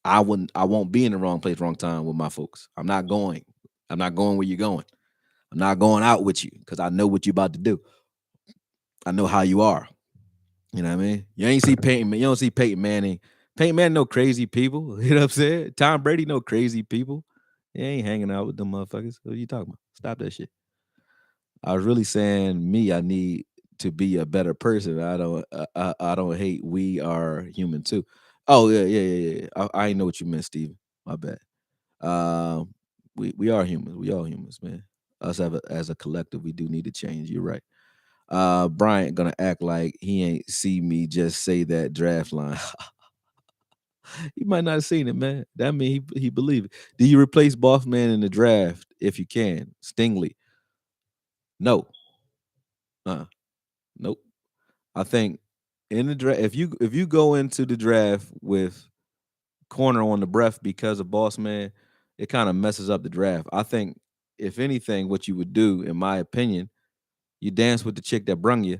I won't be in the wrong place, wrong time with my folks. I'm not going. I'm not going where you're going. I'm not going out with you because I know what you're about to do. I know how you are. You know what I mean? You don't see Peyton Manning. Peyton Manning know crazy people. You know what I'm saying? Tom Brady know crazy people. He ain't hanging out with them motherfuckers. What are you talking about? Stop that shit. I was really saying me. I need to be a better person. I don't hate. We are human too. Oh yeah, yeah, yeah, yeah. I ain't know what you meant, Steven. My bad. We are humans. We all humans, man. Us as a collective, we do need to change. You're right. Bryant gonna act like he ain't see me just say that draft line. He might not have seen it, man. That mean he believe it. Do you replace Bossman in the draft if you can? Stingley. No. Uh. Nope. I think in the draft, if you go into the draft with corner on the breath because of boss man, it kind of messes up the draft. I think if anything, what you would do, in my opinion, you dance with the chick that brung you.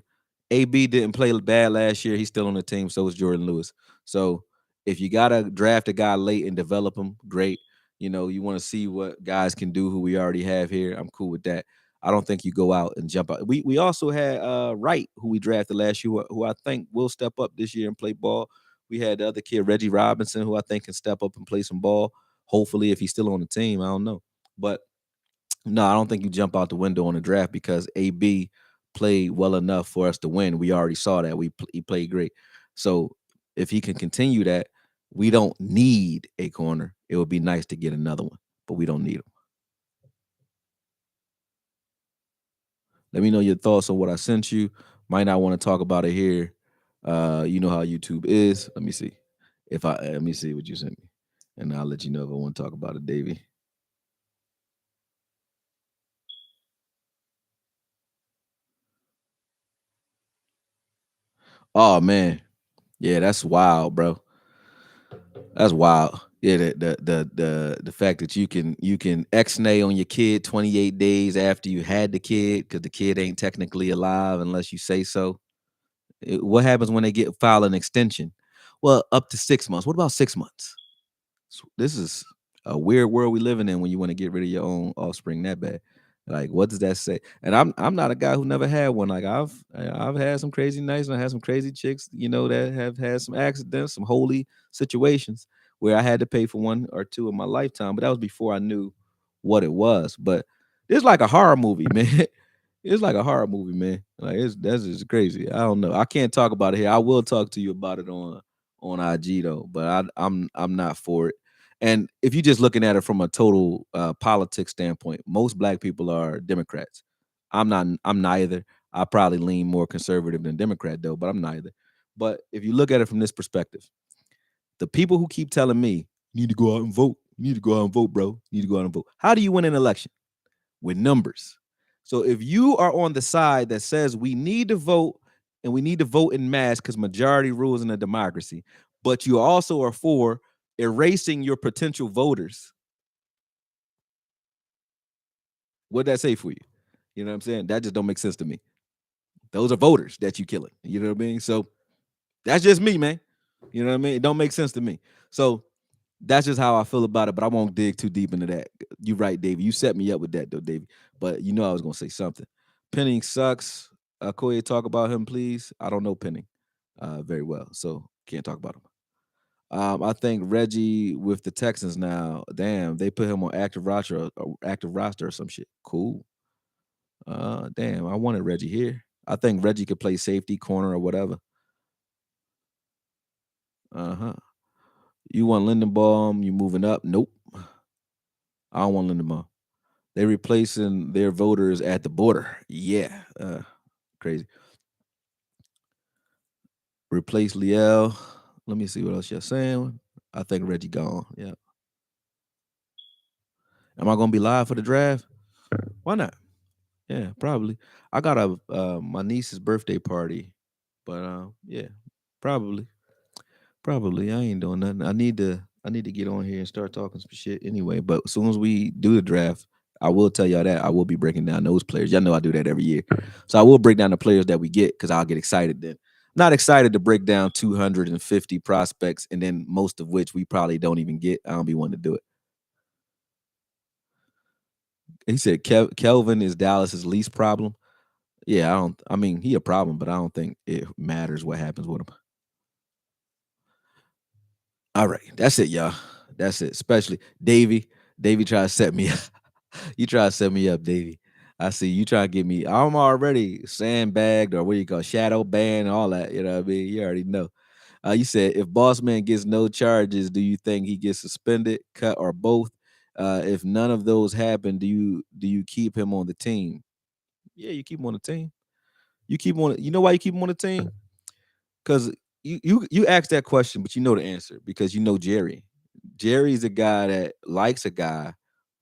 AB didn't play bad last year. He's still on the team. So is Jordan Lewis. So if you gotta draft a guy late and develop him, great. You want to see what guys can do who we already have here. I'm cool with that. I don't think you go out and jump out. We also had Wright, who we drafted last year, who I think will step up this year and play ball. We had the other kid, Reggie Robinson, who I think can step up and play some ball. Hopefully, if he's still on the team, I don't know. But no, I don't think you jump out the window on the draft because AB played well enough for us to win. We already saw that. He played great. So if he can continue that, we don't need a corner. It would be nice to get another one, but we don't need him. Let me know your thoughts on what I sent you. Might not want to talk about it here. You know how YouTube is. Let me see. Let me see what you sent me. And I'll let you know if I want to talk about it, Davey. Oh man. Yeah, that's wild, bro. That's wild. Yeah, the fact that you can X-nay on your kid 28 days after you had the kid because the kid ain't technically alive unless you say so. What happens when they file an extension? Well, up to 6 months. What about 6 months? This is a weird world we living in when you want to get rid of your own offspring that bad. Like, what does that say? And I'm not a guy who never had one. Like I've had some crazy nights and I had some crazy chicks, that have had some accidents, some holy situations where I had to pay for one or two in my lifetime. But that was before I knew what it was. But it's like a horror movie, man. It's like a horror movie, man. Like that's just crazy. I don't know. I can't talk about it here. I will talk to you about it on IG though, but I'm not for it. And if you're just looking at it from a total politics standpoint, most black people are Democrats. I'm not. I'm neither. I probably lean more conservative than Democrat though, but I'm neither. But if you look at it from this perspective, the people who keep telling me you need to go out and vote, you need to go out and vote, bro, you need to go out and vote. How do you win an election? With numbers. So if you are on the side that says we need to vote and we need to vote in mass because majority rules in a democracy, but you also are for erasing your potential voters, what'd that say for you? You know what I'm saying? That just don't make sense to me. Those are voters that you killing. You know what I mean? So that's just me, man. You know what I mean? It don't make sense to me. So that's just how I feel about it, but I won't dig too deep into that. You're right, Davey. You set me up with that, though, Davey. But you know I was gonna say something. Penning sucks. Koye, talk about him, please. I don't know Penning very well, so can't talk about him. I think Reggie with the Texans now. Damn, they put him on active roster or some shit. Cool. Damn, I wanted Reggie here. I think Reggie could play safety, corner, or whatever. Uh-huh. You want Lindenbaum, you moving up? Nope. I don't want Lindenbaum. They replacing their voters at the border. Yeah. Crazy. Replace Liel. Let me see what else you're saying. I think Reggie gone. Yeah. Am I gonna be live for the draft? Why not? Yeah, probably. I got a my niece's birthday party, but yeah, probably. Probably. I ain't doing nothing. I need to get on here and start talking some shit anyway. But as soon as we do the draft, I will tell y'all that I will be breaking down those players. Y'all know I do that every year. So I will break down the players that we get because I'll get excited then. Not excited to break down 250 prospects and then most of which we probably don't even get. I don't be wanting to do it. He said Kelvin is Dallas's least problem. Yeah, I mean, he a problem, but I don't think it matters what happens with him. All right, that's it, y'all. That's it. Especially Davy. Davy try to set me up. You try to set me up, Davy. I see you try to get me. I'm already sandbagged or what do you call shadow banned and all that. You know what I mean? You already know. You said if Boss Man gets no charges, do you think he gets suspended, cut, or both? If none of those happen, do you keep him on the team? Yeah, you keep him on the team. You keep him on. You know why you keep him on the team? Because you asked that question, but you know the answer because you know Jerry. Jerry's a guy that likes a guy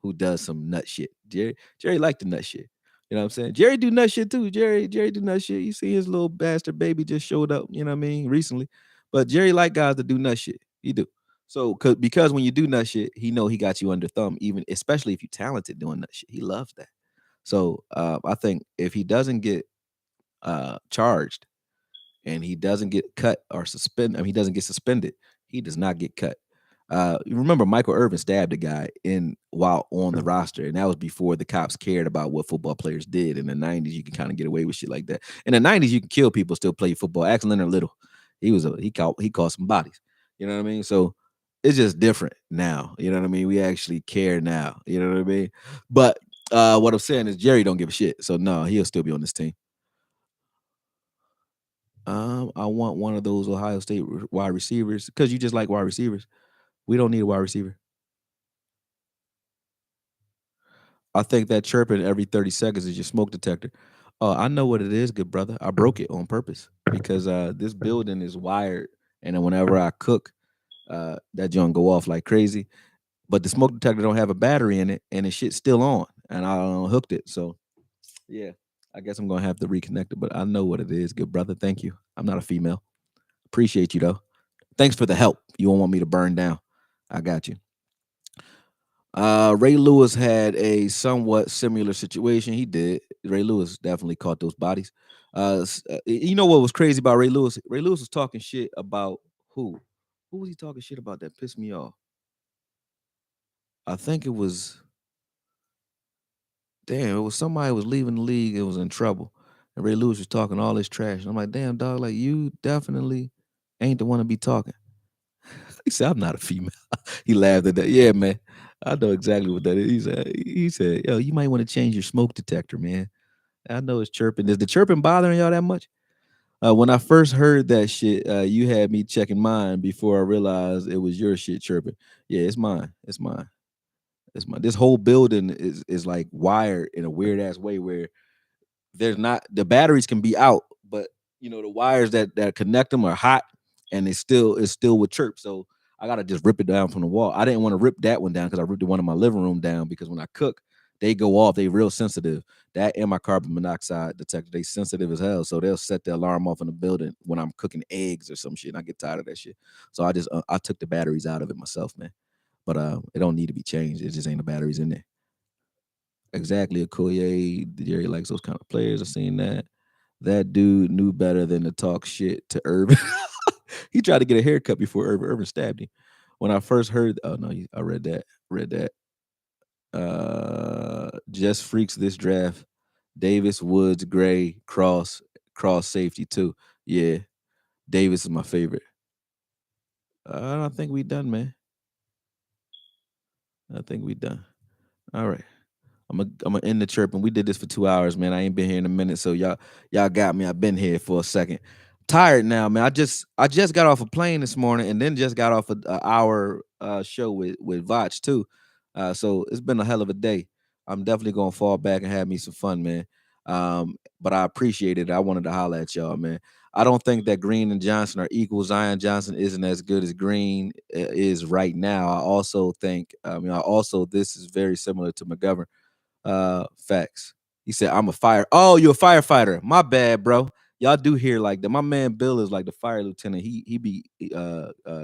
who does some nut shit. Jerry liked the nut shit. You know what I'm saying? Jerry do nut shit too. Jerry do nut shit. You see his little bastard baby just showed up, you know what I mean, recently. But Jerry like guys that do nut shit. He do. So because when you do nut shit, he know he got you under thumb, even especially if you talented doing nut shit. He loves that. So I think if he doesn't get charged and he doesn't get cut or suspended, I mean, he doesn't get suspended, he does not get cut. You remember Michael Irvin stabbed a guy in while on the roster, and that was before the cops cared about what football players did. In the '90s, you can kind of get away with shit like that. In the '90s, you can kill people still play football. Ask Leonard Little, he caught some bodies. You know what I mean? So it's just different now. You know what I mean? We actually care now. You know what I mean? But what I'm saying is Jerry don't give a shit. So no, he'll still be on this team. I want one of those Ohio State wide receivers because you just like wide receivers. We don't need a wide receiver. I think that chirping every 30 seconds is your smoke detector. I know what it is, good brother. I broke it on purpose because this building is wired, and then whenever I cook, that joint go off like crazy. But the smoke detector don't have a battery in it, and the shit's still on, and I hooked it. So yeah, I guess I'm gonna have to reconnect it. But I know what it is, good brother. Thank you. I'm not a female. Appreciate you though. Thanks for the help. You don't want me to burn down. I got you. Ray Lewis had a somewhat similar situation. He did. Ray Lewis definitely caught those bodies. You know what was crazy about Ray Lewis? Ray Lewis was talking shit about Who? Who was he talking shit about that pissed me off? I think it was damn, it was somebody who was leaving the league and was in trouble. And Ray Lewis was talking all this trash. And I'm like, damn, dog, like you definitely ain't the one to be talking. He said, I'm not a female. He laughed at that. Yeah, man. I know exactly what that is. He said, yo, you might want to change your smoke detector, man. I know it's chirping. Is the chirping bothering y'all that much? When I first heard that shit, you had me checking mine before I realized it was your shit chirping. Yeah, it's mine. It's mine. It's mine. This whole building is like wired in a weird ass way where there's not the batteries can be out, but the wires that connect them are hot, and it's still with chirp. So I gotta just rip it down from the wall. I didn't want to rip that one down because I ripped the one in my living room down because when I cook, they go off. They real sensitive. That and my carbon monoxide detector, they sensitive as hell. So they'll set the alarm off in the building when I'm cooking eggs or some shit. And I get tired of that shit. So I took the batteries out of it myself, man. But it don't need to be changed. It just ain't the batteries in there. Exactly, Okoye. Jerry likes those kind of players. I seen that. That dude knew better than to talk shit to Urban. He tried to get a haircut before Urban. Urban stabbed him. When I first heard, oh no, I read that. Read that. Just freaks this draft. Davis, Woods, Gray, Cross safety too. Yeah, Davis is my favorite. I think we done, man. I think we done. All right. I'm gonna end the chirping. We did this for 2 hours, man. I ain't been here in a minute, so y'all got me. I've been here for a second. Tired now, man. I just got off a plane this morning, and then just got off a hour show with Vach too. So it's been a hell of a day. I'm definitely gonna fall back and have me some fun, man. But I appreciate it. I wanted to holler at y'all, man. I don't think that Green and Johnson are equal. Zion Johnson isn't as good as Green is right now. I also think, this is very similar to McGovern. Facts. He said, I'm a fire. Oh, you're a firefighter. My bad, bro. Y'all do hear like that. My man Bill is like the fire lieutenant. He be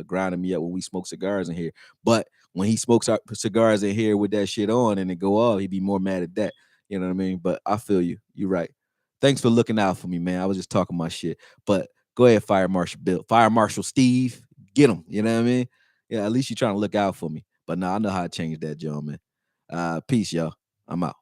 grinding me up when we smoke cigars in here. But when he smokes our cigars in here with that shit on and it go off, he'd be more mad at that. You know what I mean? But I feel you. You're right. Thanks for looking out for me, man. I was just talking my shit. But go ahead, Fire Marshal Bill. Fire Marshal Steve. Get him. You know what I mean? Yeah, at least you're trying to look out for me. But no, I know how to change that, Joe, man. Peace, y'all. I'm out.